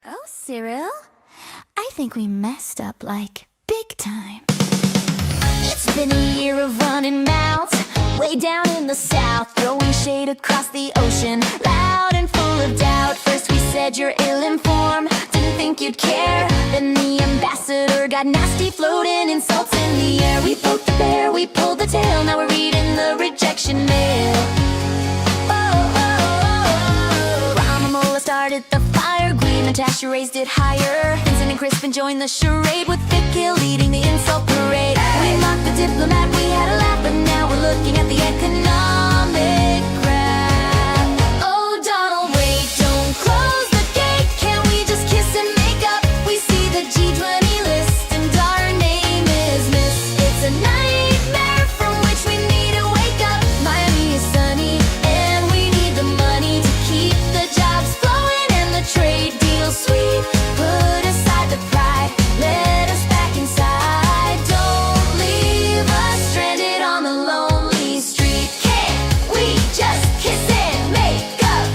Oh, Cyril, I think we messed up, like, big time. It's been a year of running mouths, way down in the south, throwing shade across the ocean, loud and full of doubt. First we said you're ill-informed, didn't think you'd care. Then the ambassador got nasty, floating insults in the air. We poked the bear, we pulled the tail, now we're reading the rejection mail. Ramamola started the fire, Green Natasha raised it higher. Vincent and Crispin joined the charade, with Thick leading the insult parade. We mocked the diplomat, we had a laugh, but now we're looking at the economic graph. Oh, Donald, wait, don't close the gate. Can't we just kiss and make up? We see the G20 list and our name is missed. It's a nightmare from which we need to wake up. Miami is sunny and we need the money to keep the jobs flowing and the trade deal sweet. Put aside the pride, let us back inside. Don't leave us stranded on the lonely street. Can't we just kiss and make up?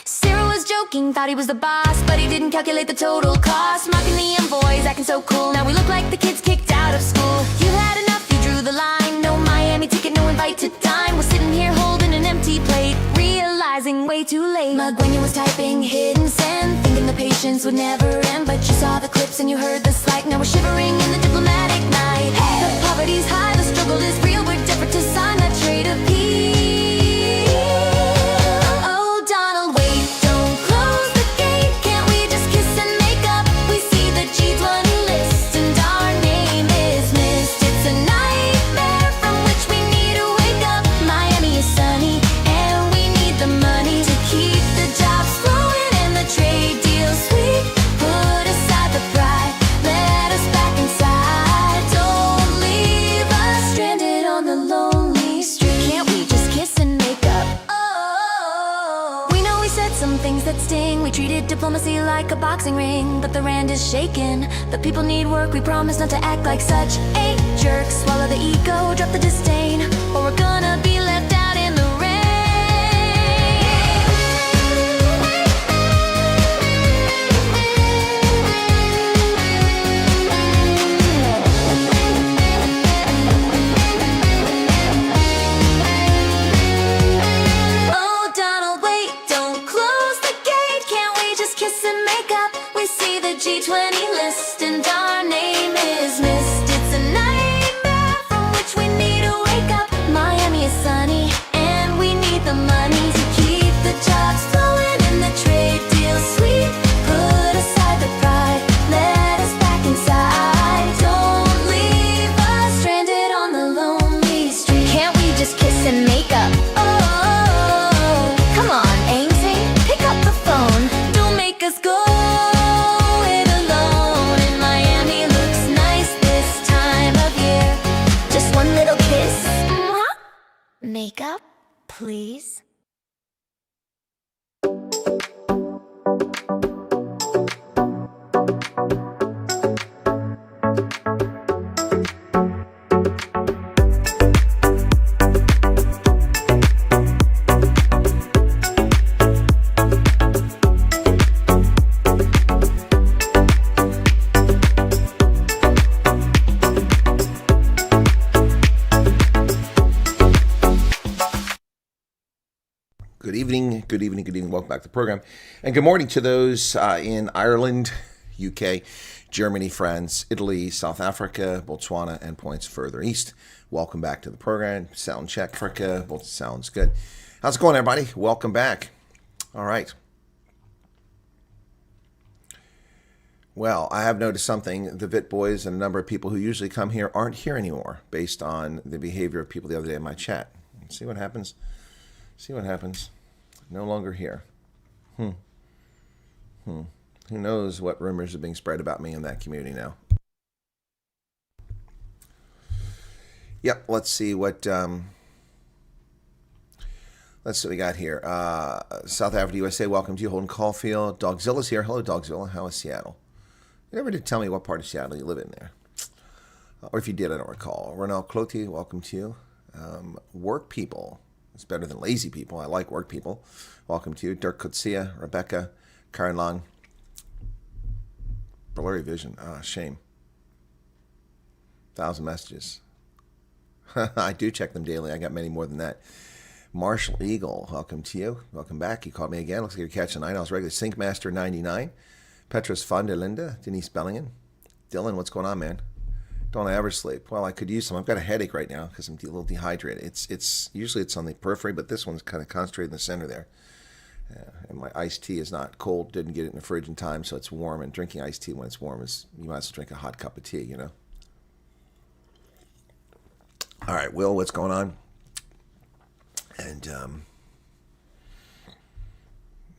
Sarah was joking, thought he was the boss, but he didn't calculate the total cost. Mocking the envoys, acting so cool, now we look like the kids kicked out of school. You had enough, you drew the line. No Miami ticket, no invite to dine. We're sitting here holding an empty plate, realizing way too late. Magwenya was typing hit and send, thinking the patience would never end. But you saw the clips and you heard the slight. Now we're shivering in the diplomatic night. The poverty's high, the struggle is real. We're desperate to sign that trade of peace. Oh, Donald, wait, don't close the gate. Can't we just kiss and make up? We see the G20 list and our name is missed. It's a nightmare from which we need to wake up. Miami is sunny and we need the money to keep the jobs flowing and the trade deal sweet. Put aside the pride, let us back inside. Don't leave us stranded on the lonely street. Can't we just kiss and make up? Oh, we know we said some things that sting. We treated diplomacy like a boxing ring, but the rand is shaking. The people need work, we promise not to act like such a jerk. Swallow the ego, drop the disdain, or we're gonna be left out in the rain. Oh, Donald, wait, don't close the gate. Can't we just kiss and make up? We see the G20 list and our name is missed. It's a nightmare from which we need to wake up. Miami is sunny and we need the money to keep the jobs flowing and the trade deal sweet. Put aside the pride, let us back inside. Don't leave us stranded on the lonely street. Can't we just kiss and make up? Oh, come on, Ainsley, pick up the phone. Don't make us go it alone. And Miami looks nice this time of year. Just one little kiss. Mwah. Make up, please. Good evening, good evening, good evening. Welcome back to the program. And good morning to those in Ireland, UK, Germany, France, Italy, South Africa, Botswana, and points further east. Welcome back to the program. Sound check, Africa. Both sounds good. How's it going, everybody? Welcome back. All right. Well, I have noticed something. The VIT boys and a number of people who usually come here aren't here anymore based on the behavior of people the other day in my chat. See what happens? See what happens. No longer here. Who knows what rumors are being spread about me in that community now? Yep, let's see what we got here. South Africa, USA, welcome to you. Holden Caulfield. Dogzilla's here. Hello, Dogzilla. How is Seattle? You never did tell me what part of Seattle you live in there. Or if you did, I don't recall. Ronald Cloty, welcome to you. Work people. It's better than lazy people. I like work people. Welcome to you. Dirk Kutsia, Rebecca, Karen Long. Blurry vision. Shame. 1,000 messages. I do check them daily. I got many more than that. Marshall Eagle, welcome to you. Welcome back. You caught me again. Looks like you're catching 9 hours regular. Syncmaster 99. Petros von der Linde. Denise Bellingham. Dylan, what's going on, man? Don't I ever sleep? Well, I could use some. I've got a headache right now because I'm a little dehydrated. It's usually it's on the periphery, but this one's kind of concentrated in the center there. And my iced tea is not cold. Didn't get it in the fridge in time, so it's warm. And drinking iced tea when it's warm is, you might as well drink a hot cup of tea, you know? All right, Will, what's going on? And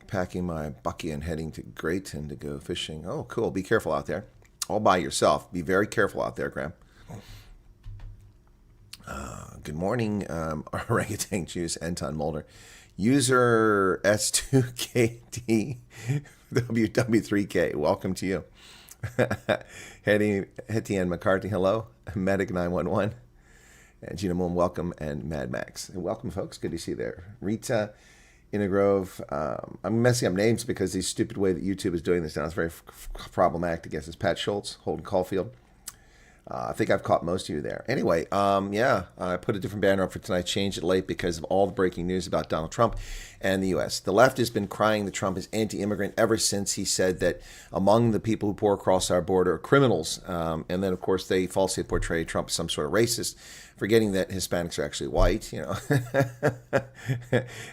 packing my bucky and heading to Grayton to go fishing. Oh, cool. Be careful out there. All by yourself. Be very careful out there, Graham. Good morning, Orangutan Juice, Anton Mulder. User S2KD WW3K. Welcome to you. Etienne McCarthy, hello. Medic 911. And Gina Moon, welcome. And Mad Max. And welcome, folks. Good to see you there. Rita Inagrove. I'm messing up names because the stupid way that YouTube is doing this now is very problematic to guess. It's Pat Schultz, Holden Caulfield. I think I've caught most of you there. Anyway, yeah, I put a different banner up for tonight, changed it late because of all the breaking news about Donald Trump and the U.S. The left has been crying that Trump is anti-immigrant ever since he said that among the people who pour across our border are criminals. And then, of course, they falsely portray Trump as some sort of racist, forgetting that Hispanics are actually white, you know,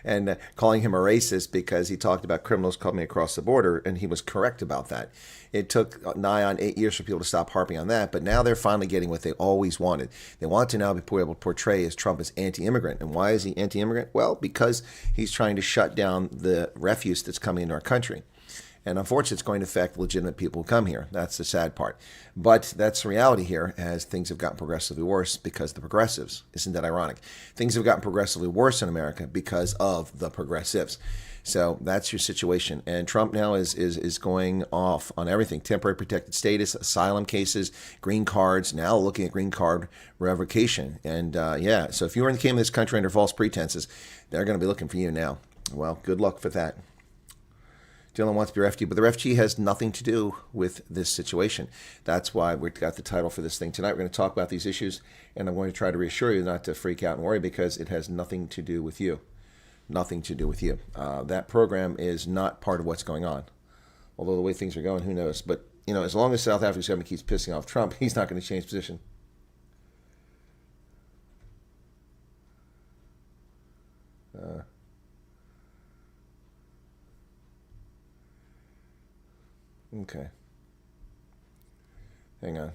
and calling him a racist because he talked about criminals coming across the border, and he was correct about that. It took nigh on 8 years for people to stop harping on that, but now they're finally getting what they always wanted. They want to now be able to portray as Trump as anti-immigrant. And why is he anti-immigrant? Well, because he's trying to shut down the refuse that's coming into our country. And unfortunately, it's going to affect legitimate people who come here. That's the sad part. But that's the reality here, as things have gotten progressively worse because of the progressives. Isn't that ironic? Things have gotten progressively worse in America because of the progressives. So that's your situation. And Trump now is going off on everything. Temporary protected status, asylum cases, green cards, now looking at green card revocation. And yeah, so if you came to this country under false pretenses, they're going to be looking for you now. Well, good luck for that. Dylan wants to be refugee, but the refugee has nothing to do with this situation. That's why we've got the title for this thing tonight. We're going to talk about these issues, and I'm going to try to reassure you not to freak out and worry because it has nothing to do with you. Nothing to do with you. That program is not part of what's going on. Although the way things are going, who knows? But, you know, as long as South Africa's government keeps pissing off Trump, he's not going to change position. Okay. Hang on.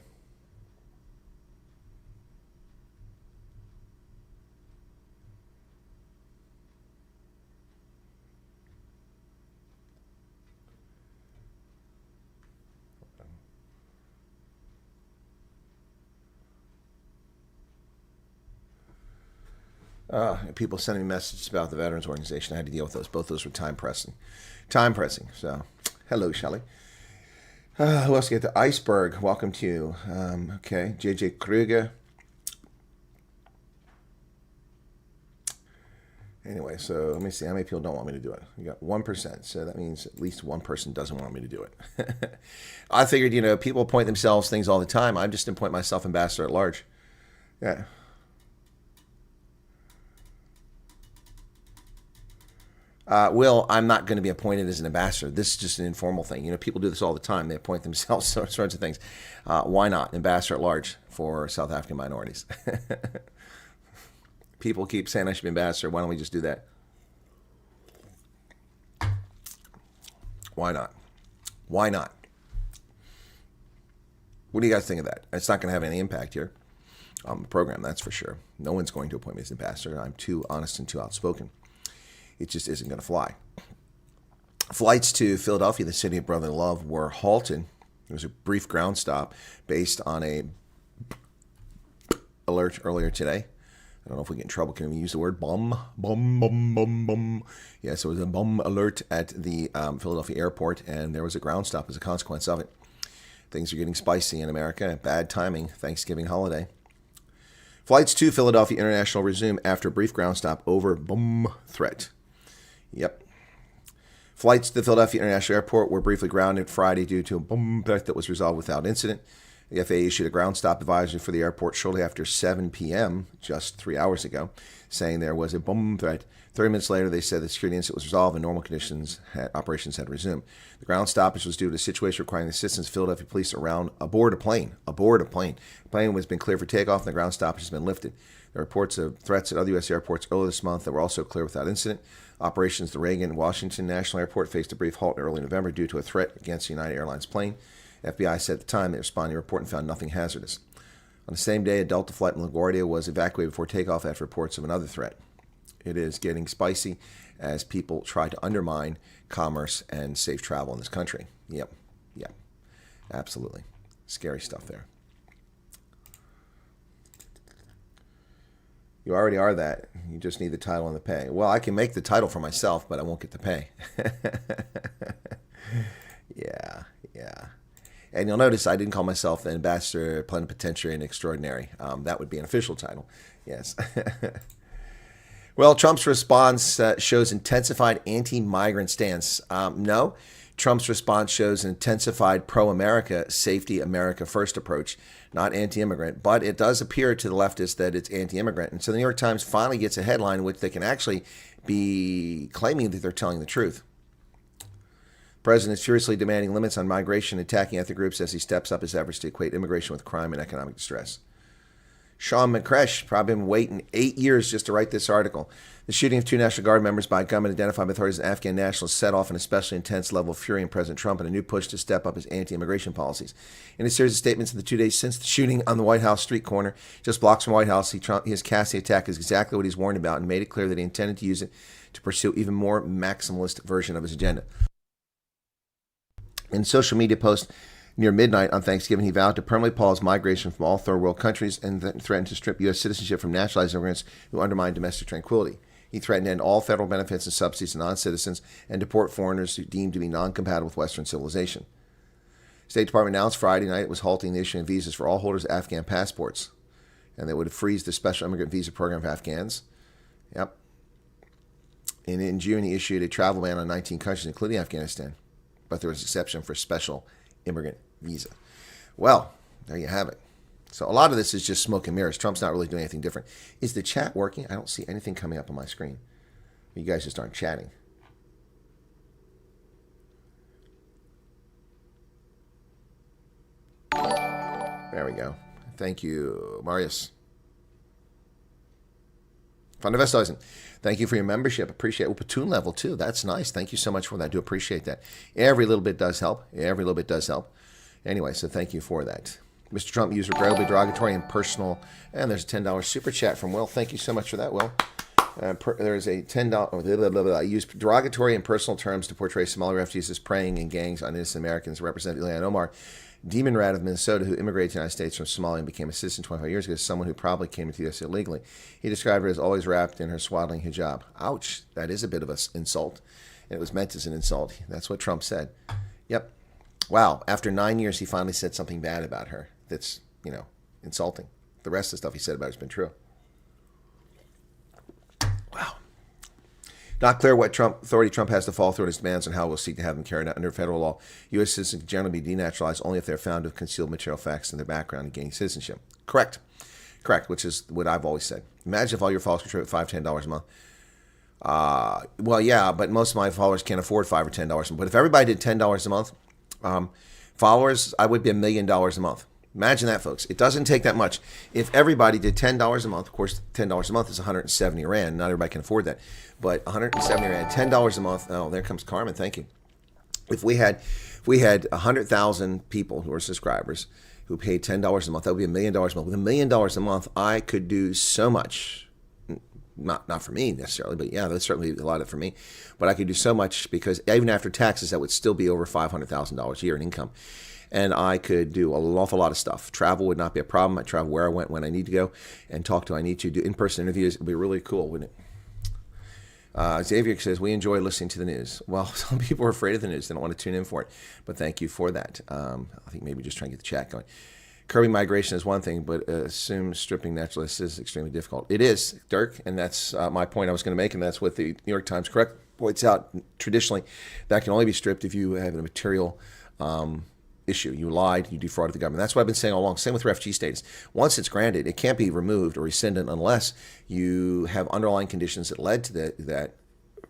People sending me messages about the Veterans Organization. I had to deal with those. Both those were time pressing. Time pressing. So, hello, Shelley. Who else get the Iceberg? Welcome to you. Okay, JJ Kruger. Anyway, so let me see how many people don't want me to do it. We got 1%, so that means at least one person doesn't want me to do it. I figured, you know, people appoint themselves things all the time. I just appoint myself ambassador at large. Yeah. Will, I'm not going to be appointed as an ambassador. This is just an informal thing. You know, people do this all the time. They appoint themselves sorts of things. Why not? Ambassador at large for South African minorities. People keep saying I should be ambassador. Why don't we just do that? Why not? Why not? What do you guys think of that? It's not going to have any impact here on the program, that's for sure. No one's going to appoint me as ambassador. I'm too honest and too outspoken. It just isn't going to fly. Flights to Philadelphia, the city of brotherly love, were halted. There was a brief ground stop based on a alert earlier today. I don't know if we get in trouble. Can we use the word bum? Bum, bum, bum, bum. Yes, it was a bum alert at the Philadelphia airport, and there was a ground stop as a consequence of it. Things are getting spicy in America. Bad timing, Thanksgiving holiday. Flights to Philadelphia International resume after a brief ground stop over bomb threat. Yep. Flights to the Philadelphia International Airport were briefly grounded Friday due to a bomb threat that was resolved without incident. The FAA issued a ground stop advisory for the airport shortly after 7 p.m., just 3 hours ago, saying there was a bomb threat. 30 minutes later, they said the security incident was resolved and normal operations had resumed. The ground stoppage was due to a situation requiring the assistance of Philadelphia police aboard a plane. The plane has been cleared for takeoff and the ground stoppage has been lifted. There are reports of threats at other U.S. airports earlier this month that were also cleared without incident. Operations at the Reagan Washington National Airport faced a brief halt in early November due to a threat against the United Airlines plane. FBI said at the time they responded to the report and found nothing hazardous. On the same day, a Delta flight in LaGuardia was evacuated before takeoff after reports of another threat. It is getting spicy as people try to undermine commerce and safe travel in this country. Yep, absolutely. Scary stuff there. You already are that. You just need the title and the pay. Well, I can make the title for myself, but I won't get the pay. Yeah. And you'll notice I didn't call myself the Ambassador Plenipotentiary and Extraordinary. That would be an official title. Yes. Well, Trump's response shows intensified anti-migrant stance. No, Trump's response shows an intensified pro-America, safety, America first approach, not anti-immigrant. But it does appear to the leftists that it's anti-immigrant. And so the New York Times finally gets a headline in which they can actually be claiming that they're telling the truth. The president is furiously demanding limits on migration, attacking ethnic groups as he steps up his efforts to equate immigration with crime and economic distress. Sean McCresh probably been waiting 8 years just to write this article. The shooting of 2 National Guard members by a gunman identified by authorities as Afghan nationals set off an especially intense level of fury in President Trump and a new push to step up his anti-immigration policies. In a series of statements in the 2 days since the shooting on the White House street corner, just blocks from White House, he has cast the attack as exactly what he's warned about and made it clear that he intended to use it to pursue even more maximalist version of his agenda. In social media post near midnight on Thanksgiving, he vowed to permanently pause migration from all third world countries and threatened to strip U.S. citizenship from naturalized immigrants who undermine domestic tranquility. He threatened to end all federal benefits and subsidies to non-citizens and deport foreigners who deemed to be non-compatible with Western civilization. The State Department announced Friday night it was halting the issuing of visas for all holders of Afghan passports, and they would freeze the special immigrant visa program for Afghans. Yep. And in June, he issued a travel ban on 19 countries, including Afghanistan. But there was an exception for special immigrant visa. Well, there you have it. So a lot of this is just smoke and mirrors. Trump's not really doing anything different. Is the chat working? I don't see anything coming up on my screen. You guys just aren't chatting. There we go. Thank you, Marius. Van der Westhuizen, thank you for your membership. Appreciate it. Well, platoon level too. That's nice. Thank you so much for that. I do appreciate that. Every little bit does help. Every little bit does help. Anyway, so thank you for that. Mr. Trump used regrettably derogatory and personal. And there's a $10 super chat from Will. Thank you so much for that, Will. There's a $10. I used derogatory and personal terms to portray Somali refugees as preying in gangs on innocent Americans. Representative Ilhan Omar, Demon Rat of Minnesota, who immigrated to the United States from Somalia and became a citizen 25 years ago, is someone who probably came into the U.S. illegally. He described her as always wrapped in her swaddling hijab. Ouch, that is a bit of an insult. And it was meant as an insult. That's what Trump said. Yep. Wow, after 9 years, he finally said something bad about her that's, insulting. The rest of the stuff he said about her has been true. Wow. Not clear what authority Trump has to follow through on his demands and how we'll seek to have them carried out. Under federal law, U.S. citizens can generally be denaturalized only if they're found to have concealed material facts in their background and gaining citizenship. Correct, which is what I've always said. Imagine if all your followers contribute $5, $10 a month. Well, yeah, but most of my followers can't afford $5 or $10 a month. But if everybody did $10 a month, followers, I would be $1 million a month. Imagine that, folks. It doesn't take that much. If everybody did $10 a month, of course, $10 a month is 170 Rand. Not everybody can afford that. But 170 Rand, $10 a month. Oh, there comes Carmen. Thank you. If we had 100,000 people who are subscribers who paid $10 a month, that would be $1 million a month. With $1 million a month, I could do so much. Not for me necessarily, but yeah, that's certainly a lot of it for me. But I could do so much because even after taxes, that would still be over $500,000 a year in income. And I could do an awful lot of stuff. Travel would not be a problem. I travel where I went, when I need to go, and talk to who I need to. Do in-person interviews. It would be really cool, wouldn't it? Xavier says, we enjoy listening to the news. Well, some people are afraid of the news. They don't want to tune in for it. But thank you for that. I think maybe just trying to get the chat going. curbing migration is one thing, but assume stripping naturalists is extremely difficult. It is, Dirk, and that's my point I was going to make, and that's what the New York Times correct points out. Traditionally, that can only be stripped if you have a material issue. You lied, you defrauded the government. That's what I've been saying all along. Same with refugee status. Once it's granted, it can't be removed or rescinded unless you have underlying conditions that led to that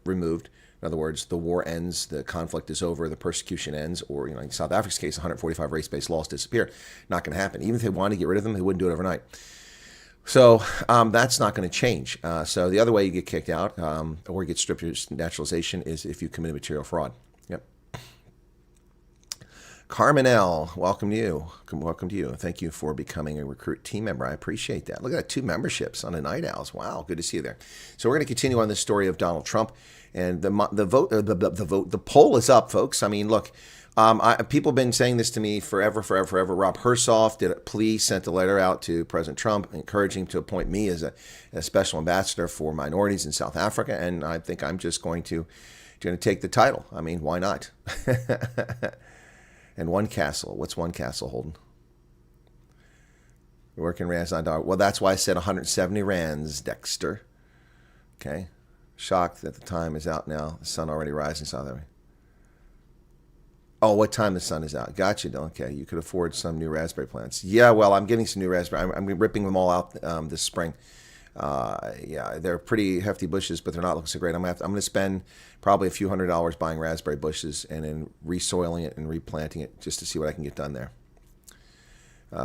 removed. In other words, the war ends, the conflict is over, the persecution ends, or in South Africa's case, 145 race-based laws disappear. Not going to happen. Even if they wanted to get rid of them, they wouldn't do it overnight. So that's not going to change. So the other way you get kicked out or get stripped your naturalization is if you commit material fraud. Yep. Carmenelle, welcome to you. Welcome to you. Thank you for becoming a Recruit team member. I appreciate that. Look at that, 2 memberships on the Night Owls. Wow, good to see you there. So we're going to continue on this story of Donald Trump. And the poll is up, folks. I mean, look, people have been saying this to me forever. Rob Hersoff did a plea, sent a letter out to President Trump, encouraging him to appoint me as a special ambassador for minorities in South Africa. And I think I'm just going to take the title. I mean, why not? And one castle. What's one castle, Holden? Working rands on dollar. Well, that's why I said 170 rands, Dexter. Okay. Shocked that the time is out now. The sun already rising, South Africa. Oh, what time the sun is out? Gotcha, Dylan. Okay, you could afford some new raspberry plants. Yeah, well, I'm getting some new raspberry. I'm ripping them all out this spring. Yeah, they're pretty hefty bushes, but they're not looking so great. I'm going to spend probably a few $100s buying raspberry bushes and then resoiling it and replanting it just to see what I can get done there.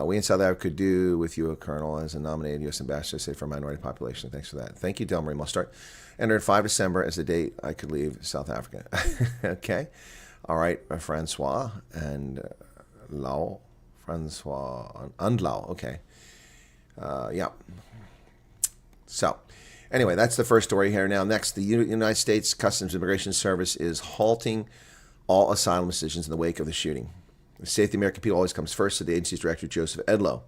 We in South Africa could do with you, Colonel, as a nominated U.S. ambassador, say, for a minority population. Thanks for that. Thank you, Del Marie. I'll start. Entered 5 December as the date I could leave South Africa. Okay. All right, Francois and Lau. Francois and Lau. Okay. Yeah. So, anyway, that's the first story here. Now, next, the United States Customs and Immigration Service is halting all asylum decisions in the wake of the shooting. The safety of the American people always comes first, said the agency's director, Joseph Edlow.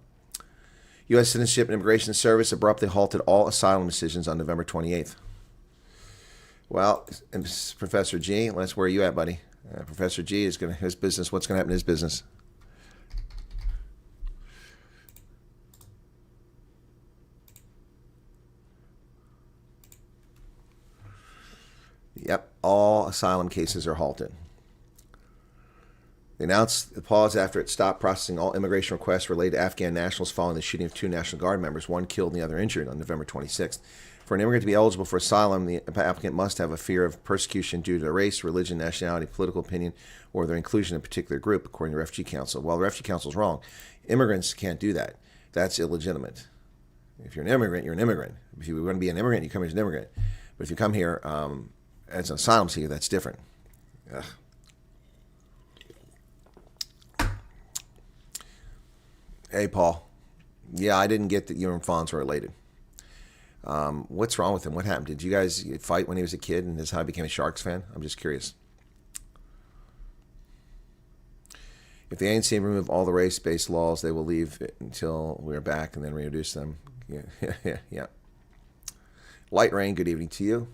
U.S. Citizenship and Immigration Service abruptly halted all asylum decisions on November 28th. Well, Professor G, where are you at, buddy? Professor G is going to his business. What's going to happen to his business? Yep, all asylum cases are halted. They announced the pause after it stopped processing all immigration requests related to Afghan nationals following the shooting of 2 National Guard members, one killed and the other injured, on November 26th. For an immigrant to be eligible for asylum, the applicant must have a fear of persecution due to race, religion, nationality, political opinion, or their inclusion in a particular group, according to the Refugee Council. Well, the Refugee Council is wrong. Immigrants can't do that. That's illegitimate. If you're an immigrant, you're an immigrant. If you want to be an immigrant, you come here as an immigrant. But if you come here as an asylum seeker, that's different. Ugh. Hey, Paul. Yeah, I didn't get that you and Fonz were related. What's wrong with him? What happened? Did you guys fight when he was a kid and that's how he became a Sharks fan? I'm just curious. If the ANC remove all the race-based laws, they will leave it until we're back and then reintroduce them. Yeah. Light Rain, good evening to you.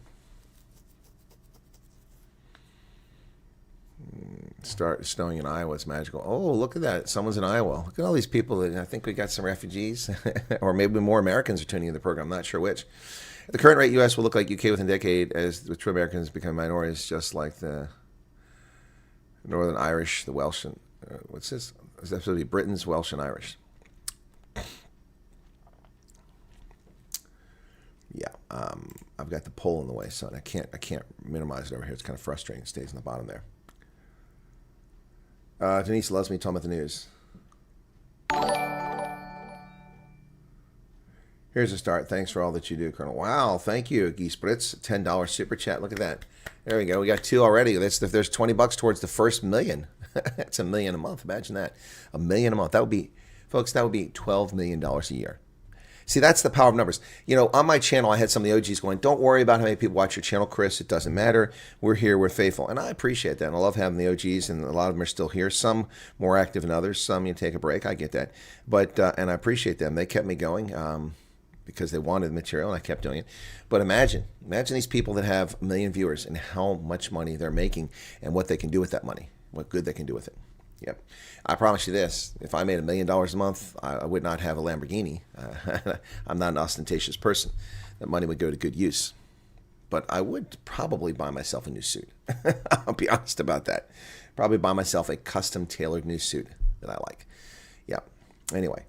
Start snowing in Iowa. It's magical. Oh, look at that. Someone's in Iowa. Look at all these people. I think we got some refugees or maybe more Americans are tuning in the program. I'm not sure which. At the current rate, U.S. will look like U.K. within a decade as the true Americans become minorities, just like the Northern Irish, the Welsh, and what's this? Is that supposed to be Britons, Welsh, and Irish? Yeah, I've got the poll in the way, so I can't minimize it over here. It's kind of frustrating. It stays in the bottom there. Denise loves me talking about the news. Here's a start. Thanks for all that you do, Colonel. Wow, thank you, Geese Brits. $10 super chat. Look at that. There we go. We got 2 already. There's $20 towards the first million. That's $1 million a month. Imagine that. $1 million a month. That would be, folks, that would be $12 million a year. See, that's the power of numbers. You know, on my channel, I had some of the OGs going, don't worry about how many people watch your channel, Chris. It doesn't matter. We're here. We're faithful. And I appreciate that. And I love having the OGs, and a lot of them are still here. Some more active than others. Some, you take a break. I get that. But, and I appreciate them. They kept me going because they wanted the material, and I kept doing it. But imagine these people that have 1 million viewers and how much money they're making and what they can do with that money, what good they can do with it. Yep. I promise you this. If I made $1 million a month, I would not have a Lamborghini. I'm not an ostentatious person. That money would go to good use. But I would probably buy myself a new suit. I'll be honest about that. Probably buy myself a custom tailored new suit that I like. Yeah. Anyway.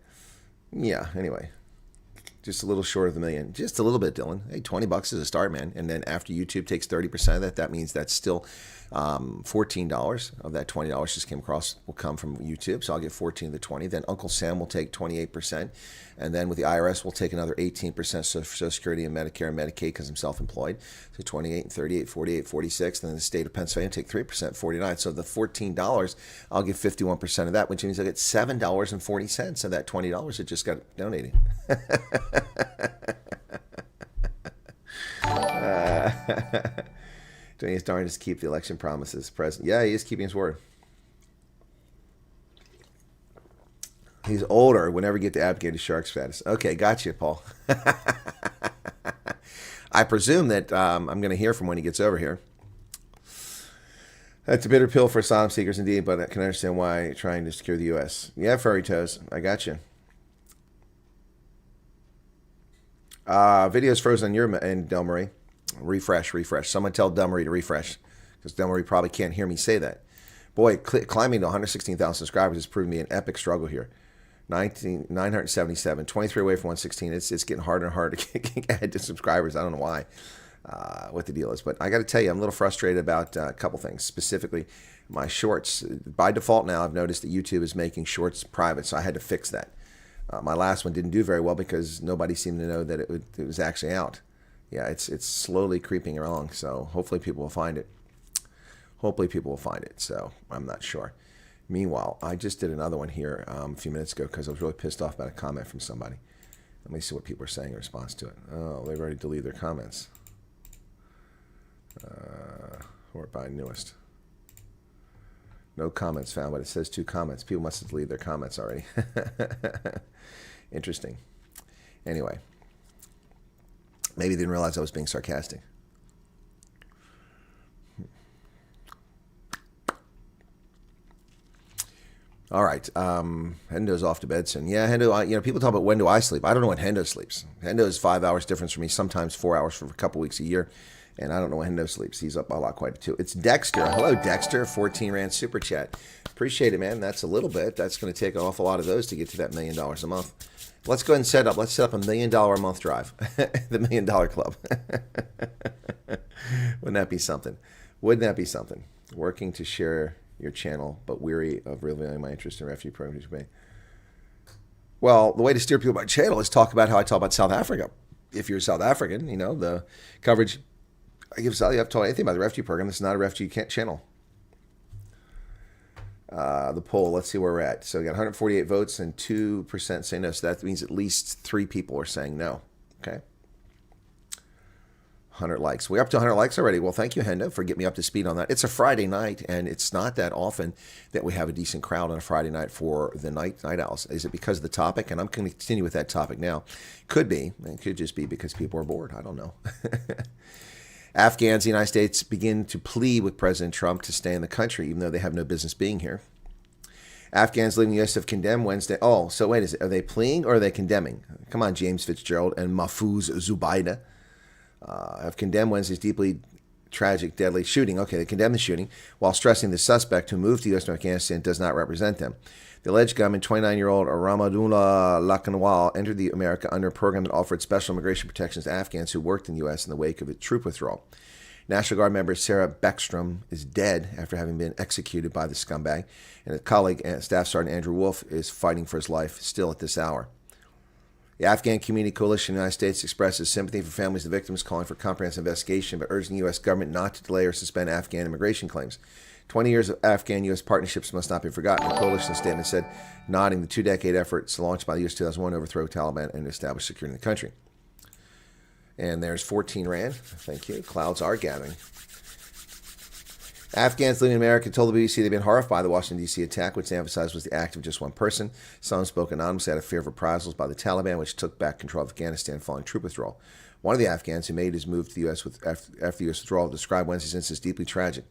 Just a little short of $1 million. Just a little bit, Dylan. Hey, $20 is a start, man. And then after YouTube takes 30% of that, that means that's still $14 of that $20 just came across will come from YouTube. So I'll get 14 of the 20. Then Uncle Sam will take 28%. And then with the IRS, we'll take another 18%. So Social Security and Medicare and Medicaid because I'm self-employed. So 28 and 38, 48, 46. Then the state of Pennsylvania take 3%, 49. So the $14, I'll get 51% of that, which means I get $7.40 of that $20 that just got donated. Doing his darndest to keep the election promises. President, yeah, he is keeping his word. He's older. Will never get to abdicate his shark status. Okay, gotcha, Paul. I presume that I'm going to hear from when he gets over here. That's a bitter pill for asylum seekers, indeed, but I can understand why trying to secure the U.S. Yeah, furry toes. I got you. Video's frozen on your end, Del Marie. Refresh. Someone tell Del Marie to refresh, because Del Marie probably can't hear me say that. Boy, climbing to 116,000 subscribers has proven to be an epic struggle here. 977, 23 away from 116. It's getting harder and harder to add to subscribers. I don't know why, what the deal is. But I got to tell you, I'm a little frustrated about a couple things. Specifically, my shorts. By default now, I've noticed that YouTube is making shorts private, so I had to fix that. My last one didn't do very well because nobody seemed to know that it was actually out. Yeah, it's slowly creeping along, so hopefully people will find it. So I'm not sure. Meanwhile, I just did another one here a few minutes ago because I was really pissed off about a comment from somebody. Let me see what people are saying in response to it. Oh, they've already deleted their comments. Or by newest. No comments found, but it says 2 comments. People must have deleted their comments already. Interesting. Anyway. Maybe they didn't realize I was being sarcastic. All right. Hendo's off to bed soon. Yeah, Hendo, people talk about when do I sleep. I don't know when Hendo sleeps. Hendo is 5 hours difference from me, sometimes 4 hours for a couple weeks a year. And I don't know when Hendo sleeps. He's up a lot quite a bit too. It's Dexter. Hello, Dexter. 14 Rand super chat. Appreciate it, man. That's a little bit. That's going to take an awful lot of those to get to that $1 million a month. Let's go ahead and set up. Let's set up $1 million a month drive. The $1 Million Club. Wouldn't that be something? Working to share your channel, but weary of revealing my interest in refugee programs. Well, the way to steer people by channel is talk about how I talk about South Africa. If you're South African, the coverage I give South. You have to talk anything about the refugee program. This is not a refugee channel. The poll, let's see where we're at. So we got 148 votes and 2% say no. So that means at least 3 people are saying no. Okay. 100 likes. We're up to 100 likes already. Well, thank you, Hendo, for getting me up to speed on that. It's a Friday night, and it's not that often that we have a decent crowd on a Friday night for the night owls. Is it because of the topic? And I'm going to continue with that topic now. Could be. It could just be because people are bored. I don't know. Afghans in the United States begin to plead with President Trump to stay in the country, even though they have no business being here. Afghans leaving the U.S. have condemned Wednesday. Oh, so wait, are they pleading or are they condemning? Come on, James Fitzgerald and Mahfouz Zubaydah have condemned Wednesday's deeply tragic, deadly shooting. Okay, they condemned the shooting while stressing the suspect who moved to U.S. from Afghanistan does not represent them. The alleged gunman, 29-year-old Ramadullah Lakanwal, entered America under a program that offered special immigration protections to Afghans who worked in the U.S. in the wake of a troop withdrawal. National Guard member Sarah Beckstrom is dead after having been executed by the scumbag, and a colleague, Staff Sergeant Andrew Wolf, is fighting for his life still at this hour. The Afghan Community Coalition in the United States expresses sympathy for families of the victims, calling for comprehensive investigation, but urging the U.S. government not to delay or suspend Afghan immigration claims. 20 years of Afghan-U.S. partnerships must not be forgotten, the coalition statement said, nodding the 2-decade efforts launched by the U.S. 2001 to overthrow Taliban and establish security in the country. And there's 14 Rand. Thank you. Clouds are gathering. Afghans living in America told the BBC they've been horrified by the Washington, D.C. attack, which they emphasized was the act of just one person. Some spoke anonymously out of fear of reprisals by the Taliban, which took back control of Afghanistan following troop withdrawal. One of the Afghans who made his move to the U.S. after the U.S. withdrawal described Wednesday's incident as deeply tragic.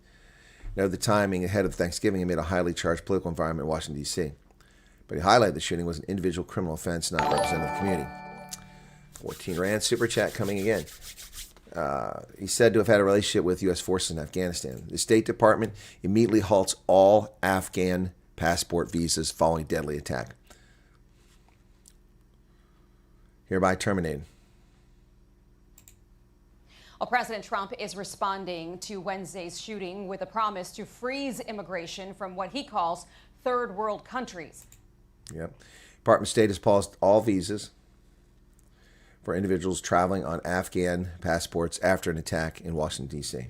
noted the timing ahead of Thanksgiving amid a highly charged political environment in Washington, D.C. But he highlighted the shooting was an individual criminal offense, not representative of the community. 14 Rand Super Chat coming again. He's said to have had a relationship with U.S. forces in Afghanistan. The State Department immediately halts all Afghan passport visas following deadly attack. Hereby terminated. Well, President Trump is responding to Wednesday's shooting with a promise to freeze immigration from what he calls third world countries. Yep. Department of State has paused all visas for individuals traveling on Afghan passports after an attack in Washington, D.C.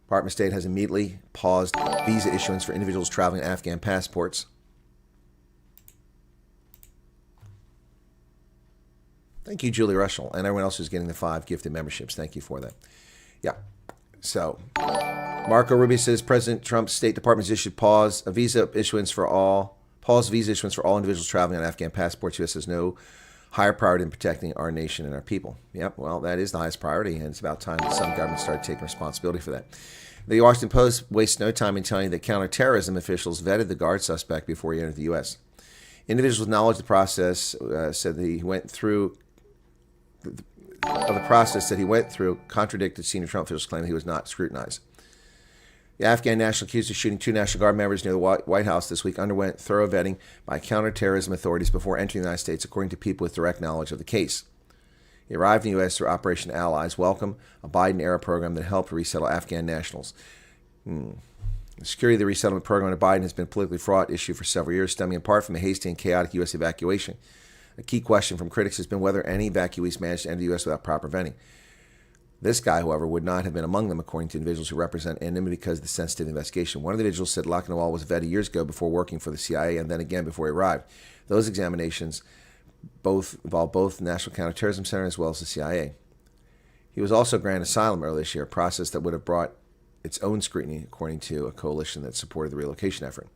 Department of State has immediately paused visa issuance for individuals traveling on Afghan passports. Thank you, Julie Russell, and everyone else who's getting the 5 gifted memberships. Thank you for that. Yeah. So, Marco Rubio says President Trump's State Department has issued pause visa issuance for all individuals traveling on Afghan passports. U.S. has no higher priority in protecting our nation and our people. Yep, well, that is the highest priority, and it's about time that some governments start taking responsibility for that. The Washington Post wastes no time in telling you that counterterrorism officials vetted the guard suspect before he entered the U.S. Individuals with knowledge of the process said that he went through contradicted senior Trump officials claiming he was not scrutinized. The Afghan national accused of shooting 2 National Guard members near the White House this week underwent thorough vetting by counterterrorism authorities before entering the United States, according to people with direct knowledge of the case. He arrived in the U.S. through Operation Allies Welcome, a Biden-era program that helped resettle Afghan nationals. The security of the resettlement program under Biden has been a politically fraught issue for several years, stemming in part from the hasty and chaotic U.S. evacuation. A key question from critics has been whether any evacuees managed to enter the U.S. without proper vetting. This guy, however, would not have been among them, according to individuals who represent anonymity because of the sensitive investigation. One of the individuals said Lakanawal was vetted years ago before working for the CIA and then again before he arrived. Those examinations involved both the National Counterterrorism Center as well as the CIA. He was also granted asylum earlier this year, a process that would have brought its own scrutiny, according to a coalition that supported the relocation effort.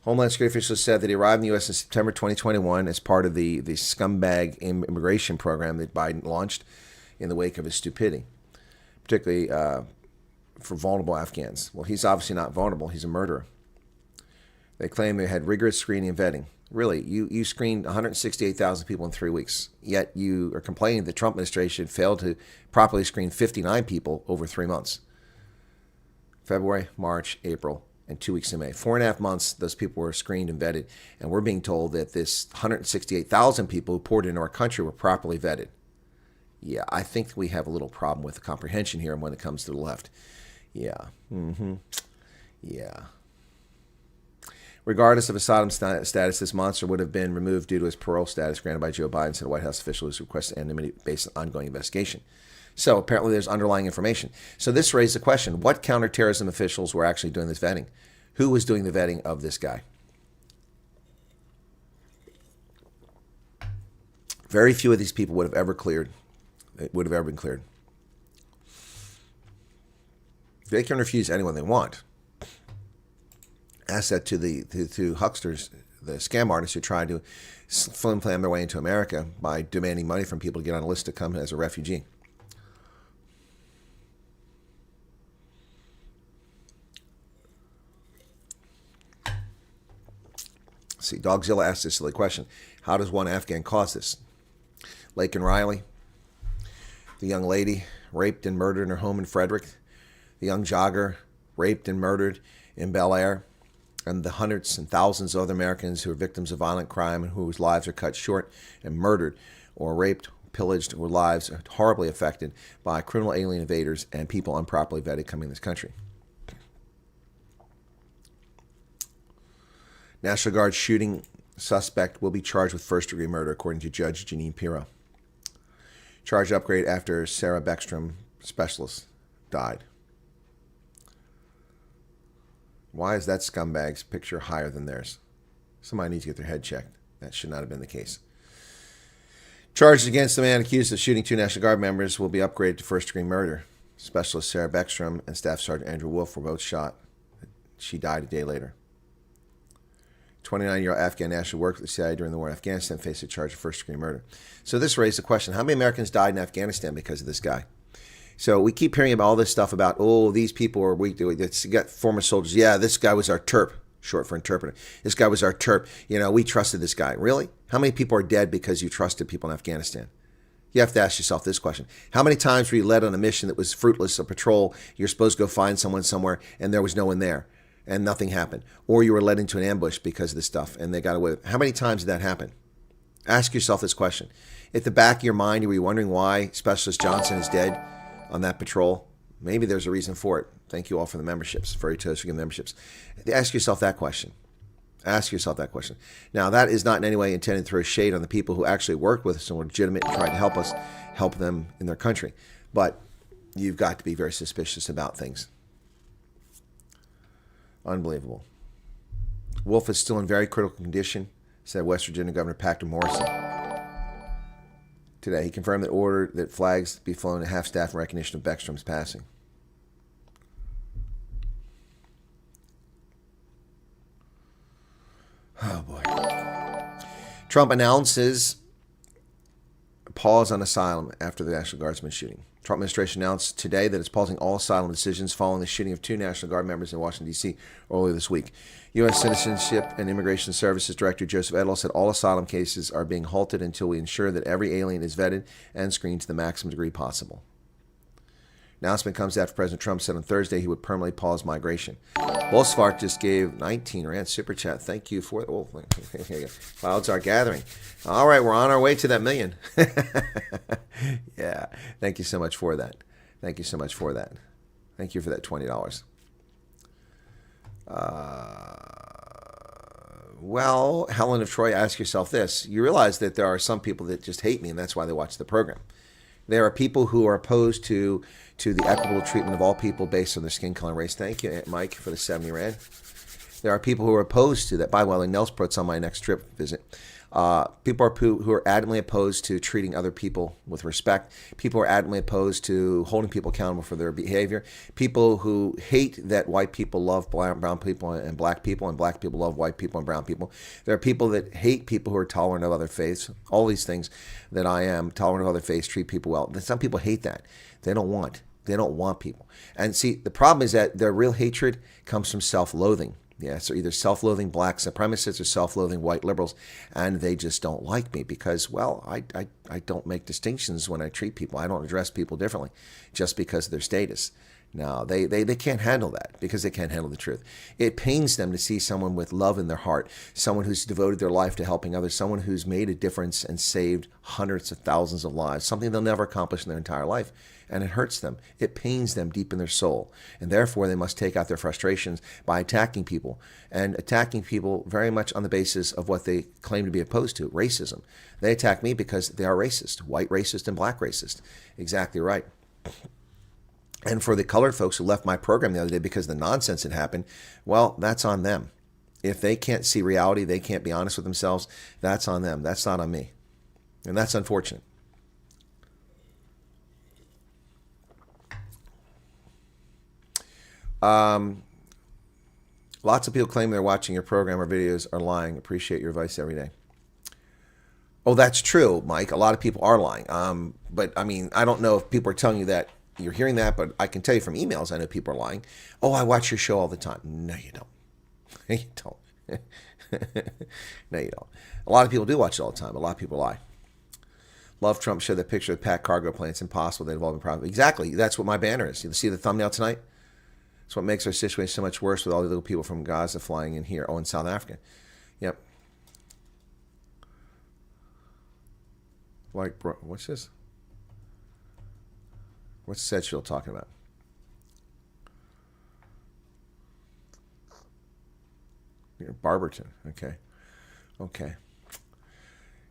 Homeland Security officials said that he arrived in the U.S. in September 2021 as part of the scumbag immigration program that Biden launched in the wake of his stupidity, particularly for vulnerable Afghans. Well, he's obviously not vulnerable. He's a murderer. They claim they had rigorous screening and vetting. Really, you screened 168,000 people in 3 weeks, yet you are complaining the Trump administration failed to properly screen 59 people over 3 months. February, March, April, and 2 weeks in May. 4.5 months, those people were screened and vetted, and we're being told that this 168,000 people who poured into our country were properly vetted. Yeah, I think we have a little problem with the comprehension here when it comes to the left. Yeah. Yeah. Regardless of asylum status, this monster would have been removed due to his parole status granted by Joe Biden, said a White House official who's requested anonymity based on ongoing investigation. So apparently there's underlying information. So this raised the question, what counterterrorism officials were actually doing this vetting? Who was doing the vetting of this guy? Very few of these people would have ever been cleared. They can refuse anyone they want. Ask that to hucksters, the scam artists who try to flim-flam their way into America by demanding money from people to get on a list to come as a refugee. See, Dogzilla asked this silly question. How does one Afghan cause this? Lake and Riley, the young lady raped and murdered in her home in Frederick, the young jogger raped and murdered in Bel Air, and the hundreds and thousands of other Americans who are victims of violent crime and whose lives are cut short and murdered or raped, pillaged, or lives are horribly affected by criminal alien invaders and people improperly vetted coming to this country. National Guard shooting suspect will be charged with first-degree murder, according to Judge Janine Pirro. Charge upgrade after Sarah Beckstrom, specialist, died. Why is that scumbag's picture higher than theirs? Somebody needs to get their head checked. That should not have been the case. Charges against the man accused of shooting 2 National Guard members will be upgraded to first-degree murder. Specialist Sarah Beckstrom and Staff Sergeant Andrew Wolf were both shot. She died a day later. 29-year-old Afghan national worked with the CIA during the war in Afghanistan, faced a charge of first-degree murder. So this raised the question, how many Americans died in Afghanistan because of this guy? So we keep hearing about all this stuff about, oh, these people are weak. You got former soldiers. Yeah, this guy was our TERP, short for interpreter. This guy was our TERP. You know, we trusted this guy. Really? How many people are dead because you trusted people in Afghanistan? You have to ask yourself this question. How many times were you led on a mission that was fruitless, a patrol, you're supposed to go find someone somewhere, and there was no one there, and nothing happened? Or you were led into an ambush because of this stuff, and they got away with it. How many times did that happen? Ask yourself this question. At the back of your mind, were you wondering why Specialist Johnson is dead on that patrol? Maybe there's a reason for it. Thank you all for the memberships, Furry Toast for giving memberships. Ask yourself that question. Ask yourself that question. Now, that is not in any way intended to throw shade on the people who actually worked with us and were legitimate and tried to help us, help them in their country. But you've got to be very suspicious about things. Unbelievable. Wolf is still in very critical condition, said West Virginia Governor Patrick Morrison today. He confirmed that order that flags be flown at half-staff in recognition of Beckstrom's passing. Oh, boy. Trump announces a pause on asylum after the National Guardsman shooting. Trump administration announced today that it's pausing all asylum decisions following the shooting of 2 National Guard members in Washington, D.C. earlier this week. U.S. Citizenship and Immigration Services Director Joseph Edel said all asylum cases are being halted until we ensure that every alien is vetted and screened to the maximum degree possible. Announcement comes after President Trump said on Thursday he would permanently pause migration. Volkswagen just gave 19 Rand super chat. Thank you for it. Oh, here you go. Clouds are gathering. All right, we're on our way to that million. Yeah. Thank you so much for that. Thank you so much for that. Thank you for that $20. Well, Helen of Troy, ask yourself this. You realize that there are some people that just hate me, and that's why they watch the program. There are people who are opposed to the equitable treatment of all people based on their skin color and race. Thank you, Mike, for the 70 Rand. There are people who are opposed to that. By the way, Nelsprout's on my next trip visit. People who are adamantly opposed to treating other people with respect. People are adamantly opposed to holding people accountable for their behavior. People who hate that white people love brown people and black people love white people and brown people. There are people that hate people who are tolerant of other faiths. All these things that I am, tolerant of other faiths, treat people well. Some people hate that. They don't want people. And see, the problem is that their real hatred comes from self-loathing. Yeah, so either self-loathing black supremacists or self-loathing white liberals, and they just don't like me because, well, I don't make distinctions when I treat people. I don't address people differently just because of their status. No, they can't handle that because they can't handle the truth. It pains them to see someone with love in their heart, someone who's devoted their life to helping others, someone who's made a difference and saved hundreds of thousands of lives, something they'll never accomplish in their entire life. And it hurts them. It pains them deep in their soul. And therefore, they must take out their frustrations by attacking people. And attacking people very much on the basis of what they claim to be opposed to, racism. They attack me because they are racist, white racist and black racist. Exactly right. And for the colored folks who left my program the other day because of the nonsense that happened, well, that's on them. If they can't see reality, they can't be honest with themselves, that's on them. That's not on me. And that's unfortunate. Lots of people claim they're watching your program or videos are lying. Appreciate your advice every day. Oh, that's true, Mike. A lot of people are lying. But I mean, I don't know if people are telling you that you're hearing that, but I can tell you from emails, I know people are lying. Oh, I watch your show all the time. No, you don't. You don't. No, you don't. A lot of people do watch it all the time. A lot of people lie. Love Trump showed that picture of Pat cargo plane. It's impossible. They involve in private. Exactly. That's what my banner is. You see the thumbnail tonight? It's what makes our situation so much worse with all the little people from Gaza flying in here. Oh, in South Africa. Yep. Like, bro, what's this? What's Sedgefield talking about? Barberton. Okay. Okay.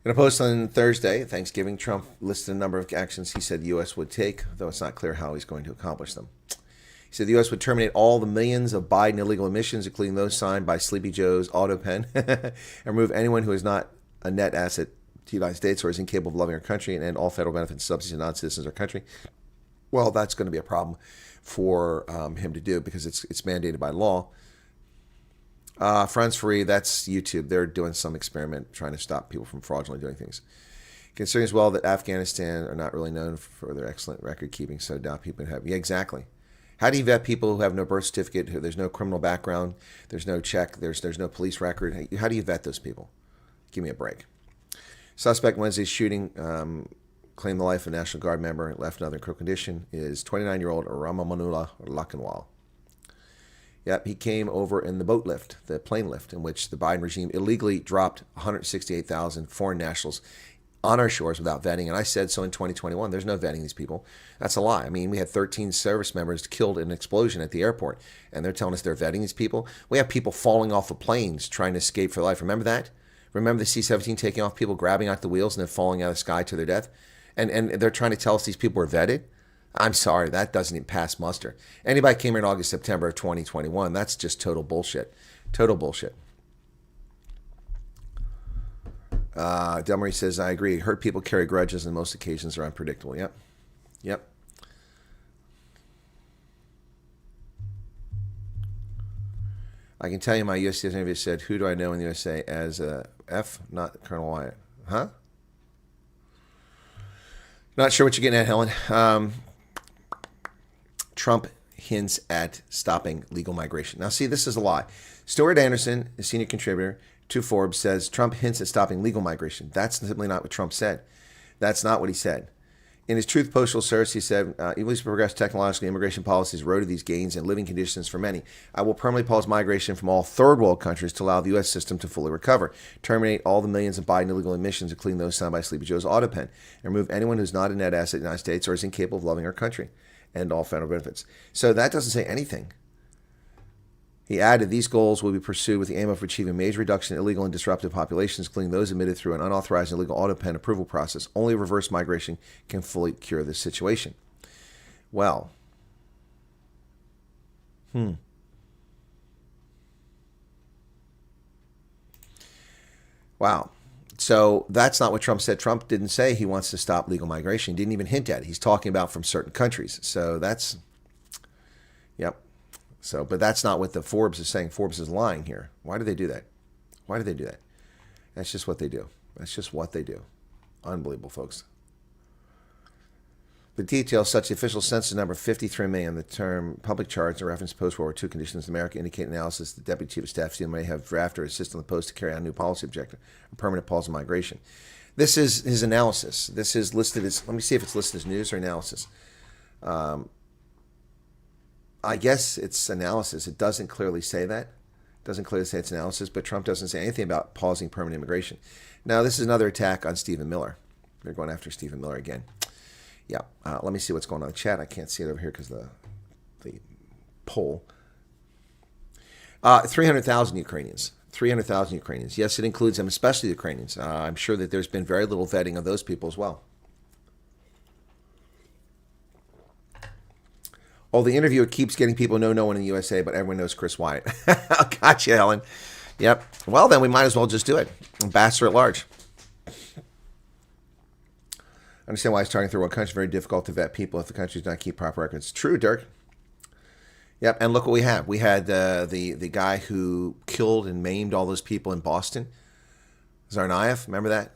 In a post on Thursday, Thanksgiving, Trump listed a number of actions he said the U.S. would take, though it's not clear how he's going to accomplish them. He said the U.S. would terminate all the millions of Biden illegal emissions, including those signed by Sleepy Joe's auto pen, and remove anyone who is not a net asset to the United States or is incapable of loving our country, and end all federal benefits and subsidies to non-citizens of our country. Well, that's going to be a problem for him to do because it's mandated by law. Friends Free, that's YouTube. They're doing some experiment trying to stop people from fraudulently doing things. Considering as well that Afghanistan are not really known for their excellent record keeping, so doubt people have. Yeah, exactly. How do you vet people who have no birth certificate, who there's no criminal background, there's no check, there's no police record? How do you vet those people? Give me a break. Suspect in Wednesday's shooting claimed the life of a National Guard member and left another in critical condition is 29-year-old Ramamanula Lakanwal. Yep, he came over in the boat lift, the plane lift, in which the Biden regime illegally dropped 168,000 foreign nationals on our shores without vetting. And I said so in 2021. There's no vetting these people. That's a lie. I mean, we had 13 service members killed in an explosion at the airport, and they're telling us they're vetting these people. We have people falling off of planes trying to escape for life. Remember that? Remember the C-17 taking off, people grabbing out the wheels and then falling out of the sky to their death? And they're trying to tell us these people were vetted? I'm sorry, that doesn't even pass muster. Anybody came here in August, September of 2021, that's just total bullshit. Total bullshit. Delmarie says, I agree. Hurt people carry grudges, and most occasions are unpredictable. Yep. Yep. I can tell you my USCS interview said, who do I know in the USA as a F, not Colonel Wyatt? Huh? Not sure what you're getting at, Helen. Trump hints at stopping legal migration. Now, see, this is a lie. Stuart Anderson, a senior contributor to Forbes, says Trump hints at stopping legal migration. That's simply not what Trump said. That's not what he said. In his Truth Postal Service, he said, even as we progress technologically, immigration policies eroded these gains and living conditions for many. I will permanently pause migration from all third world countries to allow the U.S. system to fully recover, terminate all the millions of Biden illegal admissions, including those signed by Sleepy Joe's auto pen, and remove anyone who's not a net asset in the United States or is incapable of loving our country, and all federal benefits. So that doesn't say anything. He added, these goals will be pursued with the aim of achieving major reduction in illegal and disruptive populations, including those admitted through an unauthorized and illegal auto pen approval process. Only reverse migration can fully cure this situation. Well, wow. So that's not what Trump said. Trump didn't say he wants to stop legal migration. He didn't even hint at it. He's talking about from certain countries. So that's, yep. So, but that's not what the Forbes is saying. Forbes is lying here. Why do they do that? Why do they do that? That's just what they do. That's just what they do. Unbelievable, folks. The details, such the official census number 53 million, the term public charge and reference post-World War II conditions in America indicate analysis the Deputy Chief of Staff may have drafted or assist on the post to carry out a new policy objective, a permanent pause of migration. This is his analysis. This is listed as, let me see if it's listed as news or analysis. I guess it's analysis. It doesn't clearly say that. It doesn't clearly say it's analysis, but Trump doesn't say anything about pausing permanent immigration. Now, this is another attack on Stephen Miller. They're going after Stephen Miller again. Yeah, let me see what's going on in the chat. I can't see it over here because the poll. 300,000 Ukrainians. 300,000 Ukrainians. Yes, it includes them, especially the Ukrainians. I'm sure that there's been very little vetting of those people as well. Oh, the interviewer keeps getting people know no one in the USA, but everyone knows Chris Wyatt. Gotcha, Helen. Yep. Well, then we might as well just do it. Ambassador at large. I understand why it's targeting third world countries. Very difficult to vet people if the country does not keep proper records. True, Dirk. Yep. And look what we have. We had the guy who killed and maimed all those people in Boston. Tsarnaev. Remember that?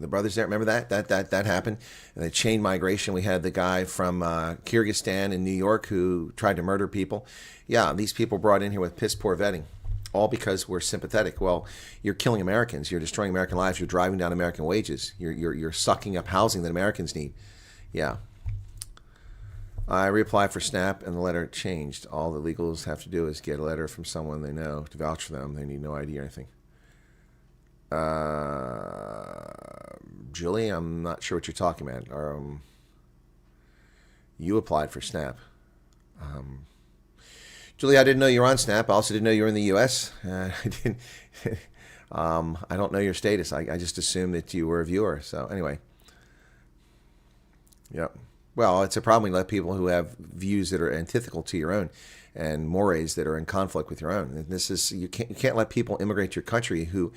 The brothers there, remember that? That happened. And the chain migration, we had the guy from Kyrgyzstan in New York who tried to murder people. Yeah, these people brought in here with piss poor vetting, all because we're sympathetic. Well, you're killing Americans. You're destroying American lives. You're driving down American wages. You're sucking up housing that Americans need. Yeah. I reapplied for SNAP and the letter changed. All the legals have to do is get a letter from someone they know to vouch for them. They need no ID or anything. Julie, I'm not sure what you're talking about. You applied for SNAP. Julie, I didn't know you were on SNAP. I also didn't know you were in the U.S. I don't know your status. I just assumed that you were a viewer. So anyway. Yep. Well, it's a problem when you let people who have views that are antithetical to your own and mores that are in conflict with your own. And this is you can't let people immigrate to your country who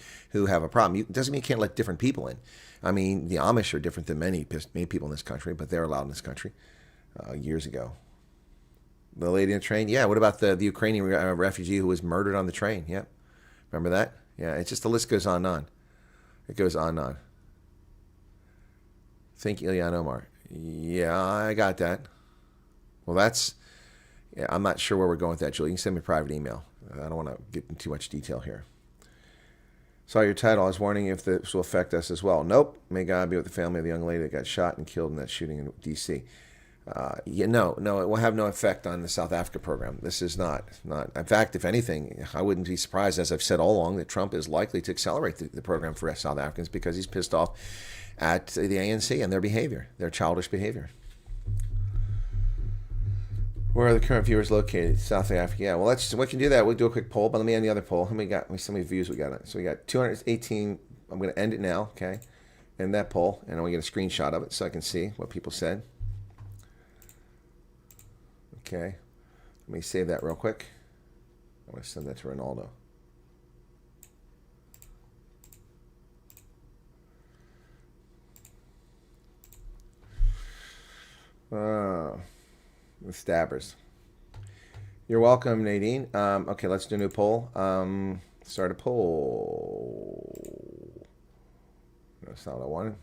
have a problem. It doesn't mean you can't let different people in. I mean, the Amish are different than many people in this country, but they're allowed in this country years ago. The lady in the train, yeah. What about the Ukrainian refugee who was murdered on the train? Yep. Remember that? Yeah. It's just the list goes on and on. It goes on and on. Think Ilyan Omar. Yeah, I got that. Well, that's... Yeah, I'm not sure where we're going with that, Julie. You can send me a private email. I don't want to get into too much detail here. Saw your title. I was wondering if this will affect us as well. Nope. May God be with the family of the young lady that got shot and killed in that shooting in D.C. No, it will have no effect on the South Africa program. This is not. In fact, if anything, I wouldn't be surprised, as I've said all along, that Trump is likely to accelerate the program for South Africans because he's pissed off at the ANC and their behavior, their childish behavior. Where are the current viewers located? South Africa. Yeah, well, we can do that. We'll do a quick poll, but let me end the other poll. How many views we got? So we got 218. I'm going to end it now, okay? End that poll, and I'm going to get a screenshot of it so I can see what people said. Okay. Let me save that real quick. I'm going to send that to Ronaldo. The stabbers. You're welcome, Nadine. Okay, let's do a new poll. Start a poll. That's not what I wanted.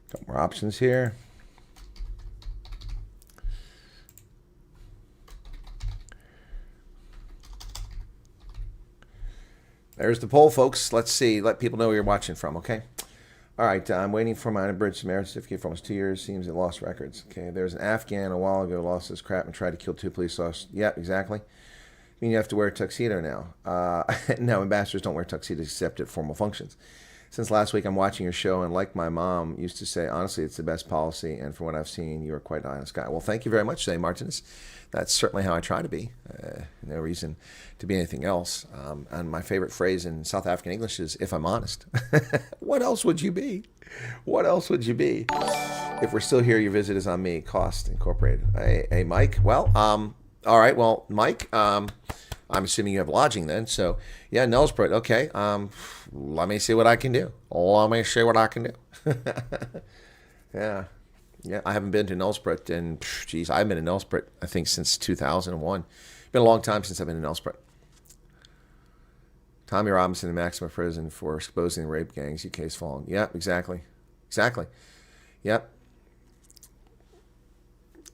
Couple more options here. There's the poll, folks. Let's see. Let people know where you're watching from, okay? All right, I'm waiting for my unabridged marriage certificate for almost 2 years. Seems it lost records. Okay, there's an Afghan a while ago lost his crap and tried to kill 2 police officers. Yeah, exactly. I mean, you have to wear a tuxedo now. No, ambassadors don't wear tuxedos except at formal functions. Since last week, I'm watching your show, and like my mom used to say, honestly, it's the best policy, and from what I've seen, you are quite an honest guy. Well, thank you very much, Zay Martinez. That's certainly how I try to be. No reason to be anything else. And my favorite phrase in South African English is, if I'm honest. What else would you be? What else would you be? If we're still here, your visit is on me. Cost Incorporated. Hey, Mike. Well, all right. Well, Mike, I'm assuming you have lodging then. So, yeah, Nelspruit. Okay. Let me see what I can do. Let me see what I can do. Yeah. Yeah, I haven't been to Nelspruit in, geez, I haven't been to Nelspruit, I think, since 2001. Been a long time since I've been to Nelspruit. Tommy Robinson in maximum prison for exposing rape gangs. UK's fallen. Yep, exactly. Exactly. Yep.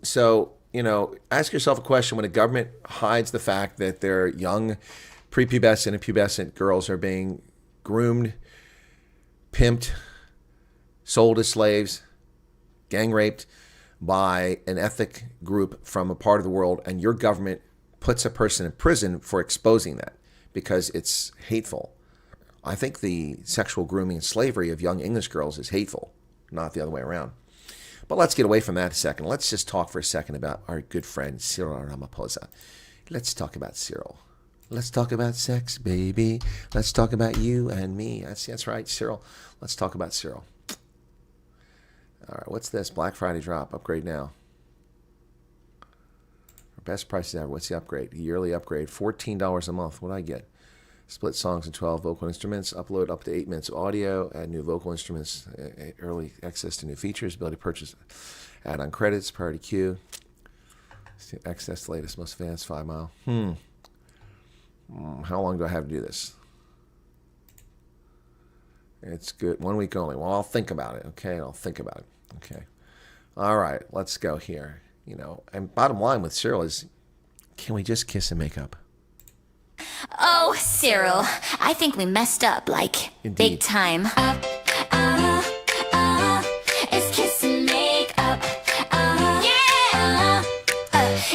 So, you know, ask yourself a question. When a government hides the fact that their young prepubescent and pubescent girls are being groomed, pimped, sold as slaves, gang raped by an ethnic group from a part of the world, and your government puts a person in prison for exposing that because it's hateful. I think the sexual grooming and slavery of young English girls is hateful, not the other way around. But let's get away from that a second. Let's just talk for a second about our good friend Cyril Ramaphosa. Let's talk about Cyril. Let's talk about sex, baby. Let's talk about you and me. That's right, Cyril. Let's talk about Cyril. All right, what's this? Black Friday drop. Upgrade now. Our best prices ever. What's the upgrade? Yearly upgrade. $14 a month. What do I get? Split songs and 12 vocal instruments. Upload up to 8 minutes of audio. Add new vocal instruments. Early access to new features. Ability to purchase add-on credits. Priority queue. Access the latest, most advanced 5 mile. How long do I have to do this? It's good. 1 week only. Well, I'll think about it. Okay, I'll think about it. Okay. All right, let's go here. You know, and bottom line with Cyril is, can we just kiss and make up? Oh, Cyril, I think we messed up, like, Indeed. big time. It's kiss and make up. Yeah.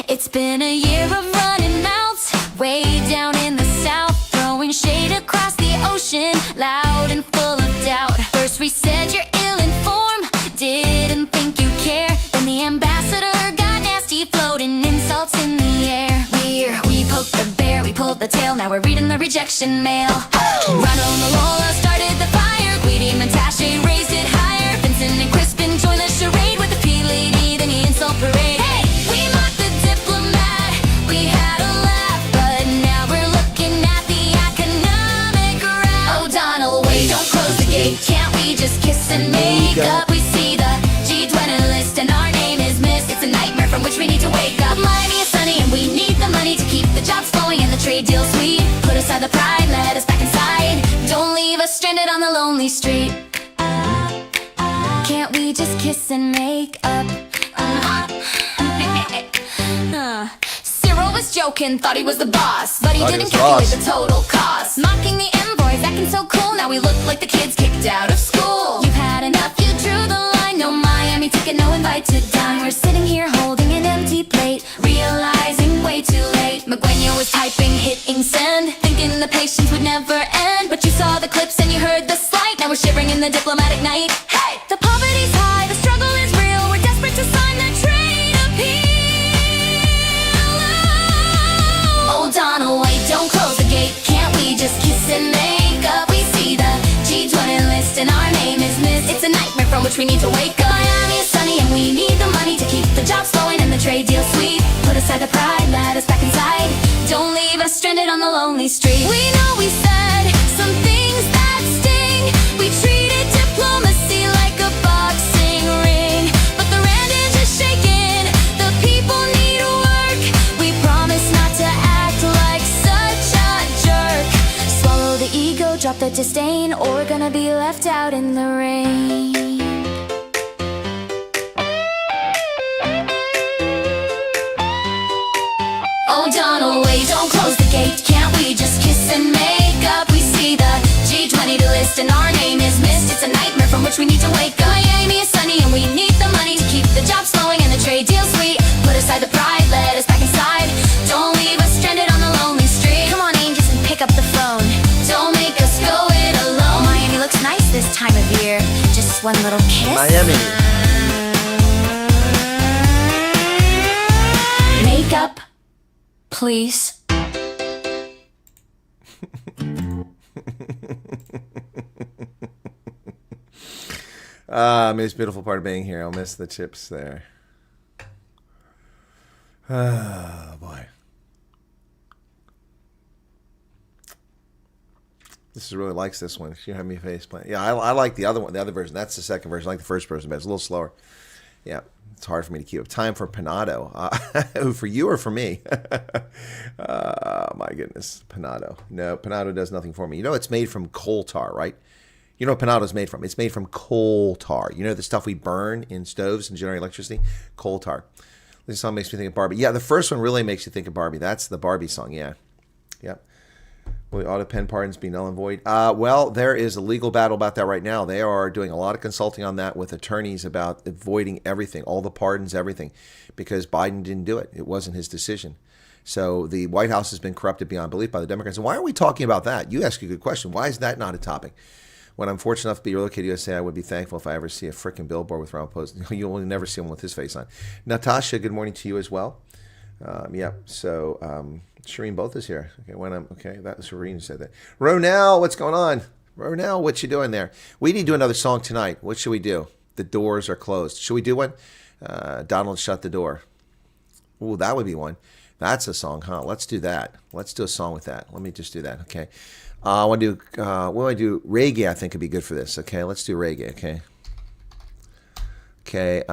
It's been a year of running mouths, way down in the south, throwing shade across the ocean, loud and full of doubt. First we said you're ill-informed, didn't think you care. Then the ambassador got nasty, floating insults in the air. We poked the bear, we pulled the tail, now we're reading the rejection mail. Ronald Malola started the fire, Guidi Montache raised it higher. Vincent and Crispin joined the charade with the P-Lady, then the insult parade. up, we see the G20 list and our name is missed. It's a nightmare from which we need to wake up. Miami is sunny and we need the money to keep the jobs flowing and the trade deals sweet. Put aside the pride, let us back inside. Don't leave us stranded on the lonely street. Can't we just kiss and make up? Cyril was joking, thought he was the boss, but he didn't calculate the total cost. Mocking the envoys, acting so cool, now we look like the kids kicked out of school. You've had enough, you drew the line, no Miami ticket, no invite to dine. We're sitting here holding an empty plate, realizing way too late. McGuenio was typing, hitting send, thinking the patience would never end. But you saw the clips and you heard the slight, now we're shivering in the diplomatic night. Hey! The poverty's high, the struggle is real, we're desperate to sign that trade appeal. Oh, Donald, wait, don't close the gate, can't we just kiss and make up? We see the G20 list and our name is missed. It's a nightmare from which we need to wake up. Miami is sunny and we need the money to keep the jobs flowing and the trade deal sweet. Put aside the pride, let us back inside. Don't leave us stranded on the lonely street. We know we said some things that sting. We treated diplomacy like a boxing ring, but the rand is just shaking. The people need work. We promise not to act like such a jerk. Swallow the ego, drop the disdain, or we're gonna be left out in the rain. Oh, Donald, wait, don't close the gate, can't we just kiss and make up? We see the G20 list and our name is missed. It's a nightmare from which we need to wake up. Miami is sunny and we need the money to keep the jobs flowing and the trade deal sweet. Put aside the pride, let us back inside. Don't leave us stranded on the lonely street. Come on, angels, and pick up the phone. Don't make us go it alone. Miami looks nice this time of year. Just one little kiss. Miami. Make up, please. Most beautiful part of being here. I'll miss the chips there. Oh, boy. This really likes this one. She had me face plant. Yeah, I like the other one, the other version. That's the second version. I like the first version, but it's a little slower. Yeah, it's hard for me to keep up. Time for Panado. For you or for me? My goodness. Panado. No, Panado does nothing for me. You know it's made from coal tar, right? You know what Panado is made from? It's made from coal tar. You know the stuff we burn in stoves and generate electricity? Coal tar. This song makes me think of Barbie. Yeah, the first one really makes you think of Barbie. That's the Barbie song, yeah. Yep. Will the auto pen pardons be null and void? Well, there is a legal battle about that right now. They are doing a lot of consulting on that with attorneys about avoiding everything, all the pardons, everything, because Biden didn't do it. It wasn't his decision. So the White House has been corrupted beyond belief by the Democrats. And why are we talking about that? You ask a good question. Why is that not a topic? When I'm fortunate enough to be relocated to USA, I would be thankful if I ever see a frickin' billboard with Ron Post. You'll only never see one with his face on. Natasha, good morning to you as well. So Shireen both is here. Okay, that was Shireen who said that. Ronell, what's going on? Ronell, what you doing there? We need to do another song tonight. What should we do? The doors are closed. Should we do one? Donald shut the door. Ooh, that would be one. That's a song, huh? Let's do that. Let's do a song with that. Let me just do that. Okay. I want to do. What do I do? Reggae. I think would be good for this. Okay. Let's do reggae. Okay. Okay.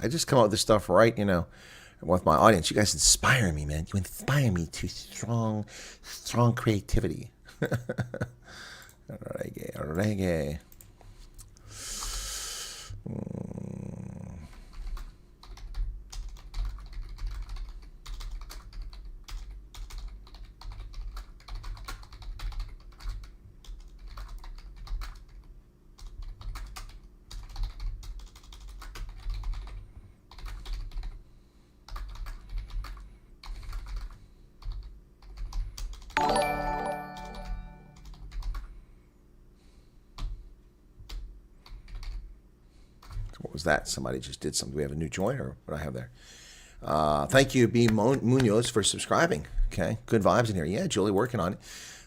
I just come up with this stuff right, with my audience. You guys inspire me, man. You inspire me to strong creativity. Reggae. was that? Somebody just did something. Do we have a new join, or what do I have there? Thank you, B. Munoz, for subscribing. Okay, good vibes in here. Yeah, Julie, working on it.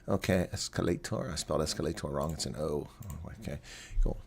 Okay, escalator. I spelled escalator wrong. It's an O. Okay, cool.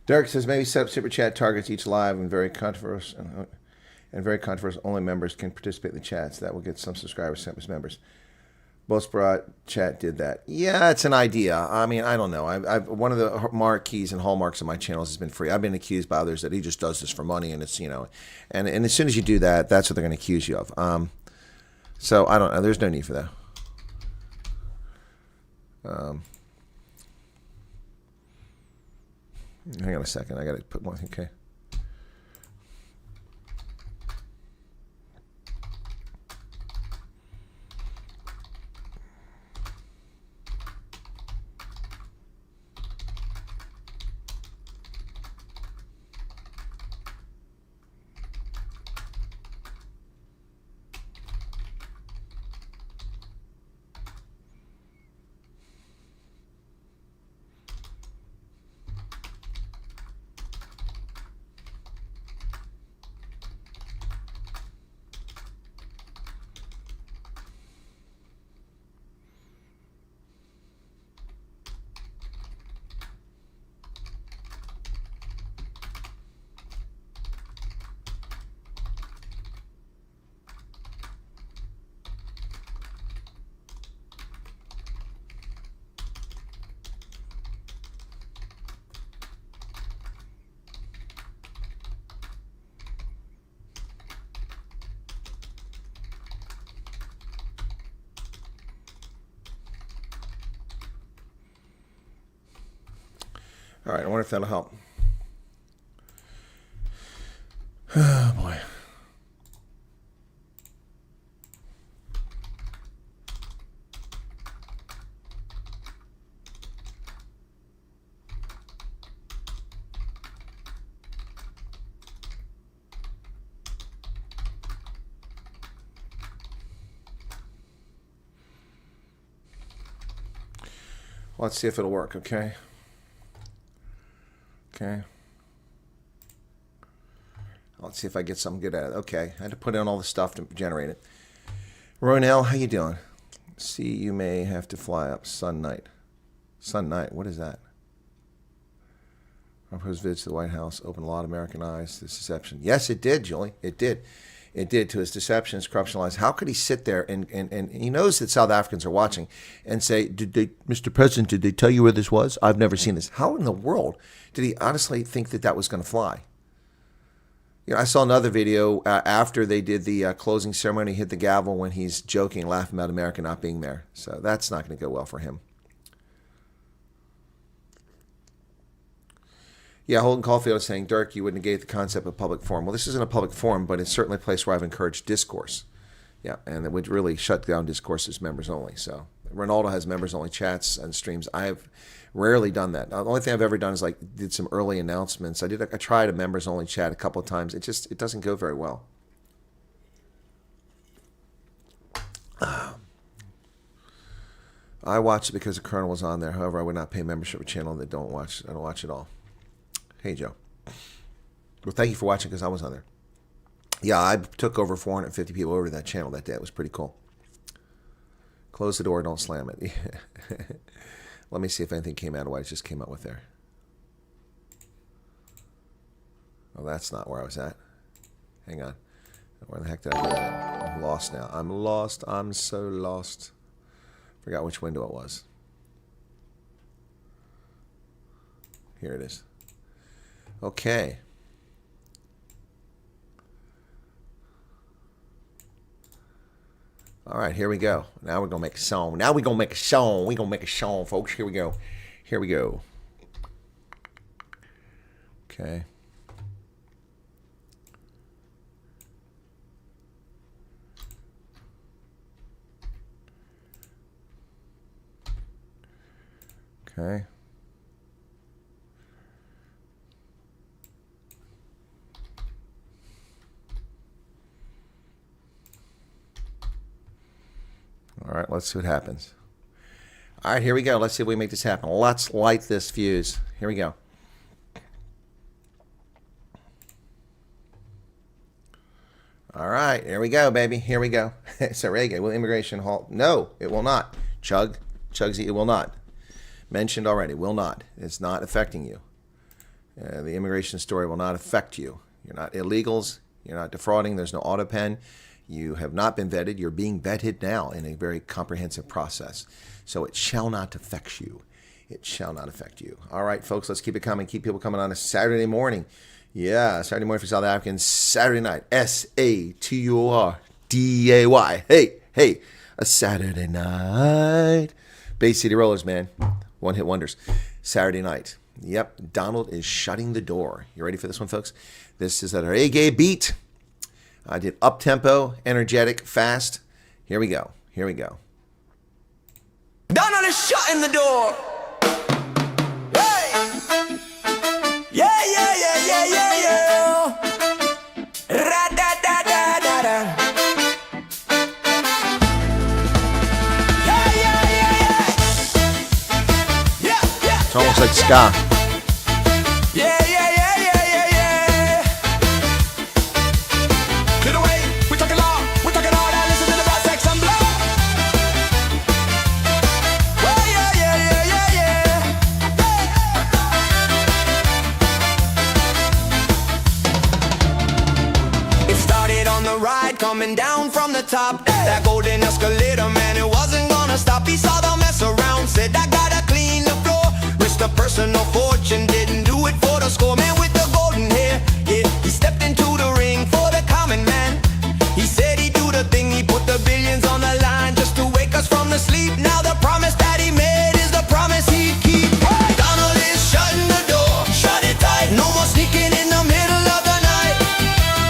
Derek says maybe set up super chat targets each live and very controversial only members can participate in the chats. That will get some subscribers sent as members. Bosbrat chat did that. Yeah, it's an idea. I mean, I don't know. I've one of the marquees and hallmarks of my channels has been free. I've been accused by others that he just does this for money, and it's, you know, and as soon as you do that, that's what they're going to accuse you of. So I don't know. There's no need for that. Hang on a second. I got to put one. Okay. All right, I wonder if that'll help. Oh, boy. Let's see if it'll work, okay? Okay. Let's see if I get something good at it. Okay, I had to put in all the stuff to generate it. Ronell, how you doing? See, you may have to fly up Sun Night. Sun Night, what is that? Our proposed visit to the White House opened a lot of American eyes to this deception. Yes, it did, Julie. It did. It did, to his deception, his corruption lies. How could he sit there and he knows that South Africans are watching and say, Mr. President, did they tell you where this was? I've never seen this. How in the world did he honestly think that that was going to fly? You know, I saw another video after they did the closing ceremony, hit the gavel when he's joking, laughing about America not being there. So that's not going to go well for him. Yeah, Holden Caulfield is saying, Dirk, you would negate the concept of public forum. Well, this isn't a public forum, but it's certainly a place where I've encouraged discourse. Yeah, and it would really shut down discourse as members only. So Ronaldo has members only chats and streams. I have rarely done that. The only thing I've ever done is like did some early announcements. I tried a members only chat a couple of times. It doesn't go very well. I watched it because the Colonel was on there. However, I would not pay membership for a channel that I don't watch it all. Hey, Joe. Well, thank you for watching because I was on there. Yeah, I took over 450 people over to that channel that day. It was pretty cool. Close the door, don't slam it. Let me see if anything came out of what I just came up with there. Oh, that's not where I was at. Hang on. Where the heck did I go? I'm lost now. I'm lost. I'm so lost. Forgot which window it was. Here it is. Okay. All right, here we go. Now we're going to make a song. Now we're going to make a song. We're going to make a song, folks. Here we go. Here we go. Okay. Okay. All right, let's see what happens. All right, here we go. Let's see if we make this happen. Let's light this fuse. Here we go. All right, here we go, baby. Here we go. So, Reagan, will immigration halt? No, it will not. Chugsy, it will not. Mentioned already, will not. It's not affecting you. The immigration story will not affect you. You're not illegals. You're not defrauding. There's no auto pen. You have not been vetted. You're being vetted now in a very comprehensive process. So it shall not affect you. It shall not affect you. All right, folks, let's keep it coming. Keep people coming on a Saturday morning. Yeah, Saturday morning for South Africans. Saturday night. SATURDAY. Hey, a Saturday night. Bay City Rollers, man. One-hit wonders. Saturday night. Yep, Donald is shutting the door. You ready for this one, folks? This is at our reggae beat. I did up-tempo, energetic, fast. Here we go. Here we go. Donald is shutting the door. Hey! Yeah. Ra-da-da-da-da-da. Yeah. It's almost like ska. Yeah. Clear the way, we talking all that. Listen to the brass sex and blow. Oh, yeah. It started on the ride, coming down from the top. That golden escalator, man, it wasn't gonna stop. He saw the mess around, said, I gotta clean the floor. Risked a personal fortune, didn't do it for the score. Man with the golden hair, yeah, he stepped into the ring for the common man. He said he'd do the thing, he put the billions on the line just to wake us from the sleep. Now the promise that he made is the promise he'd keep. Donald is shutting the door, shut it tight. No more sneaking in the middle of the night.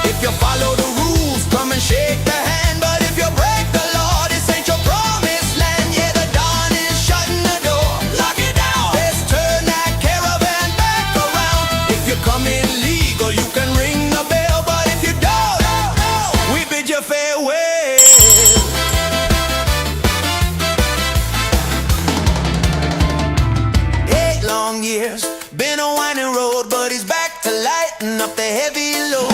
If you follow the rules, come and shake the hand. But if you break the law, this ain't your promised land. Yeah, the Don is shutting the door, lock it down. Let's turn that caravan back around. If you come in legal, you can ring the bell. But if you don't, we bid you farewell. 8 long years, been a winding road, but he's back to lighten up the heavy load.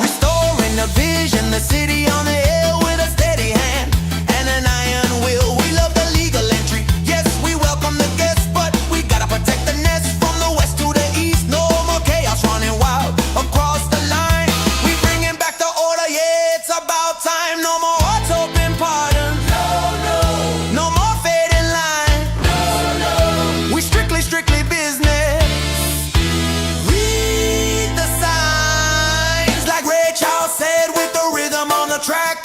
Restoring the vision, the city on the hill with a steady hand and an iron will. We love the legal entry, yes, we welcome the guests, but we gotta protect the nest from the west to the east. No more chaos running wild across the line. We bringing back the order, yeah, it's about time. No more hearts open pardons. No more fading line. We strictly business. Read the signs like Ray Charles said with the rhythm on the track.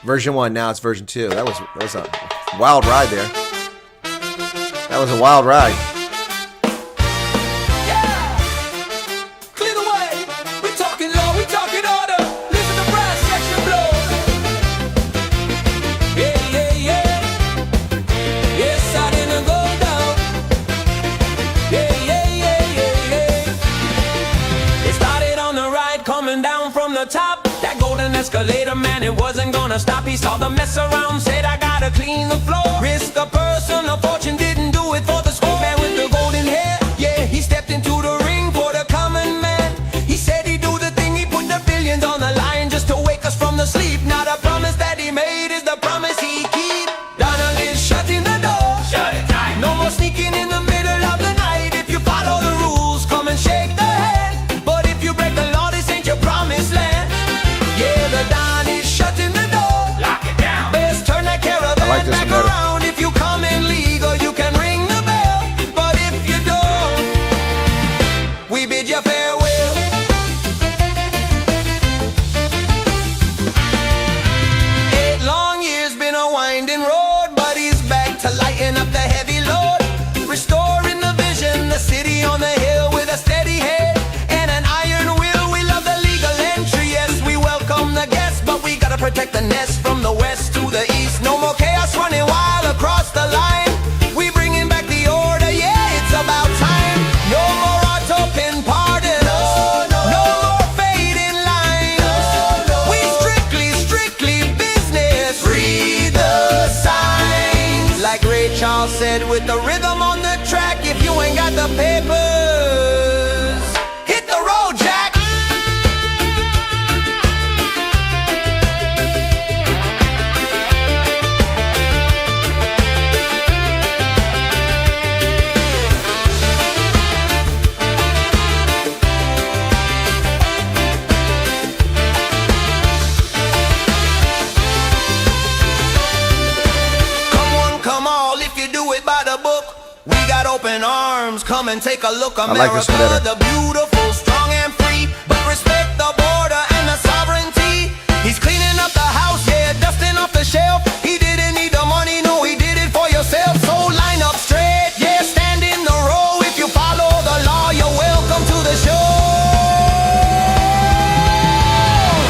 Version 1, now it's version 2. That was a wild ride there. That was a wild ride. Yeah! Clear the way. We talking law, we talking order. Listen to brass section blow. Yeah, yeah, yeah. Yes, I didn't go down. Yeah, yeah, yeah, yeah, yeah. It started on the right, coming down from the top. That golden escalator, man, it wasn't gonna stop. He saw the mess around, said I gotta clean the floor. Risk a personal fortune, didn't do it for the score. Man with the golden hair, yeah, he stepped into the ring for the common man. He said he'd do the thing, he put the billions on the line just to wake us from the sleep. Now the promise that he made is the promise he keep. Donald is shutting the door. Shut it tight. No more sneaking in the middle of the night. If you follow the rules, come and shake the hand. But if you break the law, this ain't your promised land. Yeah, the Don is shutting the door. Lock it down. Best turn that caravan I like this back one better. around. If you come in legal, you can ring the bell. But if you don't, we bid you farewell. 8 long years been a winding road, but he's back to lighten up the heavy load. Restoring the vision, the city on the hill with a steady head and an iron will. We love the legal entry, yes, we welcome the guests, but we gotta protect the nest from the west to the east. No more chaos running wild across the line. We bringing back the order, yeah, it's about time. No more auto pin pardon. No more fade in line. We strictly business. Read the signs. Like Ray Charles said, with the rhythm on the track, if you ain't got the papers, hit the road, Jack. Come one, come all, if you do it by the book. We got open arms, come and take a look. I like this one better. The beautiful, strong and free, but respect the border and the sovereignty. He's cleaning up the house, yeah, dusting off the shelf. He didn't need the money, no, he did it for yourself. So line up straight, yeah, stand in the row. If you follow the law, you're welcome to the show.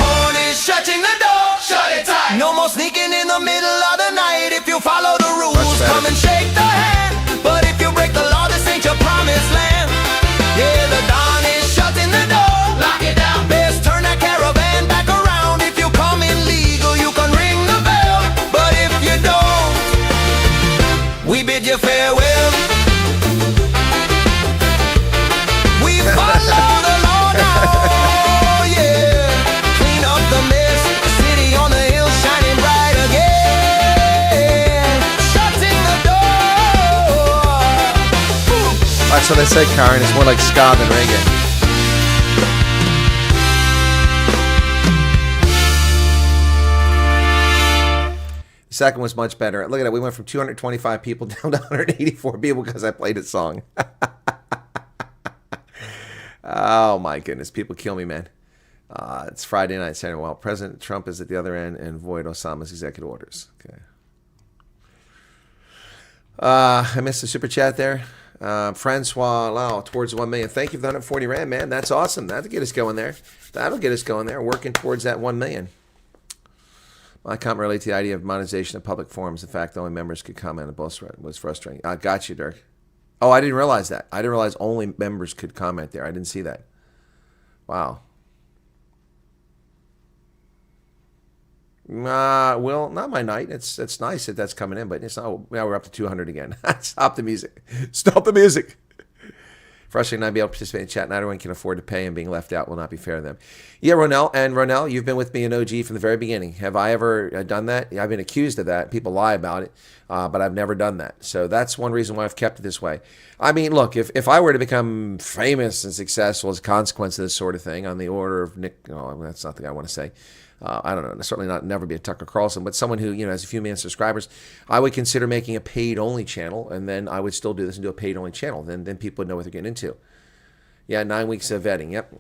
Horn is shutting the door. Shut it tight. No more sneaking in the middle of the night. If you follow the rules, better. come and shake the hand. But if you break the law, this ain't your promised land. Yeah, the Don is shutting the door. Lock it down. Best turn that caravan back around. If you come in legal, you can ring the bell. But if you don't, we bid you farewell. We follow the law now, yeah. Clean up the mess, city on the hill shining bright again. Shutting the door. That's what they say, Karen. It's more like ska than reggae. The second was much better. Look at that. We went from 225 people down to 184 people because I played its song. Oh, my goodness. People kill me, man. It's Friday night, Saturday. Well, President Trump is at the other end and void Osama's executive orders. Okay. I missed the super chat there. Francois Lau, towards 1 million. Thank you for the 140 Rand, man. That's awesome. That'll get us going there. Working towards that 1 million. My comment related to the idea of monetization of public forums. In fact, only members could comment on both was frustrating. I got you, Dirk. Oh, I didn't realize that. I didn't realize only members could comment there. I didn't see that. Wow. Well, not my night. It's nice that that's coming in, but it's not. Now we're up to 200 again. Stop the music. Stop the music. Frustrating not to be able to participate in chat. Not everyone can afford to pay, and being left out will not be fair to them. Yeah, Ronell, you've been with me in OG from the very beginning. Have I ever done that? I've been accused of that. People lie about it, but I've never done that. So that's one reason why I've kept it this way. I mean, look, if I were to become famous and successful as a consequence of this sort of thing, on the order of Nick, that's not the guy I want to say. I don't know, certainly never be a Tucker Carlson, but someone who, has a few million subscribers, I would consider making a paid-only channel, and then I would still do this and do a paid-only channel. Then people would know what they're getting into. Yeah, 9 weeks of vetting, yep.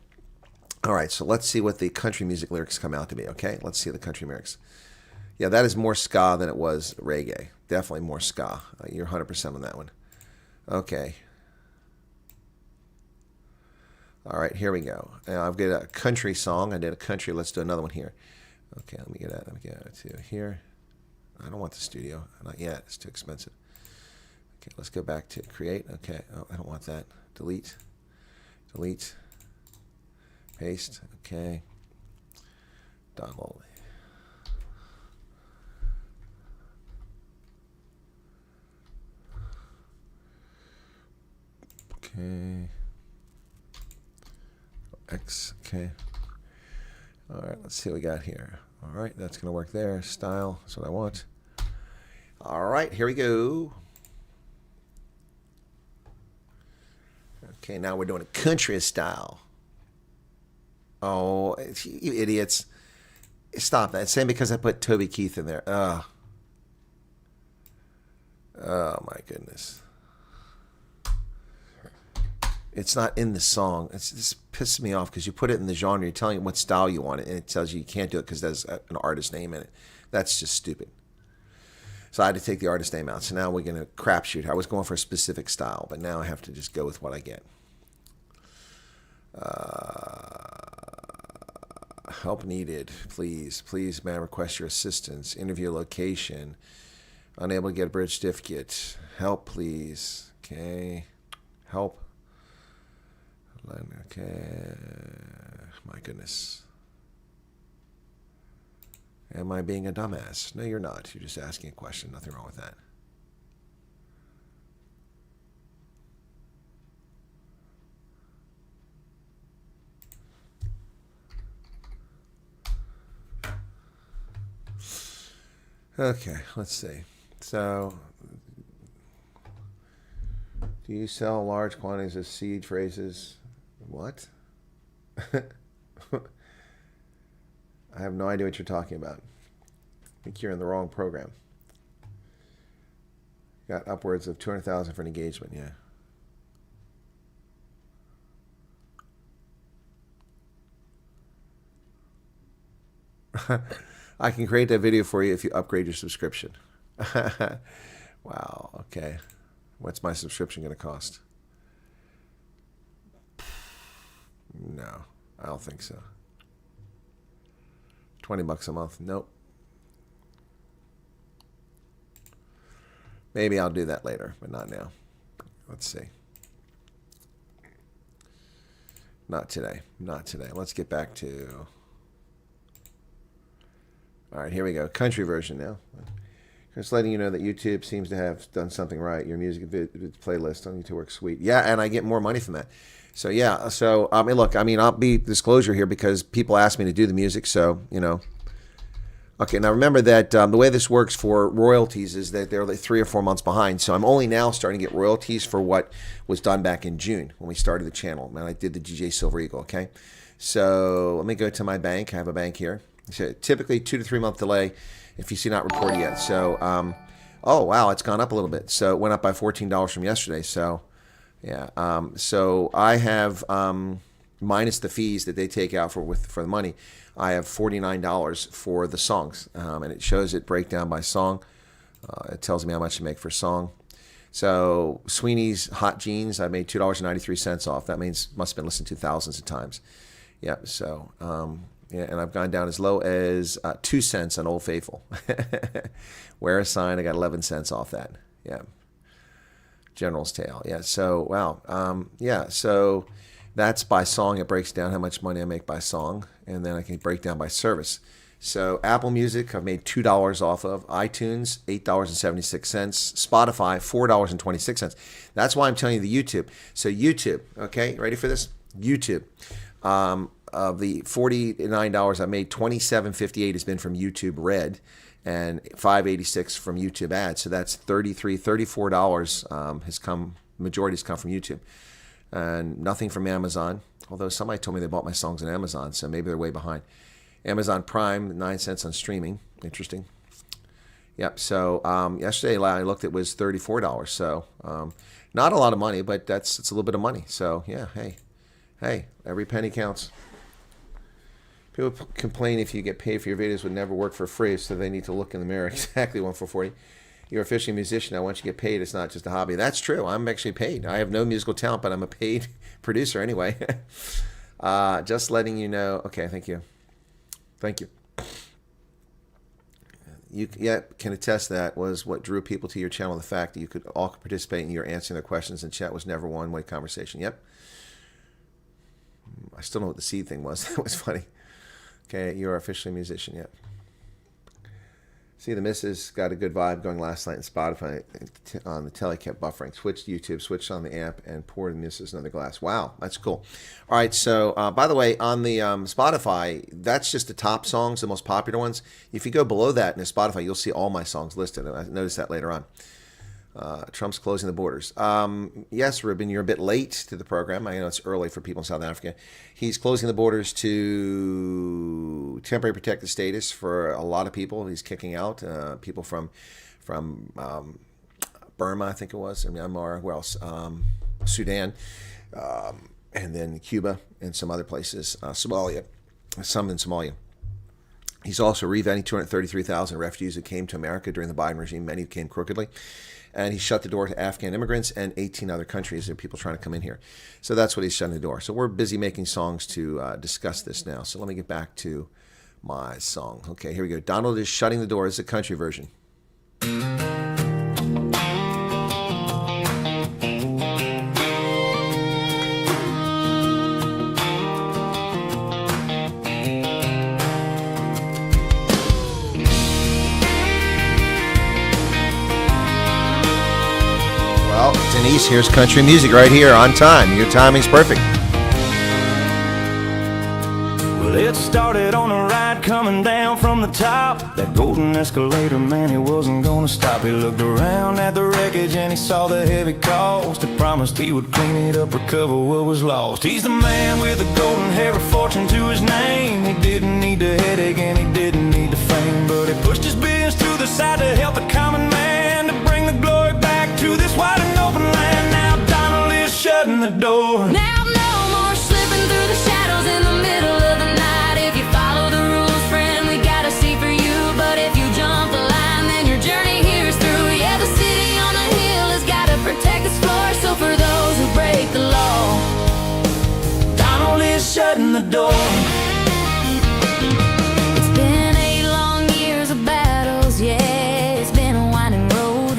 All right, so let's see what the country music lyrics come out to be, okay? Let's see the country lyrics. Yeah, that is more ska than it was reggae. Definitely more ska. You're 100% on that one. Okay. All right, here we go. Now I've got a country song. I did a country. Let's do another one here. Okay, let me get it to here. I don't want the studio. Not yet. It's too expensive. Okay, let's go back to create. Okay. Oh, I don't want that. Delete. Delete. Paste. Okay. Download. Okay. X. Okay. All right. Let's see what we got here. All right. That's going to work there. Style. That's what I want. All right. Here we go. Okay. Now we're doing a country style. Oh, you idiots. Stop that. Same because I put Toby Keith in there. Oh my goodness. It's not in the song. This pisses me off because you put it in the genre. You're telling it what style you want it, and it tells you can't do it because there's an artist name in it. That's just stupid. So I had to take the artist name out. So now we're going to crapshoot. I was going for a specific style, but now I have to just go with what I get. Help needed. Please. Please, may I request your assistance? Interview location. Unable to get a bridge certificate. Help, please. Okay. Help. Okay. My goodness. Am I being a dumbass? No, you're not. You're just asking a question. Nothing wrong with that. Okay, let's see. So, do you sell large quantities of seed phrases? What? I have no idea what you're talking about. I think you're in the wrong program. Got upwards of 200,000 for an engagement, yeah. I can create that video for you if you upgrade your subscription. Wow, okay. What's my subscription going to cost? No, I don't think so. $20 a month? Nope. Maybe I'll do that later, but not now. Let's see. Not today. Not today. Let's get back to... All right, here we go. Country version now. Just letting you know that YouTube seems to have done something right. Your music playlist on YouTube works sweet. Yeah, and I get more money from that. So, yeah. So, I mean, look, I'll be disclosure here because people ask me to do the music. So, you know. Okay, now remember that the way this works for royalties is that they're like 3 or 4 months behind. So I'm only now starting to get royalties for what was done back in June when we started the channel. And I did the DJ Silver Eagle, okay? So let me go to my bank. I have a bank here. So typically 2 to 3 month delay if you see not reported yet. So, oh, wow, it's gone up a little bit. So it went up by $14 from yesterday. So, yeah. So I have, minus the fees that they take out for the money, I have $49 for the songs. And it shows it breakdown by song. It tells me how much to make for a song. So Sweeney's Hot Jeans, I made $2.93 off. That means must have been listened to thousands of times. Yeah, so... yeah, and I've gone down as low as 2 cents on Old Faithful. Wear a Sign, I got 11 cents off that. Yeah. General's Tale. Yeah, so, wow. Yeah, so that's by song. It breaks down how much money I make by song, and then I can break down by service. So Apple Music, I've made $2 off of. iTunes, $8.76. Spotify, $4.26. That's why I'm telling you the YouTube. So YouTube, okay, ready for this? YouTube. Of the $49 I made, $27.58 has been from YouTube Red, and $5.86 from YouTube Ads. So that's $34 has come. Majority has come from YouTube, and nothing from Amazon. Although somebody told me they bought my songs on Amazon, so maybe they're way behind. Amazon Prime, 9 cents on streaming. Interesting. Yep. So yesterday I looked, it was $34. So not a lot of money, but it's a little bit of money. So yeah, hey, every penny counts. People complain if you get paid for your videos would never work for free, so they need to look in the mirror. Exactly, 1 for 40. You're officially a musician now. Once you get paid, it's not just a hobby. That's true. I'm actually paid. I have no musical talent, but I'm a paid producer anyway. Just letting you know. Okay, thank you. Thank you. You can attest that was what drew people to your channel. The fact that you could all participate and you're answering their questions, and chat was never a one-way conversation. Yep. I still know what the seed thing was. That was funny. Okay, you're officially a musician. Yep. See, the missus got a good vibe going last night in Spotify on the telly, kept buffering. Switched to YouTube, switched on the amp, and poured the missus another glass. Wow, that's cool. All right, so by the way, on the Spotify, that's just the top songs, the most popular ones. If you go below that in the Spotify, you'll see all my songs listed. I noticed that later on. Trump's closing the borders. Yes, Ruben, you're a bit late to the program. I know it's early for people in South Africa. He's closing the borders to temporary protected status for a lot of people. He's kicking out people from Burma, I think it was, Myanmar, where else? Sudan, and then Cuba and some other places. Somalia, some in Somalia. He's also revetting 233,000 refugees who came to America during the Biden regime. Many came crookedly. And he shut the door to Afghan immigrants and 18 other countries. There are people trying to come in here. So that's what he's shutting the door. So we're busy making songs to discuss this now. So let me get back to my song. Okay, here we go. Donald is shutting the door. This is a country version. Well, Denise, here's country music right here on time. Your timing's perfect. Well, it started on a ride coming down from the top. That golden escalator, man, he wasn't gonna stop. He looked around at the wreckage and he saw the heavy cost. He promised he would clean it up, recover what was lost. He's the man with a golden hair, a fortune to his name. He didn't need the headache and he didn't need the fame, but he pushed his billions to the side to help the common man, to bring the glory back to this wide and open land. Now Donald is shutting the door. Now no more slipping through the shadows in the middle of the night. If you follow the rules, friend, we got a seat for you. But if you jump the line, then your journey here is through. Yeah, the city on the hill has got to protect its floor. So for those who break the law, Donald is shutting the door. it's been 8 long years of battles. Yeah, it's been a winding road,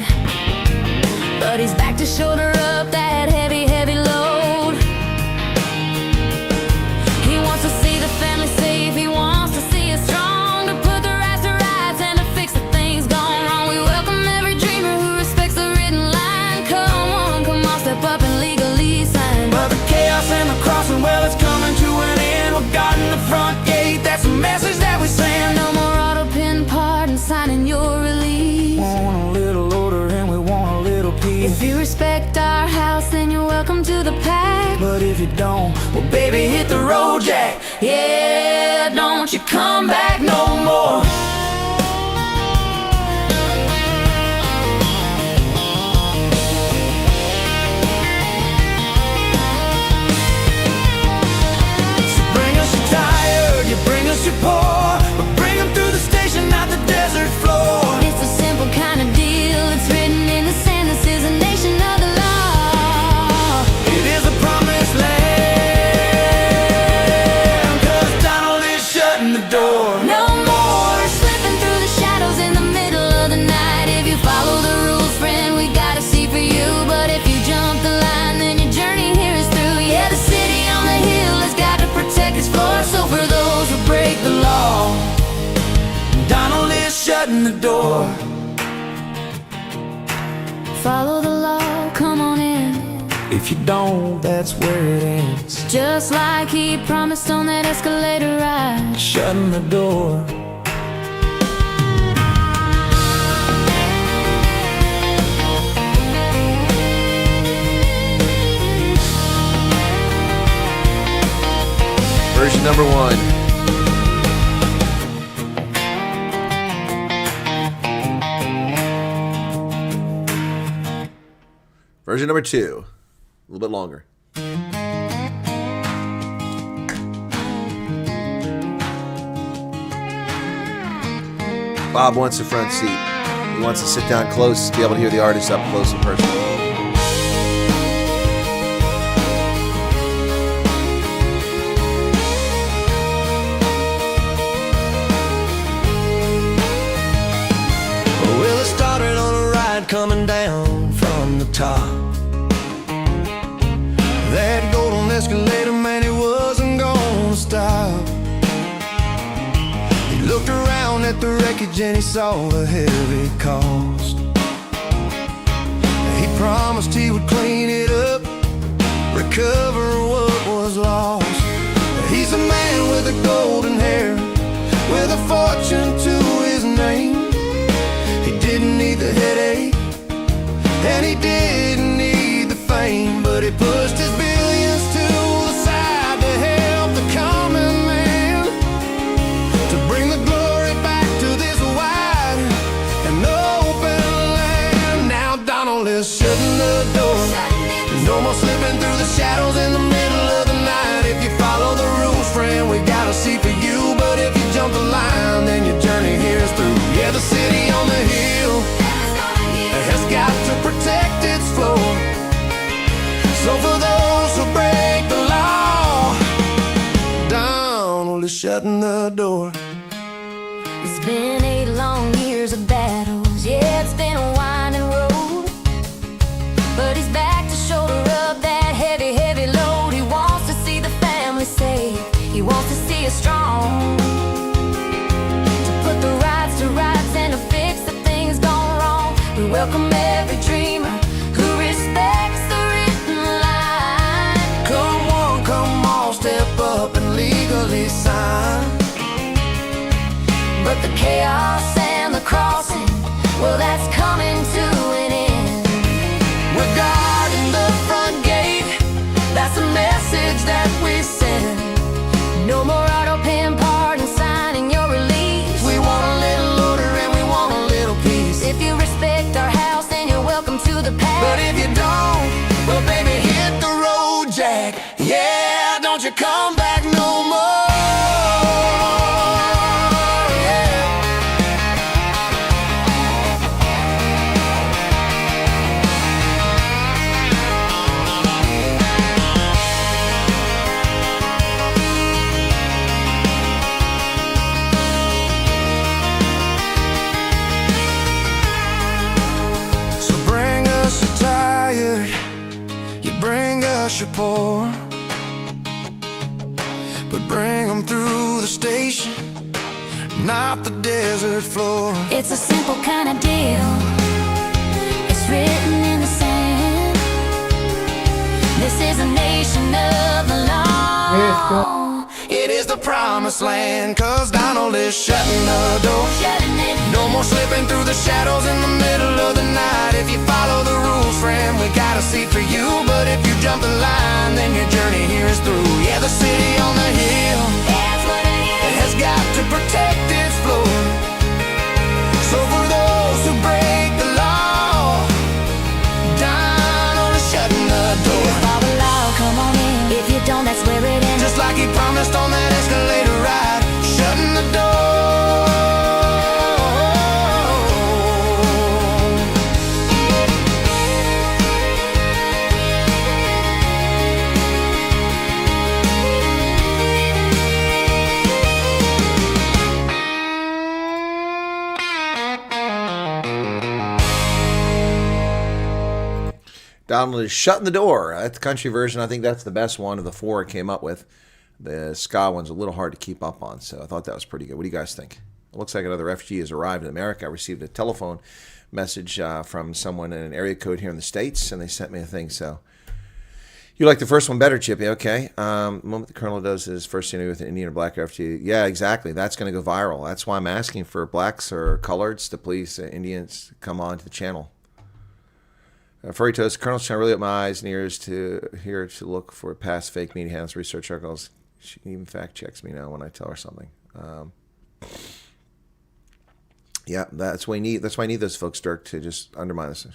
but he's back to shoulder up that heavy, heavy load. He wants to see the family safe, he wants to see us strong, to put the rights to rights and to fix the things gone wrong. We welcome every dreamer who respects the written line. Come on, step up and legally sign. But the chaos and the crossing, well, it's coming to an end. We're guarding the front gate, that's the message that we send. No more auto pin pardon, signing your release. We want a little order and we want a little peace. If you respect our house, then you're welcome to the pack. But if you don't, well, baby, hit the road, Jack. Yeah, don't you come back no No more. So bring us your tired, you bring us your poor, but bring them through the station, not the desert floor. It's a simple kind of deal. It's written in the sand. This is a nation of the law. It is a promised land, 'cause Donald is shutting the door. No more slipping through the shadows in the middle of the night. If you follow the rules, friend, we got a seat for you. But if you jump the line, then your journey here is through. Yeah, the city on the hill has got to protect its floor. So for those who break the law, Donald is shutting the door. follow the law, come on in. If you don't, that's where it ends. Just like he promised on that escalator ride. Shutting the door. Version number 1. Version number 2. A little bit longer. Bob wants a front seat. He wants to sit down close to be able to hear the artist up close and personal. Well, it started on a ride coming down from the top. That golden escalator, man, it wasn't gonna stop. He looked around at the wreckage and he saw the heavy cost. He promised he would clean it up, recover what was lost. He's a man with a golden hair, with a fortune to his name. He didn't need the headache, and he didn't need the fame, but he pushed his billions to the side to help the common man, to bring the glory back to this wide and open land. Now Donald is shutting the door. No more slipping through the shadows in the middle of the night. If you follow the rules, friend, we got a seat for you. But if you jump the line, then your journey here is through. Yeah, the city on the hill has got to protect its floor. So for those who break the law, Donald is shutting the door. It's been 8 long years of battles. Yeah, it's been a winding road, but he's back to shoulder up that heavy, heavy load. He wants to see the family safe. He wants to see us strong, to put the rights to rights and to fix the things gone wrong. We welcome every dreamer who respects the written line. Come on, come on, step up and legally sign. But the chaos and the crossing, well, that's coming to an end. We're guarding the front gate, That's a message that we send. No more auto pen pardon signing your release. we want a little order and we want a little peace. If you respect our house, then you're welcome to the pack. But if you don't, well, baby, hit the road, Jack. Yeah, don't you come back no more. Yeah. So bring us your tired, you bring us your poor, but bring them through the station, not the desert floor. It's a simple kind of deal. It's written in the sand. This is a nation of the law. It is the promised land, 'cause Donald is shutting the door. Shutting it. No more slipping through the shadows in the middle of the night. If you follow the rules, friend, we got a seat for you. But if you jump the line, then your journey here is through. Yeah, the city on the hill, That's what it it is. has got to protect its floor. So for those who break the law, Donald is shutting the door. Follow the law, come on in. If you don't, that's where it ends. Just like he promised on that escalator ride, shutting the door. Donald is shutting the door. That's the country version. I think that's the best one of the 4 I came up with. The ska one's a little hard to keep up on, so I thought that was pretty good. What do you guys think? It looks like another refugee has arrived in America. I received a telephone message from someone in an area code here in the States, and they sent me a thing. So you like the first one better, Chippy? Okay. The moment the colonel does his first interview with an Indian or black refugee, yeah, exactly. That's going to go viral. That's why I'm asking for blacks or coloreds to please Indians come on to the channel. Furry Toast, Colonel's trying to really open my eyes and ears to look for past fake media handles, research articles. She even fact checks me now when I tell her something. Yeah, that's why I need those folks, Dirk, to just undermine this.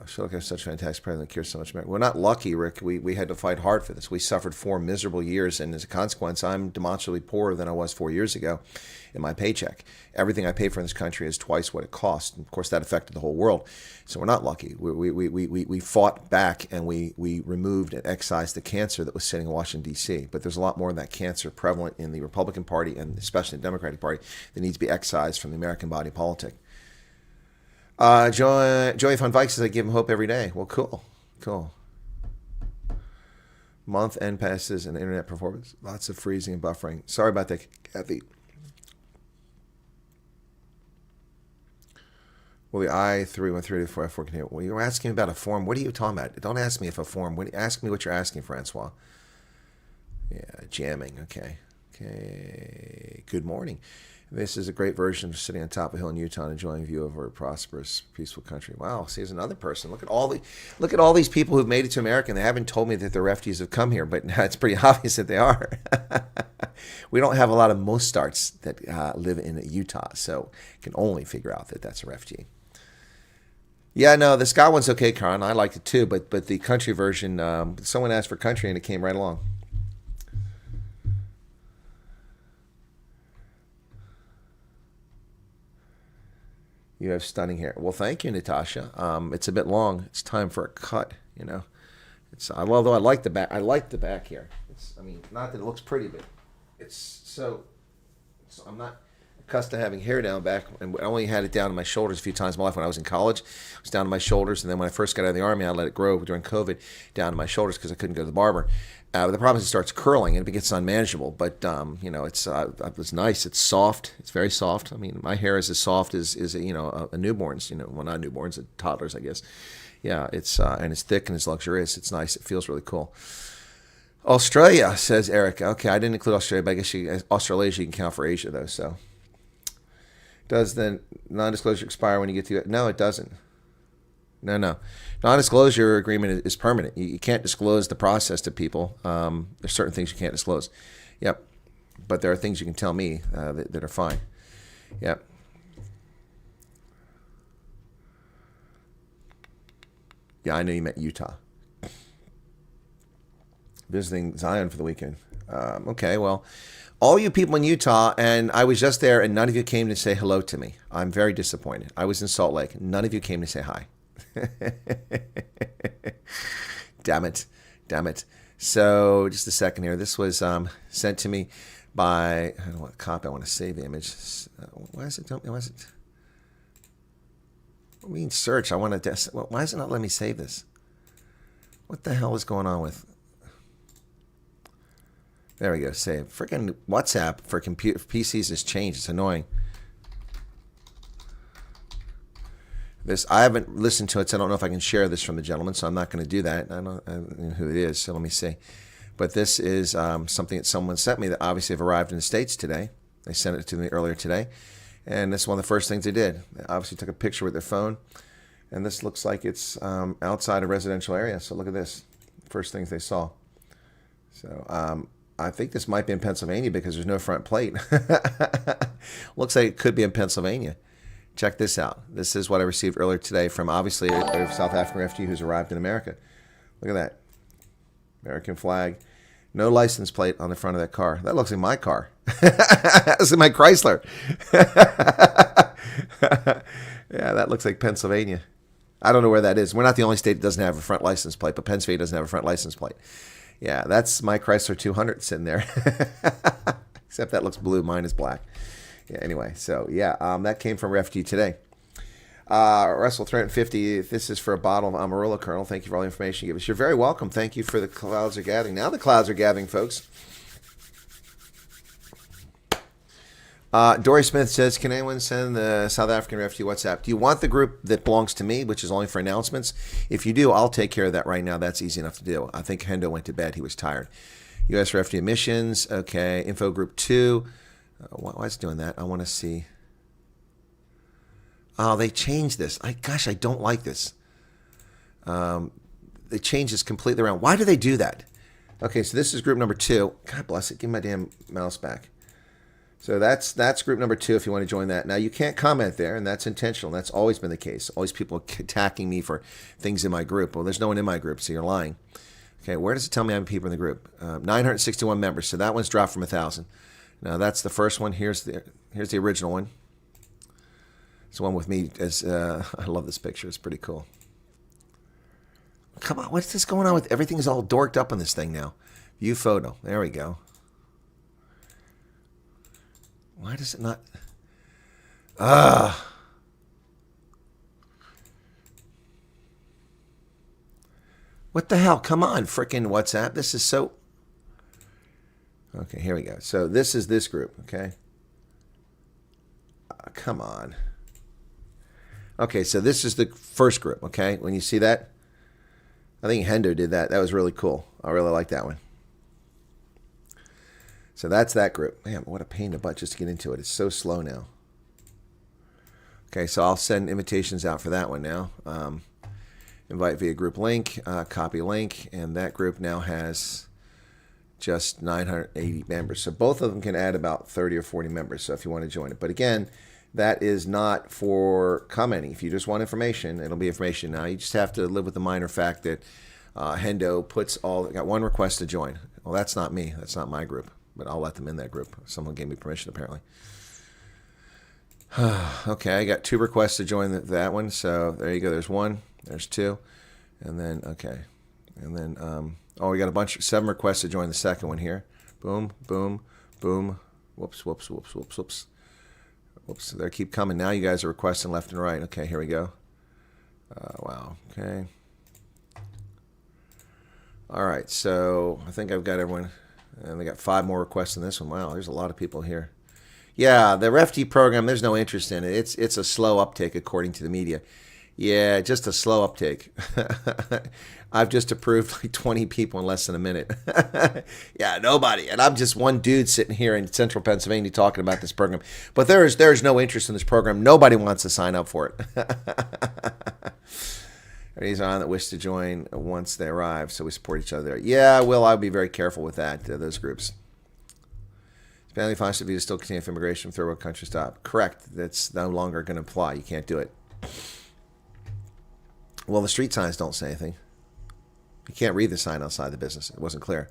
I feel like I have such a fantastic president that cares so much about. We're not lucky, Rick. We had to fight hard for this. We suffered 4 miserable years, and as a consequence, I'm demonstrably poorer than I was 4 years ago in my paycheck. Everything I pay for in this country is twice what it costs. And of course, that affected the whole world. So we're not lucky. We fought back, and we removed and excised the cancer that was sitting in Washington, D.C. But there's a lot more of that cancer prevalent in the Republican Party and especially the Democratic Party that needs to be excised from the American body politic. Joey von Vike says, I give him hope every day. Well, cool. Month end passes and internet performance. Lots of freezing and buffering. Sorry about that, Kathy. Well, the I-313-4F4 continue. Well, you're asking about a form. What are you talking about? Don't ask me if a form. Ask me what you're asking, Francois. Yeah, jamming. Okay. Good morning. This is a great version of sitting on top of a hill in Utah and enjoying a view over a prosperous, peaceful country. Wow, see, there's another person. Look at all these people who've made it to America, and they haven't told me that the refugees have come here, but it's pretty obvious that they are. We don't have a lot of Mostarts that live in Utah, so can only figure out that that's a refugee. Yeah, no, the Scott one's okay, Karen. I liked it too, but the country version, someone asked for country and it came right along. You have stunning hair. Well, thank you, Natasha. It's a bit long. It's time for a cut. Although I like the back. I like the back here. Not that it looks pretty, but it's so I'm not accustomed to having hair down back, and I only had it down to my shoulders a few times in my life. When I was in college, it was down to my shoulders, and then when I first got out of the Army, I let it grow during COVID down to my shoulders because I couldn't go to the barber. But the problem is it starts curling and it gets unmanageable. But it's nice. It's soft. It's very soft. My hair is as soft as a newborn's. Well, not newborns, toddlers, I guess. Yeah, it's and it's thick and it's luxurious. It's nice. It feels really cool. Australia, says Eric. Okay, I didn't include Australia, but I guess Australasia you can count for Asia though. So, does the non-disclosure expire when you get to it? No, it doesn't. No. Non-disclosure agreement is permanent. You can't disclose the process to people. There's certain things you can't disclose. Yep. But there are things you can tell me that are fine. Yep. Yeah, I know you meant Utah. Visiting Zion for the weekend. Okay, well, all you people in Utah, and I was just there, and none of you came to say hello to me. I'm very disappointed. I was in Salt Lake. None of you came to say hi. Damn it. So just a second here. This was sent to me by, I don't know what copy. I want to save the image. Why is it? I mean, search. I want to. Why is it not letting me save this? What the hell is going on with? There we go. Save. Freaking WhatsApp for PCs has changed. It's annoying. I haven't listened to it, so I don't know if I can share this from the gentleman, so I'm not going to do that. I don't know who it is, so let me see. But this is something that someone sent me that obviously have arrived in the States today. They sent it to me earlier today, and this is one of the first things they did. They obviously took a picture with their phone, and this looks like it's outside a residential area, so look at this. First things they saw. So I think this might be in Pennsylvania because there's no front plate. Looks like it could be in Pennsylvania. Check this out. This is what I received earlier today from obviously a South African refugee who's arrived in America. Look at that. American flag. No license plate on the front of that car. That looks like my car. This is my Chrysler. Yeah, that looks like Pennsylvania. I don't know where that is. We're not the only state that doesn't have a front license plate, but Pennsylvania doesn't have a front license plate. Yeah, that's my Chrysler 200 sitting there. Except that looks blue. Mine is black. Yeah, anyway, so yeah, that came from Refugee Today. Russell 350, this is for a bottle of Amarillo, Colonel. Thank you for all the information you give us. You're very welcome. Thank you for the clouds are gathering. Now the clouds are gathering, folks. Dory Smith says, can anyone send the South African refugee WhatsApp? Do you want the group that belongs to me, which is only for announcements? If you do, I'll take care of that right now. That's easy enough to do. I think Hendo went to bed. He was tired. U.S. refugee missions. Okay. Info group 2. Why is it doing that? I want to see. Oh, they changed this. Gosh, I don't like this. They changed this completely around. Why do they do that? Okay, so this is group number 2. God bless it. Give me my damn mouse back. So that's group number 2 if you want to join that. Now, you can't comment there, and that's intentional. That's always been the case. Always people attacking me for things in my group. Well, there's no one in my group, so you're lying. Okay, where does it tell me how many people in the group? 961 members, so that one's dropped from 1,000. Now, that's the first one. Here's the original one. It's the one with me. I love this picture. It's pretty cool. Come on, what's this going on with everything's all dorked up on this thing now? View photo. There we go. Why does it not? What the hell? Come on, frickin' WhatsApp. This is so... Okay, here we go. So this is this group, okay? Come on. Okay, so this is the first group, okay? When you see that, I think Hendo did that. That was really cool. I really like that one. So that's that group. Man, what a pain in the butt just to get into it. It's so slow now. Okay, so I'll send invitations out for that one now. Invite via group link, copy link, and that group now has just 980 members. So both of them can add about 30 or 40 members, so if you want to join it. But again, that is not for commenting. If you just want information, it'll be information. Now, you just have to live with the minor fact that Hendo got one request to join. Well, that's not me. That's not my group. But I'll let them in that group. Someone gave me permission, apparently. Okay, I got 2 requests to join that one. So there you go. There's 1. There's 2. And then, okay. And then, we got 7 requests to join the second one here. Boom, boom, boom. Whoops, whoops, whoops, whoops, whoops. Whoops, they keep coming. Now you guys are requesting left and right. Okay, here we go. Wow, okay. All right, so I think I've got everyone. And they got 5 more requests in this one. Wow, there's a lot of people here. Yeah, the RefD program, there's no interest in it. It's a slow uptake according to the media. Yeah, just a slow uptake. I've just approved like 20 people in less than a minute. Yeah, nobody. And I'm just one dude sitting here in central Pennsylvania talking about this program. But there's no interest in this program. Nobody wants to sign up for it. These on that wish to join once they arrive, so we support each other there. Yeah, well, I'll be very careful with that, those groups. Family finds visa still continue for immigration, third world country stop. Correct. That's no longer going to apply. You can't do it. Well, the street signs don't say anything. You can't read the sign outside the business. It wasn't clear.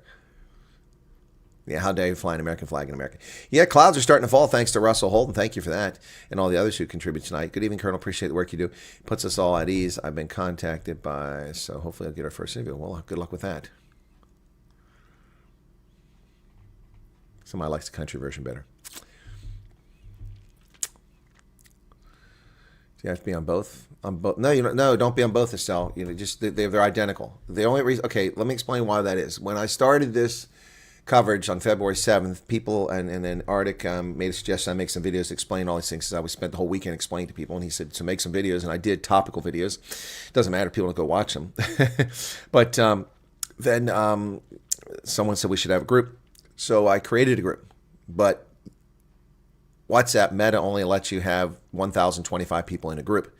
Yeah, how dare you fly an American flag in America? Yeah, clouds are starting to fall thanks to Russell Holden. Thank you for that. And all the others who contribute tonight. Good evening, Colonel. Appreciate the work you do. Puts us all at ease. I've been contacted by, so hopefully I'll get our first interview. Well, good luck with that. Somebody likes the country version better. Do you have to be on both? On both? No, don't be on both, Estelle. Just they're identical. The only reason, okay, let me explain why that is. When I started this coverage on February 7th, people and then Arctic made a suggestion I make some videos to explain all these things, because I spent the whole weekend explaining to people, and he said to make some videos, and I did topical videos. Doesn't matter, people don't go watch them. But then someone said we should have a group, so I created a group. But WhatsApp Meta only lets you have 1,025 people in a group.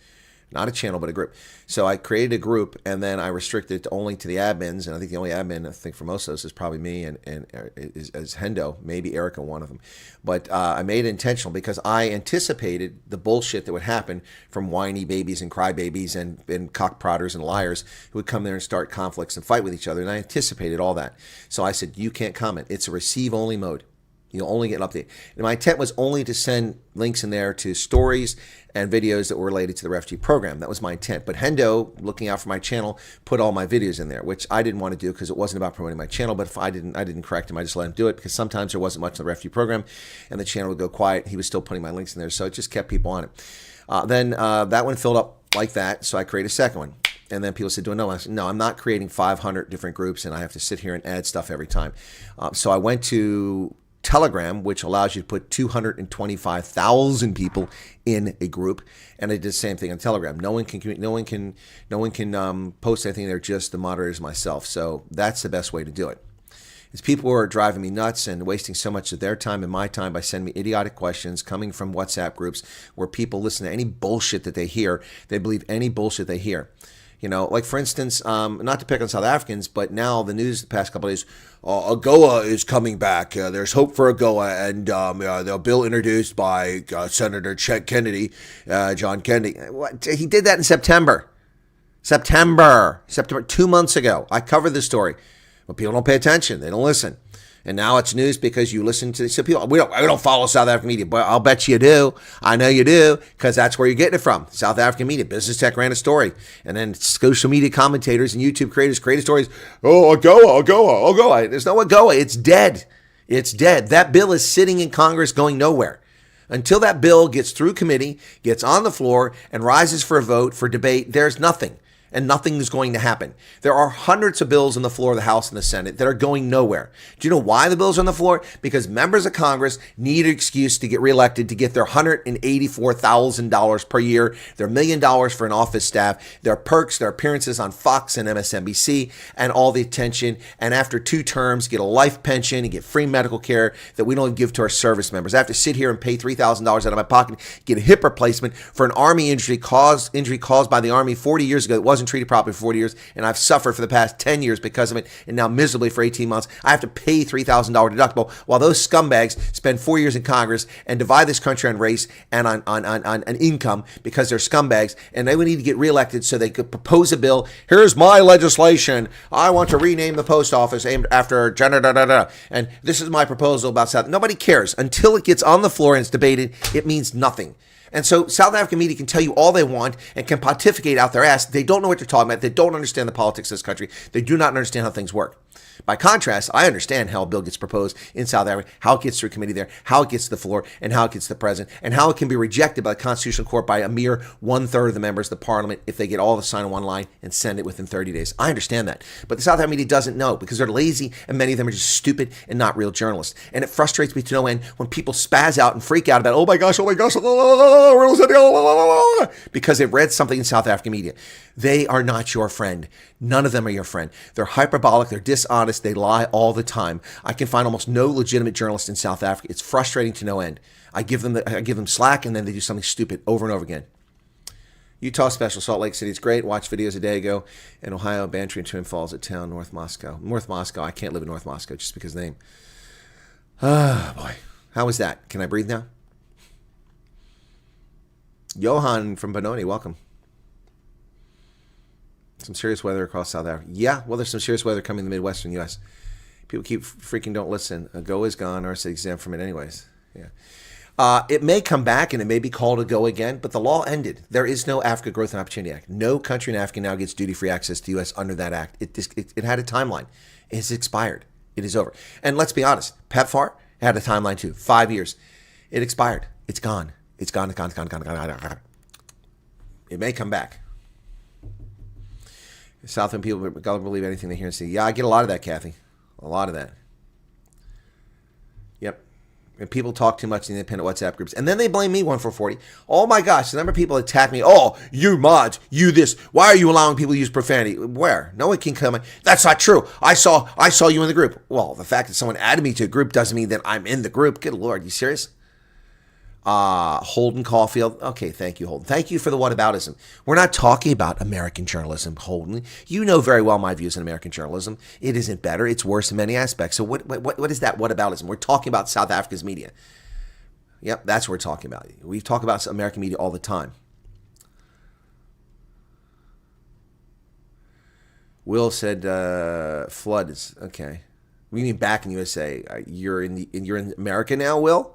Not a channel, but a group. So I created a group, and then I restricted it only to the admins. And I think the only admin, I think for most of us, is probably me and is Hendo, maybe Erica, one of them. But I made it intentional because I anticipated the bullshit that would happen from whiny babies and crybabies and cock prodders and liars who would come there and start conflicts and fight with each other. And I anticipated all that. So I said, you can't comment. It's a receive-only mode. You'll only get an update. And my intent was only to send links in there to stories and videos that were related to the RefG program. That was my intent. But Hendo, looking out for my channel, put all my videos in there, which I didn't want to do because it wasn't about promoting my channel. But if I didn't correct him. I just let him do it because sometimes there wasn't much in the RefG program and the channel would go quiet. He was still putting my links in there. So it just kept people on it. Then that one filled up like that. So I created a second one. And then people said, no. I said, no, I'm not creating 500 different groups and I have to sit here and add stuff every time. So I went to Telegram, which allows you to put 225,000 people in a group, and I did the same thing on Telegram. No one can post anything there, just the moderators, myself. So that's the best way to do it. Is people are driving me nuts and wasting so much of their time and my time by sending me idiotic questions coming from WhatsApp groups where people listen to any bullshit that they hear. They believe any bullshit they hear. You know, like for instance, not to pick on South Africans, but now the news the past couple of days, AGOA is coming back. There's hope for AGOA, and the bill introduced by Senator Kennedy, John Kennedy. He did that in September, 2 months ago. I covered this story, but people don't pay attention. They don't listen. And now it's news because you listen to some people. We don't follow South African media, but I'll bet you do. I know you do, because that's where you're getting it from. South African media. Business Tech ran a story. And then social media commentators and YouTube creators created stories. Oh, AGOA. There's no AGOA. It's dead. It's dead. That bill is sitting in Congress going nowhere. Until that bill gets through committee, gets on the floor, and rises for a vote, for debate, there's nothing. And nothing is going to happen. There are hundreds of bills on the floor of the House and the Senate that are going nowhere. Do you know why the bills are on the floor? Because members of Congress need an excuse to get reelected, to get their $184,000 per year, their $1 million for an office staff, their perks, their appearances on Fox and MSNBC, and all the attention. And after 2 terms, get a life pension and get free medical care that we don't give to our service members. I have to sit here and pay $3,000 out of my pocket, get a hip replacement for an Army injury caused by the Army 40 years ago that wasn't treated properly for 40 years, and I've suffered for the past 10 years because of it, and now miserably for 18 months. I have to pay $3,000 deductible, while those scumbags spend 4 years in Congress and divide this country on race and on income, because they're scumbags, and they would need to get reelected so they could propose a bill. Here's my legislation. I want to rename the post office after and this is my proposal about South. Nobody cares. Until it gets on the floor and it's debated, it means nothing. And so South African media can tell you all they want and can pontificate out their ass. They don't know what they're talking about. They don't understand the politics of this country. They do not understand how things work. By contrast, I understand how a bill gets proposed in South Africa, how it gets through committee there, how it gets to the floor, and how it gets to the president, and how it can be rejected by the Constitutional Court by a mere 1/3 of the members of the parliament if they get all the sign on one line and send it within 30 days. I understand that. But the South African media doesn't know, because they're lazy, and many of them are just stupid and not real journalists. And it frustrates me to no end when people spaz out and freak out about, oh my gosh, because they've read something in South African media. They are not your friend. None of them are your friend. They're hyperbolic. They're dishonest. They lie all the time. I can find almost no legitimate journalist in South Africa. It's frustrating to no end. I give them slack, and then they do something stupid over and over again. Utah Special, Salt Lake City. It's great. Watched videos a day ago. In Ohio, Bantry and Twin Falls at town, North Moscow. North Moscow. I can't live in North Moscow just because of the name. Oh, boy. How was that? Can I breathe now? Johan from Benoni, welcome. Some serious weather across South Africa. Yeah, well, there's some serious weather coming in the Midwestern U.S. People keep freaking don't listen. Go is gone, or it's exempt from it anyways. Yeah. It may come back, and it may be called a go again, but the law ended. There is no Africa Growth and Opportunity Act. No country in Africa now gets duty-free access to the U.S. under that act. It had a timeline. It's expired. It is over. And let's be honest, PEPFAR had a timeline too. 5 years. It expired. It's gone. It's gone. It's gone. It's gone. It's gone. It's gone. It may come back. Southland people don't believe anything they hear and see. Yeah, I get a lot of that, Kathy. A lot of that. Yep. And people talk too much in the independent WhatsApp groups. And then they blame me 1440. Oh my gosh, the number of people attack me. Oh, you mods, you this. Why are you allowing people to use profanity? Where? No one can come in. That's not true. I saw you in the group. Well, the fact that someone added me to a group doesn't mean that I'm in the group. Good Lord, you serious? Holden Caulfield. Okay, thank you, Holden. Thank you for the whataboutism. We're not talking about American journalism, Holden. You know very well my views on American journalism. It isn't better. It's worse in many aspects. So what is that whataboutism? We're talking about South Africa's media. Yep, that's what we're talking about. We talk about American media all the time. Will said flood is okay. We mean back in the USA. You're in America now, Will?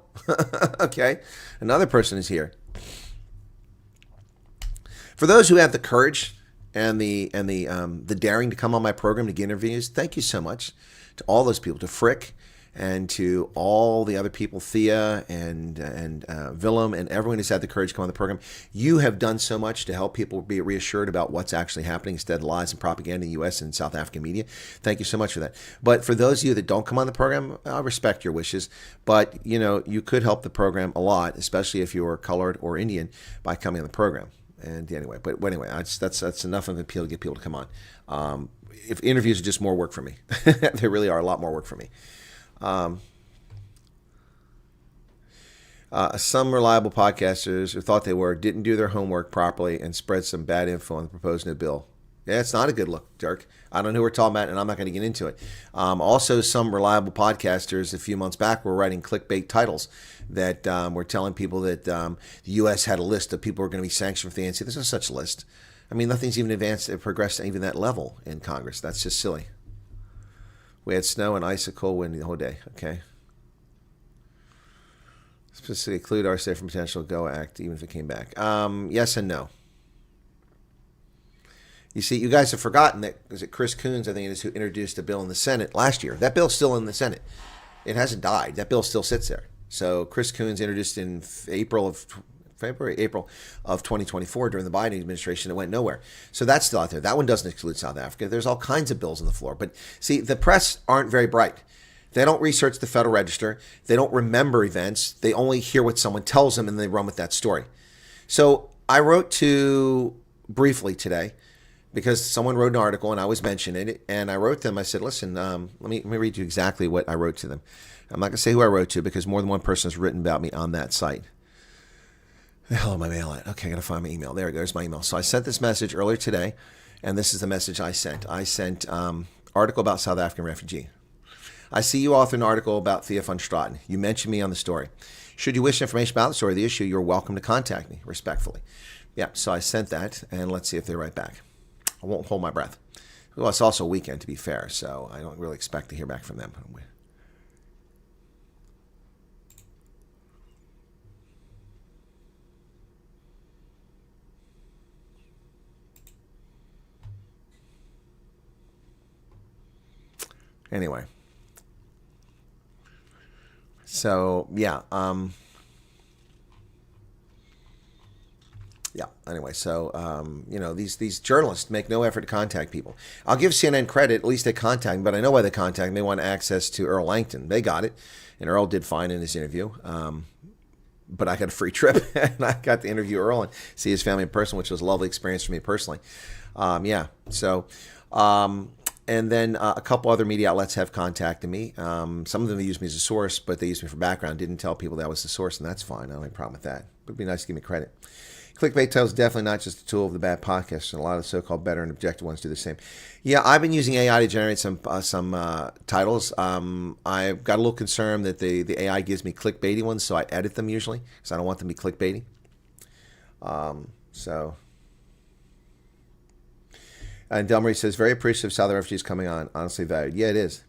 Okay. Another person is here. For those who have the courage and the daring to come on my program to get interviews, thank you so much to all those people, to Frick and to all the other people, Thea and Willem and everyone who's had the courage to come on the program. You have done so much to help people be reassured about what's actually happening instead of lies and propaganda in the U.S. and South African media. Thank you so much for that. But for those of you that don't come on the program, I respect your wishes. But, you know, you could help the program a lot, especially if you're colored or Indian, by coming on the program. And anyway, that's enough of an appeal to get people to come on. If interviews are just more work for me. They really are a lot more work for me. Some reliable podcasters who thought they were didn't do their homework properly and spread some bad info on the proposed new bill. Yeah, it's not a good look, Dirk. I don't know who we're talking about, and I'm not going to get into it. Also, some reliable podcasters a few months back were writing clickbait titles that were telling people that the U.S. had a list of people who are going to be sanctioned for the ANC. There's no such list. I mean, nothing's even advanced or progressed to even that level in Congress. That's just silly. We had snow and icicle wind the whole day, okay? Specifically include our state from potential Go Act, even if it came back. Yes and no. You see, you guys have forgotten that, is it Chris Coons, I think it is, who introduced a bill in the Senate last year. That bill's still in the Senate. It hasn't died. That bill still sits there. So Chris Coons introduced in April of 2024 during the Biden administration. It went nowhere. So that's still out there. That one doesn't exclude South Africa. There's all kinds of bills on the floor. But see, the press aren't very bright. They don't research the Federal Register. They don't remember events. They only hear what someone tells them and they run with that story. So I wrote to briefly today, because someone wrote an article and I was mentioning it, and I wrote them, I said, listen, let me read you exactly what I wrote to them. I'm not going to say who I wrote to because more than one person has written about me on that site. The hell am I mail at? Okay, I got to find my email. There it goes, my email. So I sent this message earlier today, and this is the message I sent. I sent article about South African refugee. I see you authored an article about Thea van Straten. You mentioned me on the story. Should you wish information about the story or the issue, you're welcome to contact me, respectfully. Yeah, so I sent that, and let's see if they write back. I won't hold my breath. Well, it's also a weekend, to be fair, so I don't really expect to hear back from them. Anyway. So, yeah. Yeah. Anyway, so, you know, these journalists make no effort to contact people. I'll give CNN credit. At least they contact me, but I know why they contact me. They want access to Earl Langton. They got it, and Earl did fine in his interview. But I got a free trip, and I got to interview Earl and see his family in person, which was a lovely experience for me personally. Yeah. So, and then a couple other media outlets have contacted me. Some of them use me as a source, but they used me for background. Didn't tell people that was the source, and that's fine. I don't have a problem with that. It would be nice to give me credit. Clickbait titles is definitely not just a tool of the bad podcasts, and a lot of so-called better and objective ones do the same. Yeah, I've been using AI to generate some titles. I've got a little concern that the AI gives me clickbaity ones, so I edit them usually because I don't want them to be clickbaity. And Delmarie says, very appreciative of Southern refugees coming on. Honestly valued. Yeah, it is.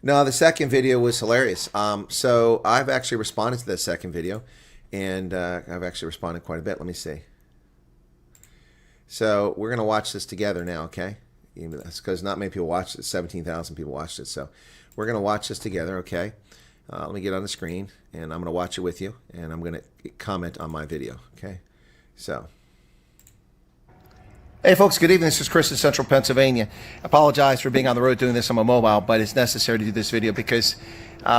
No, the second video was hilarious. So I've actually responded to that second video. And I've actually responded quite a bit. Let me see. So we're going to watch this together now, okay? That's because not many people watched it. 17,000 people watched it. So we're going to watch this together, okay? Let me get on the screen, and I'm going to watch it with you. And I'm going to comment on my video, okay? So... Hey folks, good evening. This is Chris in Central Pennsylvania. I apologize for being on the road doing this on my mobile, but it's necessary to do this video because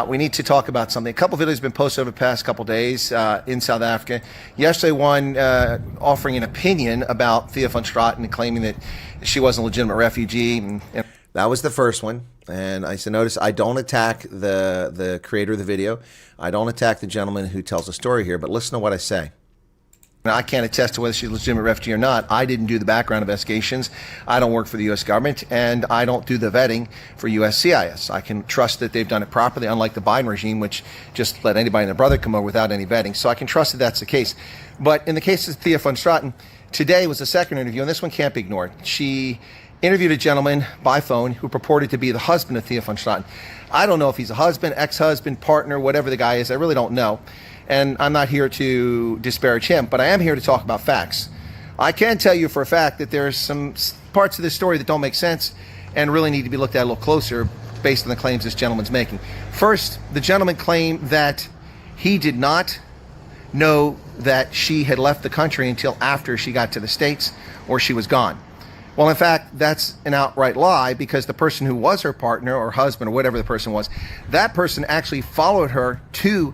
we need to talk about something. A couple videos have been posted over the past couple days in South Africa. Yesterday, one offering an opinion about Thea van Straten and claiming that she wasn't a legitimate refugee. And that was the first one. And I said, notice I don't attack the creator of the video. I don't attack the gentleman who tells the story here, but listen to what I say. Now, I can't attest to whether she's a legitimate refugee or not. I didn't do the background investigations. I don't work for the U.S. government, and I don't do the vetting for USCIS. I can trust that they've done it properly, unlike the Biden regime, which just let anybody and their brother come over without any vetting. So I can trust that that's the case. But in the case of Thea van Straten, today was the second interview, and this one can't be ignored. She interviewed a gentleman by phone who purported to be the husband of Thea van Straten. I don't know if he's a husband, ex-husband, partner, whatever the guy is. I really don't know. And I'm not here to disparage him, but I am here to talk about facts. I can tell you for a fact that there's some parts of this story that don't make sense and really need to be looked at a little closer based on the claims this gentleman's making. First, the gentleman claimed that he did not know that she had left the country until after she got to the States or she was gone. Well, in fact, that's an outright lie because the person who was her partner or husband or whatever the person was, that person actually followed her to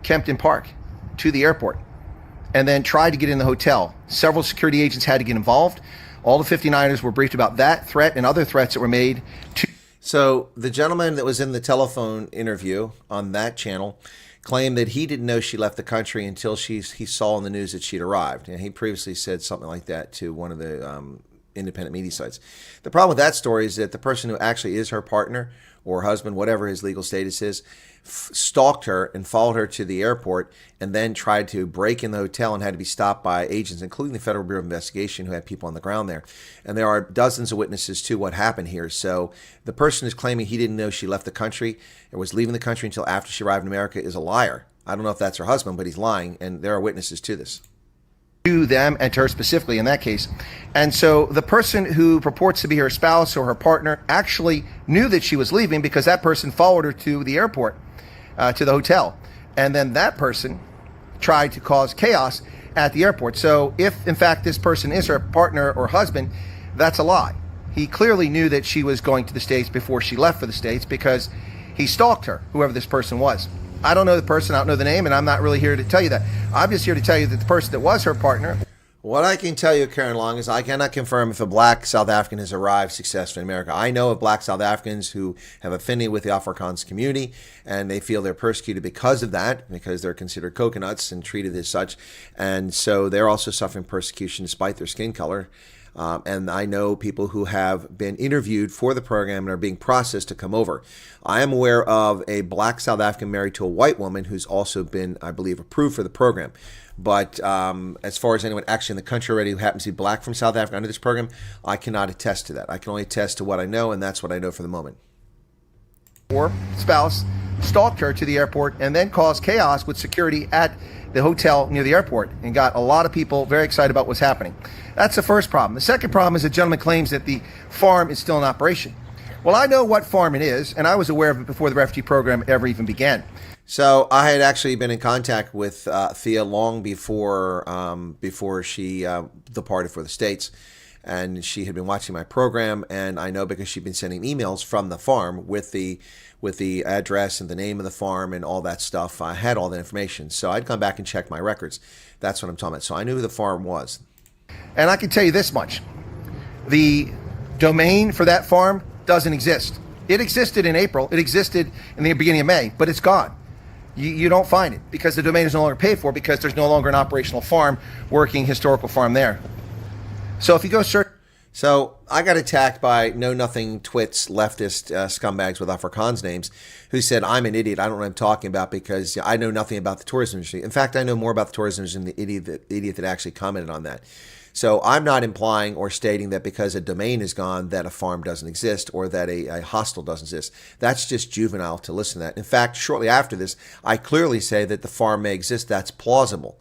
Kempton Park, to the airport, and then tried to get in the hotel. Several security agents had to get involved. All the 59ers were briefed about that threat and other threats that were made to... So the gentleman that was in the telephone interview on that channel claimed that he didn't know she left the country until he saw in the news that she'd arrived. And he previously said something like that to one of the independent media sites. The problem with that story is that the person who actually is her partner or husband, whatever his legal status is, stalked her and followed her to the airport and then tried to break in the hotel and had to be stopped by agents, including the Federal Bureau of Investigation, who had people on the ground there. And there are dozens of witnesses to what happened here. So the person who's claiming he didn't know she left the country or was leaving the country until after she arrived in America is a liar. I don't know if that's her husband, but he's lying, and there are witnesses to this. To them and to her specifically in that case. And so the person who purports to be her spouse or her partner actually knew that she was leaving because that person followed her to the airport, to the hotel. And then that person tried to cause chaos at the airport. So if in fact this person is her partner or husband, that's a lie. He clearly knew that she was going to the States before she left for the States because he stalked her, whoever this person was. I don't know the person, I don't know the name, and I'm not really here to tell you that. I'm just here to tell you that the person that was her partner. What I can tell you, Karen Long, is I cannot confirm if a black South African has arrived successfully in America. I know of black South Africans who have affinity with the Afrikaans community, and they feel they're persecuted because of that, because they're considered coconuts and treated as such. And so they're also suffering persecution despite their skin color. And I know people who have been interviewed for the program and are being processed to come over. I am aware of a black South African married to a white woman who's also been, I believe, approved for the program. But as far as anyone actually in the country already who happens to be black from South Africa under this program, I cannot attest to that. I can only attest to what I know, and that's what I know for the moment. Or spouse stalked her to the airport and then caused chaos with security at the hotel near the airport and got a lot of people very excited about what's happening. That's the first problem. The second problem is the gentleman claims that the farm is still in operation. Well, I know what farm it is, and I was aware of it before the refugee program ever even began. So I had actually been in contact with Thea long before she departed for the States, and she had been watching my program, and I know because she'd been sending emails from the farm with the address and the name of the farm and all that stuff. I had all that information, so I'd gone back and checked my records. That's what I'm talking about. So I knew who the farm was. And I can tell you this much. The domain for that farm doesn't exist. It existed in April. It existed in the beginning of May, but it's gone. You don't find it because the domain is no longer paid for because there's no longer an operational farm, working historical farm there. So if you go search... So I got attacked by know-nothing twits, leftist scumbags with Afrikaans names who said, I'm an idiot. I don't know what I'm talking about because I know nothing about the tourism industry. In fact, I know more about the tourism industry than the idiot that actually commented on that. So I'm not implying or stating that because a domain is gone that a farm doesn't exist or that a hostel doesn't exist. That's just juvenile to listen to that. In fact, shortly after this, I clearly say that the farm may exist. That's plausible.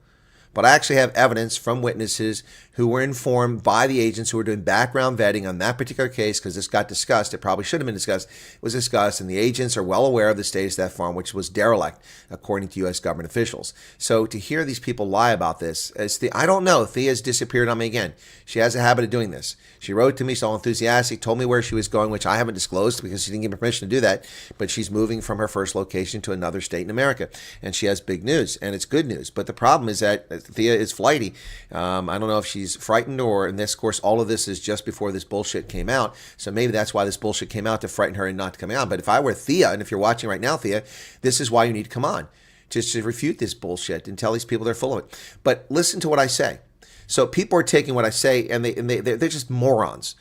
But I actually have evidence from witnesses who were informed by the agents who were doing background vetting on that particular case, because this got discussed. It probably should have been discussed. It was discussed, and the agents are well aware of the status of that farm, which was derelict, according to U.S. government officials. So to hear these people lie about this, I don't know. Thea's disappeared on me again. She has a habit of doing this. She wrote to me, so enthusiastic, told me where she was going, which I haven't disclosed because she didn't give me permission to do that. But she's moving from her first location to another state in America, and she has big news, and it's good news. But the problem is that Thea is flighty. I don't know if she's frightened or, in this course, all of this is just before this bullshit came out. So maybe that's why this bullshit came out, to frighten her and not to come out. But if I were Thea, and if you're watching right now, Thea, this is why you need to come on, just to refute this bullshit and tell these people they're full of it. But listen to what I say. So people are taking what I say and they're just morons.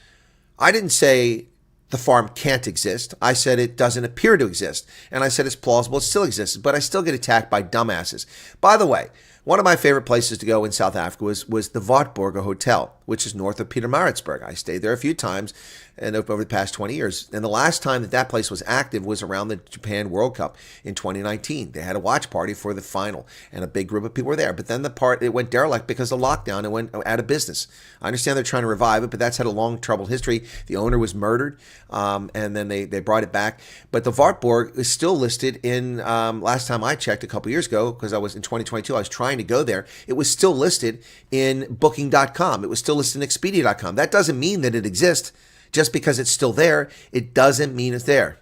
I didn't say the farm can't exist. I said it doesn't appear to exist. And I said it's plausible it still exists. But I still get attacked by dumbasses. By the way, one of my favorite places to go in South Africa was the Wartburg Hotel, which is north of Pietermaritzburg. I stayed there a few times and over the past 20 years. And the last time that place was active was around the Japan World Cup in 2019. They had a watch party for the final, and a big group of people were there. But then it went derelict because of lockdown. It went out of business. I understand they're trying to revive it, but that's had a long, troubled history. The owner was murdered, and then they brought it back. But the Wartburg is still listed in, last time I checked a couple years ago, because I was in 2022, I was trying to go there. It was still listed in Booking.com. It was still listed in Expedia.com. That doesn't mean that it exists. Just because it's still there, it doesn't mean it's there.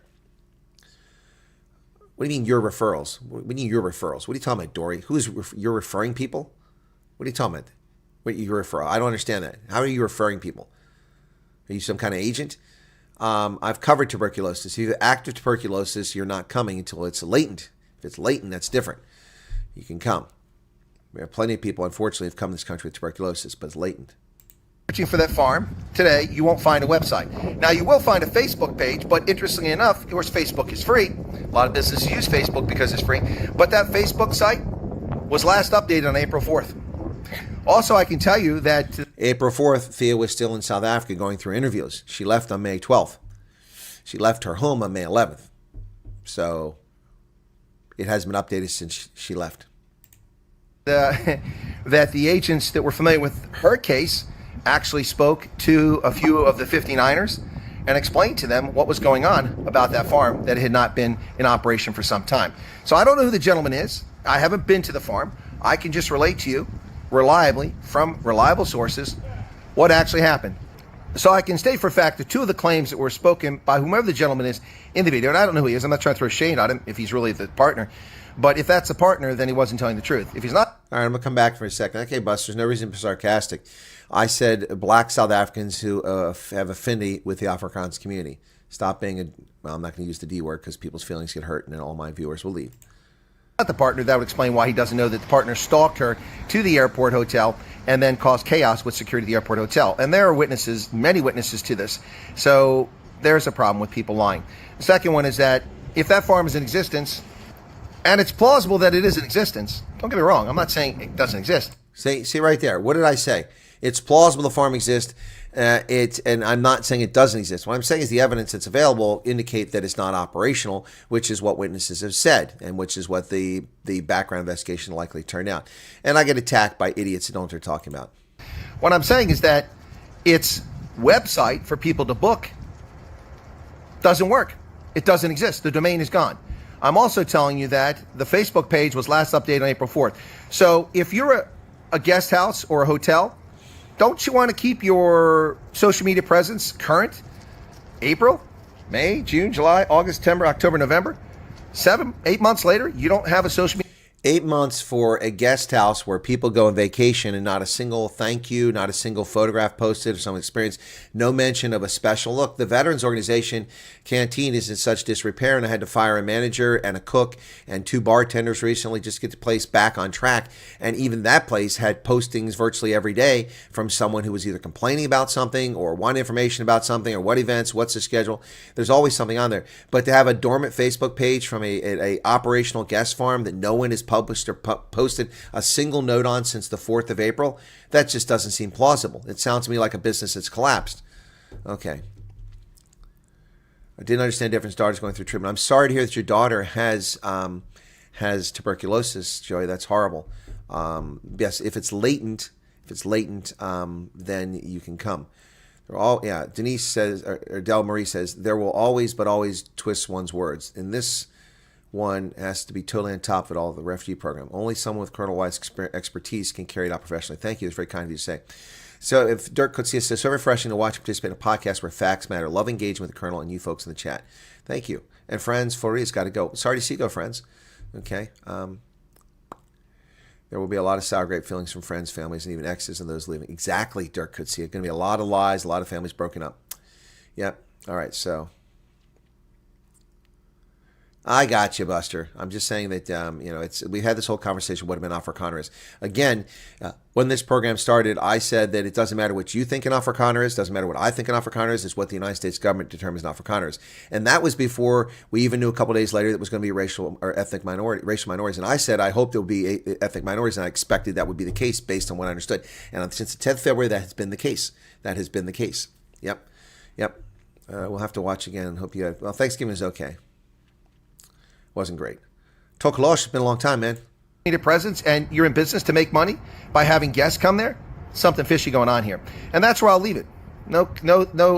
What do you mean your referrals? What do you mean your referrals? What are you talking about, Dory? You're referring people? What are you talking about? What you refer? I don't understand that. How are you referring people? Are you some kind of agent? I've covered tuberculosis. If you have active tuberculosis, you're not coming until it's latent. If it's latent, that's different. you can come. We have plenty of people, unfortunately, have come to this country with tuberculosis, but it's latent. Searching for that farm today, you won't find a website. Now, you will find a Facebook page, but interestingly enough, of course, Facebook is free. A lot of businesses use Facebook because it's free, but that Facebook site was last updated on April 4th. Also, I can tell you that April 4th, Thea was still in South Africa going through interviews. She left on May 12th. She left her home on May 11th. So it hasn't been updated since she left. That the agents that were familiar with her case actually spoke to a few of the 59ers and explained to them what was going on about that farm that had not been in operation for some time. So I don't know who the gentleman is. I haven't been to the farm. I can just relate to you reliably from reliable sources what actually happened. So I can state for a fact that two of the claims that were spoken by whomever the gentleman is in the video, and I don't know who he is, I'm not trying to throw shade at him if he's really the partner, but if that's the partner, then he wasn't telling the truth. If he's not... All right, I'm going to come back for a second. Okay, Buster, there's no reason to be sarcastic. I said black South Africans who have affinity with the Afrikaans community. Stop being a... Well, I'm not going to use the D word because people's feelings get hurt and then all my viewers will leave. Not the partner, that would explain why he doesn't know that the partner stalked her to the airport hotel and then caused chaos with security at the airport hotel. And there are witnesses, many witnesses to this. So there's a problem with people lying. The second one is that if that farm is in existence, and it's plausible that it is in existence, don't get me wrong, I'm not saying it doesn't exist. See right there, what did I say? It's plausible the farm exists, and I'm not saying it doesn't exist. What I'm saying is the evidence that's available indicate that it's not operational, which is what witnesses have said, and which is what the background investigation likely turned out. And I get attacked by idiots who don't know what they're talking about. What I'm saying is that its website for people to book doesn't work. It doesn't exist. The domain is gone. I'm also telling you that the Facebook page was last updated on April 4th. So if you're a guest house or a hotel, don't you want to keep your social media presence current? April, May, June, July, August, September, October, November. 8 months later, you don't have a social media. 8 months for a guest house where people go on vacation and not a single thank you, not a single photograph posted of some experience, no mention of a special look. The Veterans Organization canteen is in such disrepair, and I had to fire a manager and a cook and 2 bartenders recently just to get the place back on track. And even that place had postings virtually every day from someone who was either complaining about something or wanted information about something or what events, what's the schedule. There's always something on there. But to have a dormant Facebook page from a operational guest farm that no one is published or posted a single note on since the 4th of April, that just doesn't seem plausible. It sounds to me like a business that's collapsed. Okay. I didn't understand different daughters going through treatment. I'm sorry to hear that your daughter has tuberculosis, Joey. That's horrible. Yes, if it's latent, then you can come. They're all, yeah. Denise says, or Del Marie says, there will always, but always twist one's words. In this one has to be totally on top of it all, the refugee program. Only someone with Colonel Wyatt's expertise can carry it out professionally. Thank you. It's very kind of you to say. So if Dirk Kutsia says, so refreshing to watch and participate in a podcast where facts matter. Love engagement with the Colonel and you folks in the chat. Thank you. And friends, Florida's got to go. Sorry to see you go, friends. Okay. There will be a lot of sour grape feelings from friends, families, and even exes and those leaving. Exactly, Dirk Kutsia. Going to be a lot of lies, a lot of families broken up. Yep. All right, so I got you, Buster. I'm just saying that, we had this whole conversation, what have been Afrikaners. Again, when this program started, I said that it doesn't matter what you think an Afrikaner is, doesn't matter what I think an Afrikaner is, it's what the United States government determines an Afrikaner is. And that was before we even knew a couple of days later that it was going to be racial minorities. And I said, I hope there will be ethnic minorities, and I expected that would be the case based on what I understood. And since the 10th of February, that has been the case. Yep. We'll have to watch again and hope you have, well, Thanksgiving is okay. Wasn't great. Tokolosh, it's been a long time, man. Need a presence and you're in business to make money by having guests come there? Something fishy going on here. And that's where I'll leave it. No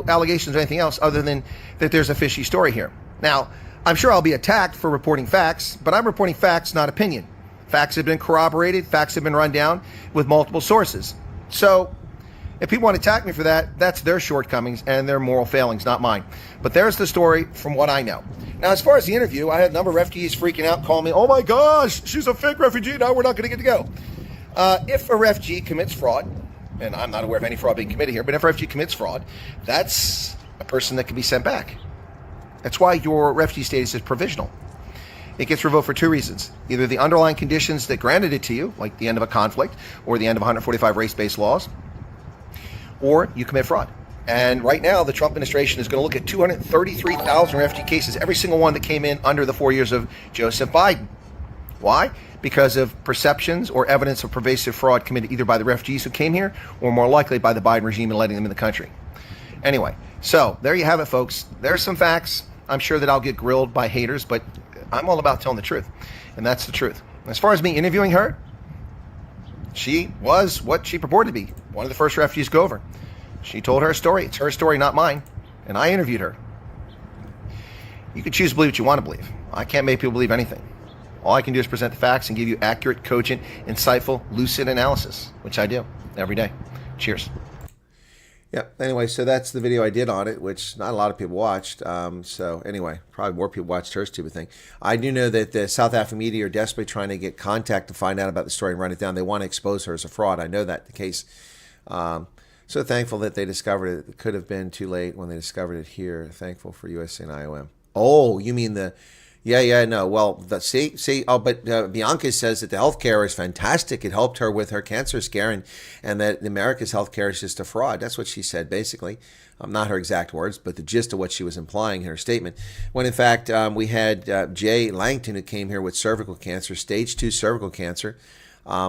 allegations or anything else other than that there's a fishy story here. Now, I'm sure I'll be attacked for reporting facts, but I'm reporting facts, not opinion. Facts have been corroborated, facts have been run down with multiple sources. So if people want to attack me for that, that's their shortcomings and their moral failings, not mine. But there's the story from what I know. Now, as far as the interview, I had a number of refugees freaking out, calling me, oh my gosh, she's a fake refugee, now we're not going to get to go. If a refugee commits fraud, and I'm not aware of any fraud being committed here, but if a refugee commits fraud, that's a person that can be sent back. That's why your refugee status is provisional. it gets revoked for two reasons. Either the underlying conditions that granted it to you, like the end of a conflict or the end of 145 race-based laws, or you commit fraud. And right now, the Trump administration is going to look at 233,000 refugee cases, every single one that came in under the 4 years of Joseph Biden. Why? Because of perceptions or evidence of pervasive fraud committed either by the refugees who came here or more likely by the Biden regime in letting them in the country. Anyway, so there you have it, folks. There's some facts. I'm sure that I'll get grilled by haters, but I'm all about telling the truth, and that's the truth. As far as me interviewing her, she was what she purported to be, one of the first refugees to go over. She told her story. It's her story, not mine, and I interviewed her. You can choose to believe what you want to believe. I can't make people believe anything. All I can do is present the facts and give you accurate, cogent, insightful, lucid analysis, which I do every day. Cheers. Yep. Anyway, so that's the video I did on it, which not a lot of people watched. So anyway, probably more people watched her stupid thing. I do know that the South African media are desperately trying to get contact to find out about the story and run it down. They want to expose her as a fraud. I know that the case. So thankful that they discovered it. It could have been too late when they discovered it here. Thankful for USA and IOM. Oh, you mean the... Yeah, no. Well, but Bianca says that the healthcare is fantastic. It helped her with her cancer scare, and that America's healthcare is just a fraud. That's what she said, basically. Not her exact words, but the gist of what she was implying in her statement. When in fact, we had Jay Langton, who came here with cervical cancer, stage 2 cervical cancer,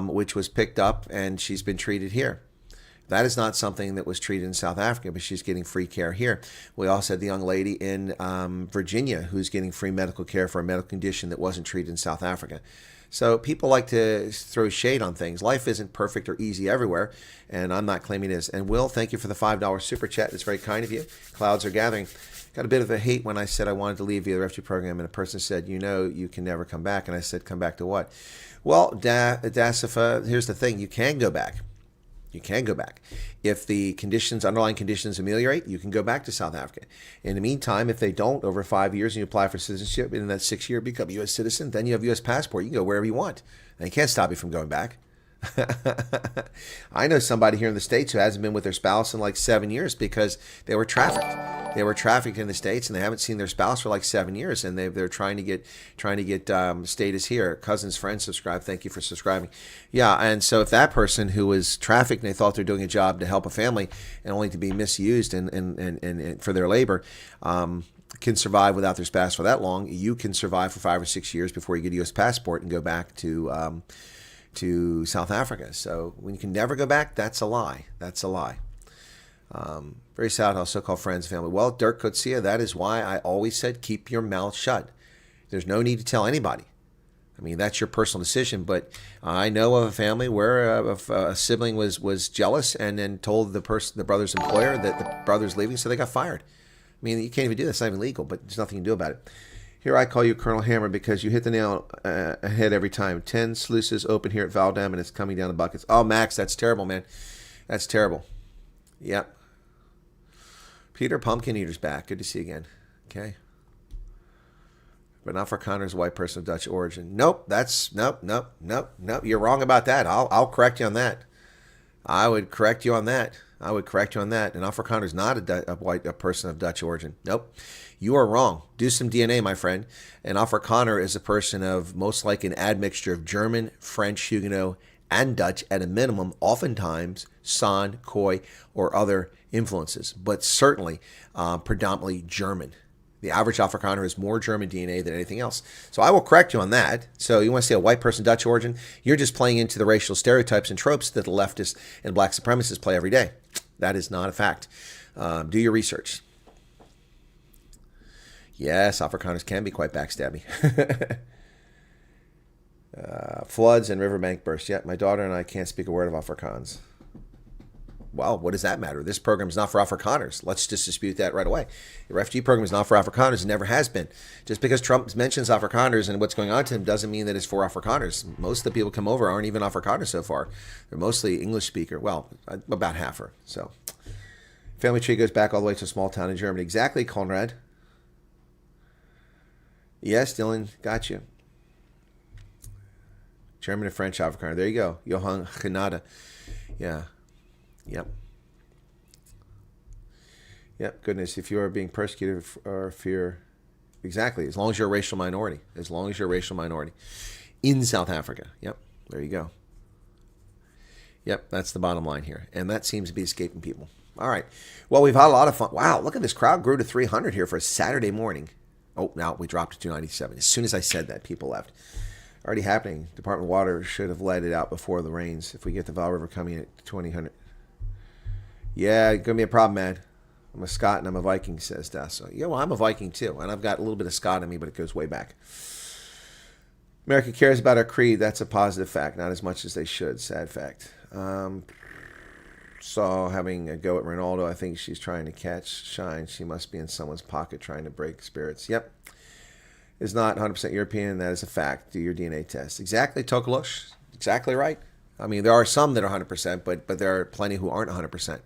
which was picked up, and she's been treated here. That is not something that was treated in South Africa, but she's getting free care here. We also had the young lady in Virginia who's getting free medical care for a medical condition that wasn't treated in South Africa. So people like to throw shade on things. Life isn't perfect or easy everywhere, and I'm not claiming it is. And Will, thank you for the $5 super chat. That's very kind of you. Clouds are gathering. Got a bit of a hate when I said I wanted to leave via the refugee program, and a person said, you know, you can never come back. And I said, come back to what? Well, Dasifa, here's the thing. You can go back. You can go back. If the conditions, underlying conditions ameliorate, you can go back to South Africa. In the meantime, if they don't, over 5 years and you apply for citizenship, and in that 6th year become a U.S. citizen, then you have a U.S. passport. You can go wherever you want. And they can't stop you from going back. I know somebody here in the States who hasn't been with their spouse in like 7 years because they were trafficked. They were trafficked in the States, and they haven't seen their spouse for like 7 years, and they're trying to get status here. Cousin's friend subscribed. Thank you for subscribing. Yeah, and so if that person who was trafficked and they thought they're doing a job to help a family and only to be misused and for their labor, can survive without their spouse for that long, you can survive for 5 or 6 years before you get a U.S. passport and go back to South Africa. So when you can never go back, that's a lie. That's a lie. Very sad how so-called friends, family. Well, Dirk Kotsia, that is why I always said keep your mouth shut. There's no need to tell anybody. I mean, that's your personal decision, but I know of a family where a sibling was jealous and then told the brother's employer that the brother's leaving, so they got fired. I mean, you can't even do that. It's not even legal, but there's nothing you can do about it. Here I call you Colonel Hammer because you hit the nail ahead every time. 10 sluices open here at Valdam, and it's coming down the buckets. Oh, Max, that's terrible, man. That's terrible. Yep. Peter Pumpkin Eater's back. Good to see you again. Okay. But not for Connor's white person of Dutch origin. Nope. Nope. You're wrong about that. I'll correct you on that. I would correct you on that. And Afrikaner's not a person of Dutch origin. Nope. You are wrong. Do some DNA, my friend. And Afrikaner is a person of most like an admixture of German, French, Huguenot, and Dutch at a minimum, oftentimes San, Khoi, or other influences, but certainly predominantly German. The average Afrikaner has more German DNA than anything else. So I will correct you on that. So you want to say a white person, Dutch origin, you're just playing into the racial stereotypes and tropes that the leftists and black supremacists play every day. That is not a fact. Do your research. Yes, Afrikaners can be quite backstabby. Floods and riverbank bursts. Yeah, my daughter and I can't speak a word of Afrikaans. Well, what does that matter? This program is not for Afrikaners. Let's just dispute that right away. The refugee program is not for Afrikaners. It never has been. Just because Trump mentions Afrikaners and what's going on to him doesn't mean that it's for Afrikaners. Most of the people who come over aren't even Afrikaners so far. They're mostly English speaker. Well, about half are. So, family tree goes back all the way to a small town in Germany. Exactly, Conrad. Yes, Dylan, got you. German and French Afrikaner. There you go. Johann Canada. Yeah. Yep. Goodness, if you are being persecuted or if you're Exactly. As long as you're a racial minority. As long as you're a racial minority. In South Africa. Yep. There you go. Yep. That's the bottom line here. And that seems to be escaping people. All right. Well, we've had a lot of fun. Wow. Look at this crowd grew to 300 here for a Saturday morning. Oh, now we dropped to 297. As soon as I said that, people left. Already happening. Department of Water should have let it out before the rains. If we get the Val River coming at 2000. Yeah, it's going to be a problem, man. I'm a Scot and I'm a Viking, says Dasso. Yeah, well, I'm a Viking too. And I've got a little bit of Scot in me, but it goes way back. America cares about our creed. That's a positive fact. Not as much as they should. Sad fact. Saw having a go at Ronaldo. I think she's trying to catch shine. She must be in someone's pocket trying to break spirits. Yep. Is not 100% European. That is a fact. Do your DNA test. Exactly, Tokalush. Exactly right. I mean, there are some that are 100%, but there are plenty who aren't 100%.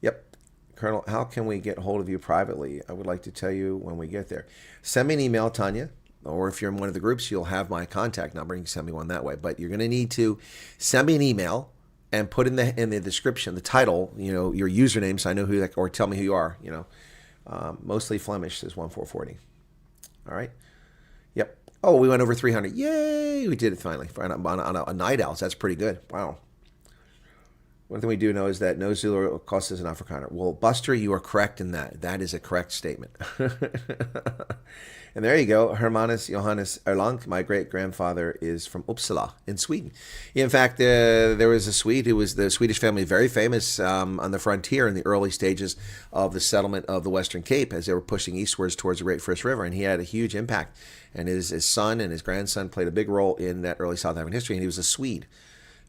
Yep. Colonel, how can we get hold of you privately? I would like to tell you when we get there. Send me an email, Tanya, or if you're in one of the groups, you'll have my contact number. You can send me one that way. But you're going to need to send me an email and put in the description, the title, your username, so I know who that, or tell me who you are. Mostly Flemish, says 1440. All right. Yep. Oh, we went over 300. Yay! We did it finally on a night owls. That's pretty good. Wow. One thing we do know is that no Zulu cost is an Afrikaner. Well, Buster, you are correct in that. That is a correct statement. And there you go. Hermanus Johannes Erlang. My great-grandfather is from Uppsala in Sweden. In fact, there was a Swede who was the Swedish family, very famous on the frontier in the early stages of the settlement of the Western Cape as they were pushing eastwards towards the Great First River. And he had a huge impact. And his son and his grandson played a big role in that early South African history. And he was a Swede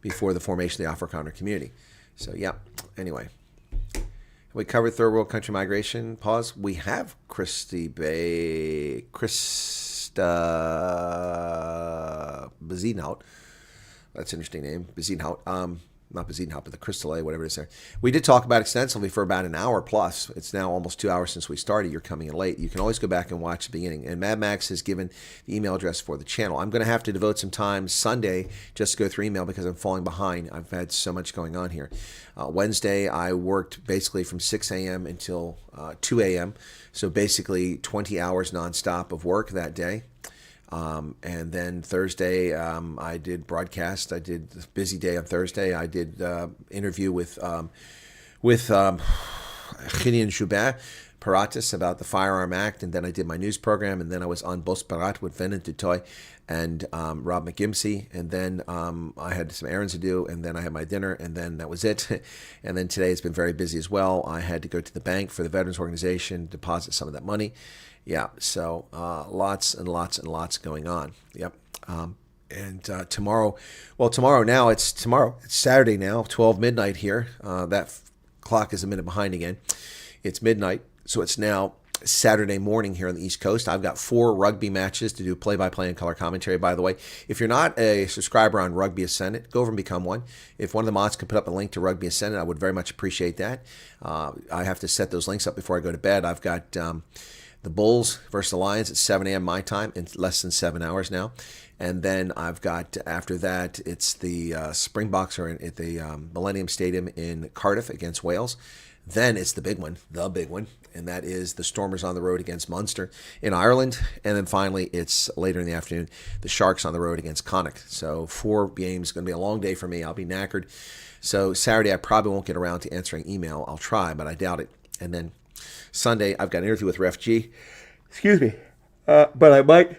before the formation of the Afrikaner community. So, yeah. Anyway. We covered third world country migration. Pause. We have Krista Bezienhout. That's an interesting name. Bezienhout. Not Bezienhout, but the Crystal A, whatever it is there. We did talk about it extensively for about an hour plus. It's now almost 2 hours since we started. You're coming in late. You can always go back and watch the beginning. And Mad Max has given the email address for the channel. I'm going to have to devote some time Sunday just to go through email because I'm falling behind. I've had so much going on here. Wednesday, I worked basically from 6 a.m. until 2 a.m. So basically 20 hours nonstop of work that day. And then Thursday, I did broadcast. I did a busy day on Thursday. I did interview with Gideon Joubert Paratus about the Firearm Act, and then I did my news program, and then I was on Bos Parat with Venon Dutoy and Rob McGimsey, and then I had some errands to do, and then I had my dinner, and then that was it. And then today has been very busy as well. I had to go to the bank for the Veterans Organization, deposit some of that money. Yeah, so lots and lots and lots going on. Yep. And tomorrow now, it's Saturday now, 12 midnight here. That clock is a minute behind again. It's midnight, so it's now Saturday morning here on the East Coast. I've got 4 rugby matches to do play-by-play and color commentary, by the way. If you're not a subscriber on Rugby Ascendant, go over and become one. If one of the mods could put up a link to Rugby Ascendant, I would very much appreciate that. I have to set those links up before I go to bed. I've got the Bulls versus the Lions at 7 a.m. my time in less than 7 hours now. And then I've got, after that, it's the Springboks are at the Millennium Stadium in Cardiff against Wales. Then it's the big one, and that is the Stormers on the road against Munster in Ireland. And then finally, it's later in the afternoon, the Sharks on the road against Connacht. So 4 games, going to be a long day for me. I'll be knackered. So Saturday, I probably won't get around to answering email. I'll try, but I doubt it. And then Sunday, I've got an interview with Ref G. Excuse me. But I might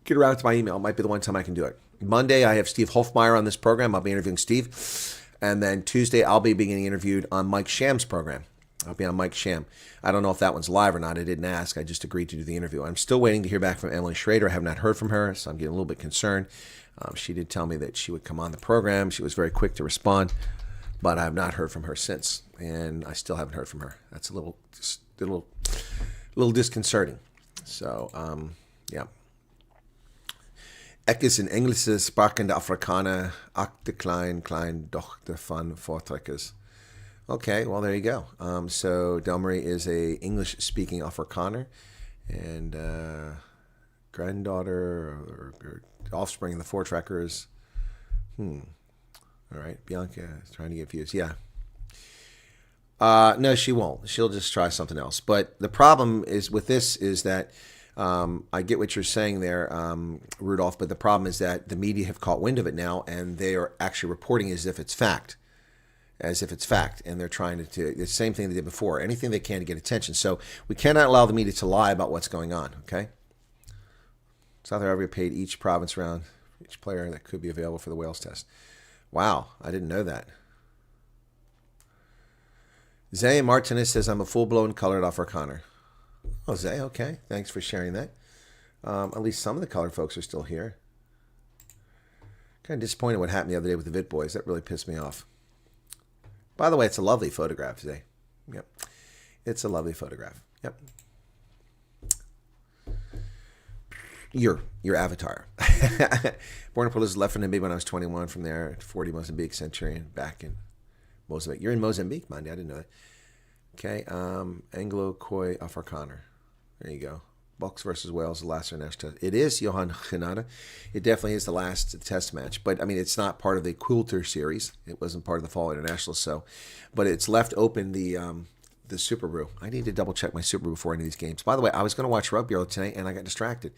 get around to my email. It might be the one time I can do it. Monday, I have Steve Hofmeyer on this program. I'll be interviewing Steve. And then Tuesday, I'll be being interviewed on Mike Sham's program. I'll be on Mike Sham. I don't know if that one's live or not. I didn't ask. I just agreed to do the interview. I'm still waiting to hear back from Emily Schrader. I have not heard from her, so I'm getting a little bit concerned. She did tell me that she would come on the program. She was very quick to respond, but I have not heard from her since, and I still haven't heard from her. That's a little disconcerting. So, yeah. Ek is in Engelse sprakende Afrikaner, ak de kleindochter van voortrekkers. Okay, well, there you go. So Delmarie is a English-speaking Afrikaner and granddaughter or offspring of the Voortrekkers. All right, Bianca is trying to get views. Yeah. No, she won't. She'll just try something else. But the problem is with this is that I get what you're saying there, Rudolph, but the problem is that the media have caught wind of it now, and they are actually reporting as if it's fact. And they're trying to do the same thing they did before, anything they can to get attention. So we cannot allow the media to lie about what's going on, okay? South Africa paid each province around each player that could be available for the Wales test. Wow, I didn't know that. Zay Martinez says, I'm a full-blown colored Afrikaner. Oh, Zay, okay. Thanks for sharing that. At least some of the colored folks are still here. Kind of disappointed what happened the other day with the Vit Boys. That really pissed me off. By the way, it's a lovely photograph, Zay. Yep. It's a lovely photograph. Yep. Your avatar. Born in Police, left in Namibia when I was 21. From there, 40 Mozambique, Centurion, back in Mozambique. You're in Mozambique, Monday. I didn't know that. Okay, Anglo Khoi Afrikaner. There you go. Bucks versus Wales, the last test. It is Johan Genade. It definitely is the last test match. But, I mean, it's not part of the Quilter series. It wasn't part of the Fall International. So, but it's left open the Super Brew. I need to double-check my Super Brew before any of these games. By the way, I was going to watch rugby tonight, and I got distracted.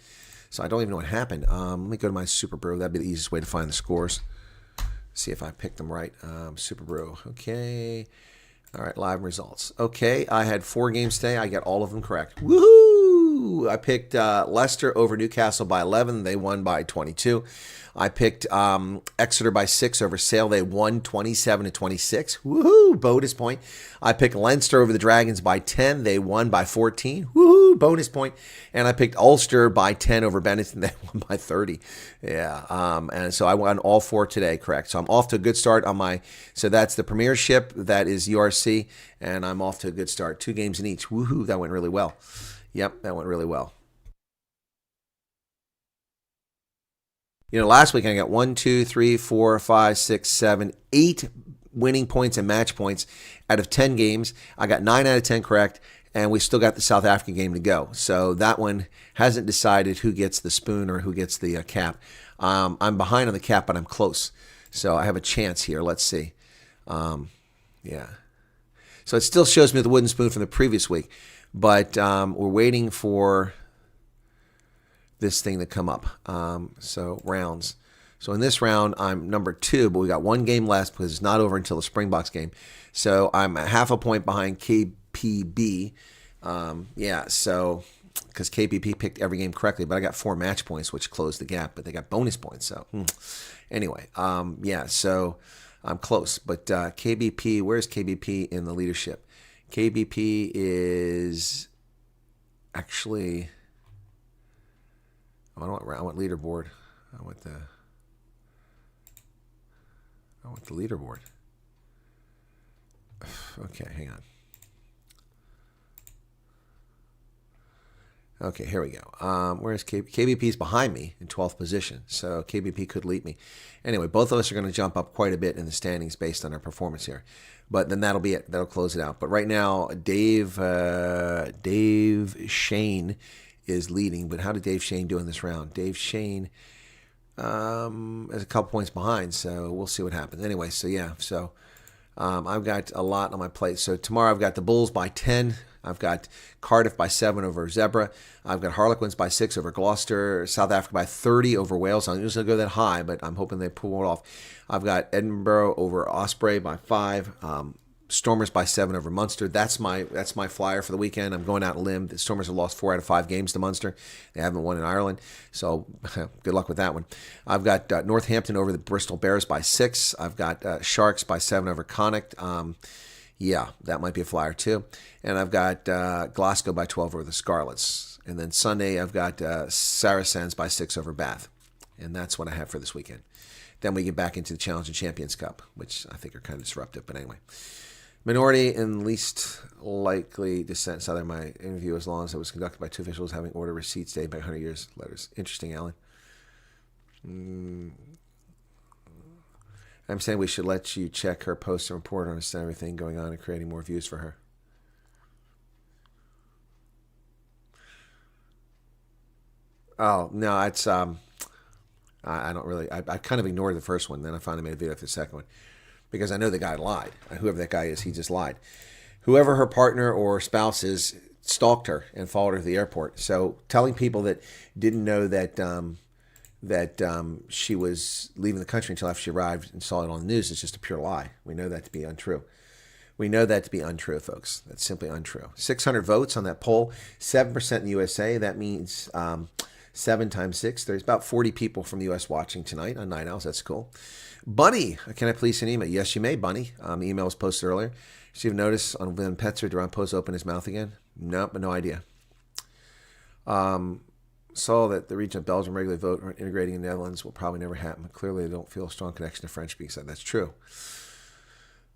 So I don't even know what happened. Let me go to my Super Brew. That'd be the easiest way to find the scores. See if I picked them right. Super Brew. Okay. All right, live results. Okay, I had 4 games today. I got all of them correct. Woohoo! I picked Leicester over Newcastle by 11. They won by 22. I picked Exeter by 6 over Sale. They won 27-26. Woohoo! Bonus point. I picked Leinster over the Dragons by 10. They won by 14. Woohoo! Bonus point. And I picked Ulster by 10 over Benetton. They won by 30. Yeah. And so I won all 4 today, correct. So I'm off to a good start on my. So that's the Premiership. That is URC. And I'm off to a good start. 2 games in each. Woohoo! That went really well. Yep, that went really well. You know, last week I got 1, 2, 3, 4, 5, 6, 7, 8 winning points and match points out of 10 games. I got 9 out of 10 correct, and we still got the South African game to go. So that one hasn't decided who gets the spoon or who gets the cap. I'm behind on the cap, but I'm close. So I have a chance here. Let's see. Yeah. So it still shows me the wooden spoon from the previous week, but we're waiting for this thing to come up. So rounds. So in this round, I'm number 2, but we got 1 game left because it's not over until the Springboks game. So I'm a half a point behind KPB. Yeah, so because KPP picked every game correctly, but I got 4 match points, which closed the gap, but they got bonus points. So anyway, yeah, so I'm close. But KBP, where's KBP in the leadership? KBP is actually... I want leaderboard. I want the leaderboard. Okay, hang on. Okay, here we go. Where's KBP's behind me in 12th position, so KBP could lead me. Anyway, both of us are going to jump up quite a bit in the standings based on our performance here. But then that'll be it. That'll close it out. But right now, Dave Shane is leading, but how did Dave Shane do in this round? Dave Shane is a couple points behind, so we'll see what happens. Anyway, so yeah, so I've got a lot on my plate. So tomorrow I've got the Bulls by 10. I've got Cardiff by 7 over Zebra. I've got Harlequins by 6 over Gloucester. South Africa by 30 over Wales. I'm usually going to go that high, but I'm hoping they pull it off. I've got Edinburgh over Osprey by 5. Stormers by 7 over Munster. That's my flyer for the weekend. I'm going out on a limb. The Stormers have lost 4 out of 5 games to Munster. They haven't won in Ireland, so good luck with that one. I've got Northampton over the Bristol Bears by 6. I've got Sharks by 7 over Connacht. Yeah, that might be a flyer too. And I've got Glasgow by 12 over the Scarlets. And then Sunday I've got Saracens by 6 over Bath. And that's what I have for this weekend. Then we get back into the Challenge and Champions Cup, which I think are kind of disruptive, but anyway. Minority and least likely descent. So my interview, as long as it was conducted by 2 officials having order receipts dated by 100 years letters. Interesting, Alan. I'm saying we should let you check her post and report on everything going on and creating more views for her. Oh, no, it's I don't really. I kind of ignored the first one. Then I finally made a video for the second one because I know the guy lied. Whoever that guy is, he just lied. whoever her partner or spouse is stalked her and followed her to the airport. So telling people that didn't know that she was leaving the country until after she arrived and saw it on the news is just a pure lie. We know that to be untrue. We know that to be untrue, folks. That's simply untrue. 600 votes on that poll, 7% in the USA. That means 7 times 6. There's about 40 people from the U.S. watching tonight on Night Owls. That's cool. Bunny, can I please send an email? Yes, you may, Bunny. The email was posted earlier. So you've noticed on when Petzer Duran Post open his mouth again? Nope, no idea. Saw that the region of Belgium regularly vote on integrating in the Netherlands will probably never happen. Clearly, they don't feel a strong connection to French speaking. That's true.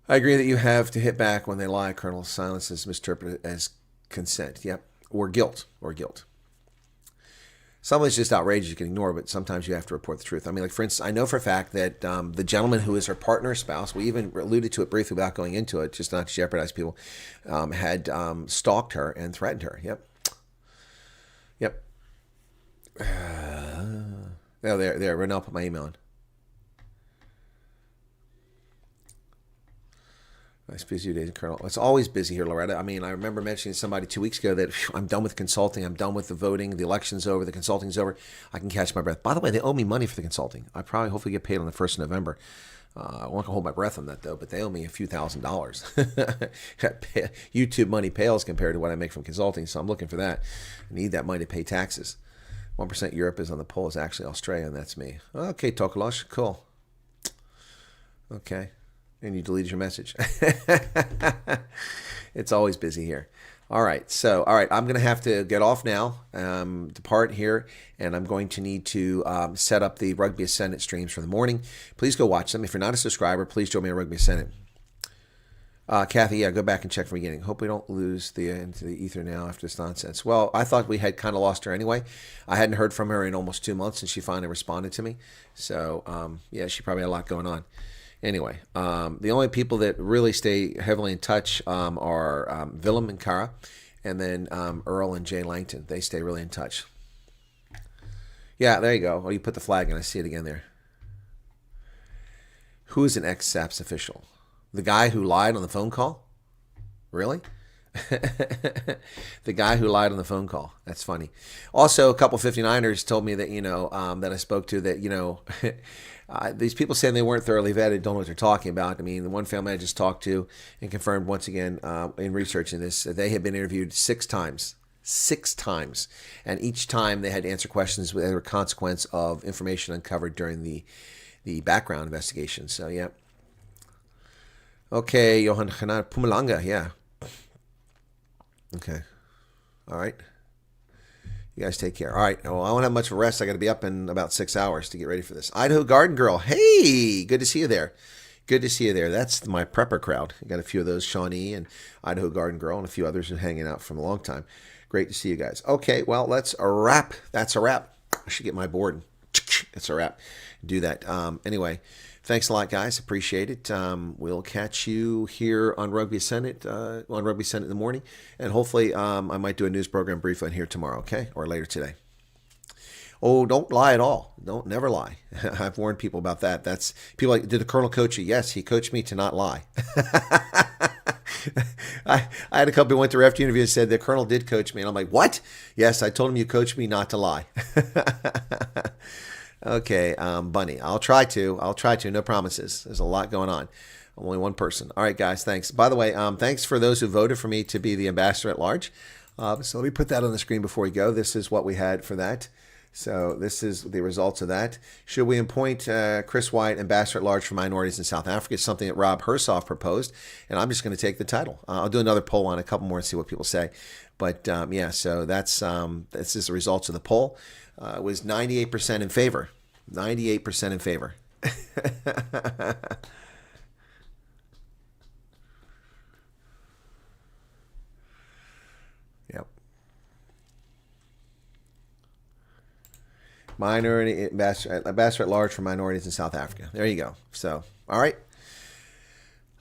I agree that you have to hit back when they lie. Colonel silence is misinterpreted as consent. Yep, or guilt. Some of it's just outrageous you can ignore, but sometimes you have to report the truth. I mean, like, for instance, I know for a fact that the gentleman who is her partner, spouse, we even alluded to it briefly without going into it, just not to jeopardize people, had stalked her and threatened her. Yep. Oh, there. Renell put my email in. Nice busy days, Colonel. It's always busy here, Loretta. I mean, I remember mentioning to somebody 2 weeks ago that I'm done with consulting. I'm done with the voting. The election's over. The consulting's over. I can catch my breath. By the way, they owe me money for the consulting. I probably hopefully get paid on the 1st of November. I won't hold my breath on that, though, but they owe me a few $1,000s. YouTube money pales compared to what I make from consulting, so I'm looking for that. I need that money to pay taxes. 1% Europe is on the poll. Is actually Australia, and that's me. Okay, Tokolosh. Cool. Okay. And you deleted your message. It's always busy here. All right. I'm going to have to get off now, depart here, and I'm going to need to set up the Rugby Ascendant streams for the morning. Please go watch them. If you're not a subscriber, please join me on Rugby Ascendant. Kathy, go back and check from the beginning. Hope we don't lose into the ether now after this nonsense. Well, I thought we had kind of lost her anyway. I hadn't heard from her in almost 2 months, and she finally responded to me. So, she probably had a lot going on. Anyway, the only people that really stay heavily in touch are Willem and Kara, and then Earl and Jay Langton. They stay really in touch. Yeah, there you go. Oh, you put the flag in. I see it again there. Who is an ex-SAPS official? The guy who lied on the phone call? Really? The guy who lied on the phone call. That's funny. Also, a couple 59ers told me that, that I spoke to that, these people saying they weren't thoroughly vetted don't know what they're talking about. I mean, the one family I just talked to and confirmed once again in researching this, they had been interviewed 6 times. 6 times. And each time they had to answer questions with a consequence of information uncovered during the background investigation. So, yeah. Okay, Johan Pumalanga, yeah. Okay. All right. You guys take care. All right. Well, I don't have much of a rest. I got to be up in about 6 hours to get ready for this. Idaho Garden Girl. Hey, good to see you there. Good to see you there. That's my prepper crowd. I got a few of those, Shawnee and Idaho Garden Girl, and a few others who are hanging out from a long time. Great to see you guys. Okay, well, let's wrap. That's a wrap. I should get my board and it's a wrap. Do that. Anyway, thanks a lot, guys. Appreciate it. We'll catch you here on Rugby Senate, in the morning. And hopefully I might do a news program briefly on here tomorrow, okay? Or later today. Oh, don't lie at all. Don't never lie. I've warned people about that. That's people like, did the Colonel coach you? Yes, he coached me to not lie. I had a couple who went to ref interview and said the Colonel did coach me. And I'm like, what? Yes, I told him you coached me not to lie. Okay, Bunny. I'll try to. No promises. There's a lot going on. I'm only one person. All right, guys. Thanks. By the way, thanks for those who voted for me to be the ambassador at large. So let me put that on the screen before we go. This is what we had for that. So this is the results of that. Should we appoint Chris Wyatt ambassador at large for minorities in South Africa? It's something that Rob Hersoff proposed, and I'm just going to take the title. I'll do another poll on a couple more and see what people say. But so this is the results of the poll. It was 98% in favor. 98% in favor. Yep. Minority ambassador at large for minorities in South Africa. There you go. So, all right.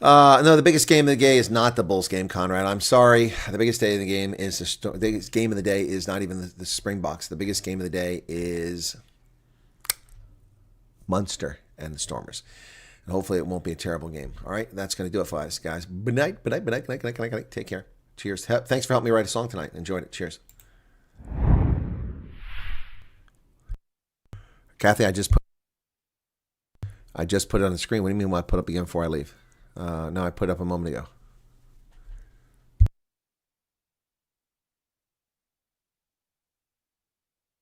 No, the biggest game of the day is not the Bulls game, Conrad. I'm sorry. The biggest day of the game is the biggest game of the day is not even the Springboks. The biggest game of the day is Munster and the Stormers. And hopefully it won't be a terrible game. All right, that's going to do it for us, guys. Good night, good night, good night, good night, good night. Take care. Cheers. Thanks for helping me write a song tonight. Enjoyed it. Cheers. Kathy, I just put it on the screen. What do you mean I put it up again before I leave? No, I put it up a moment ago.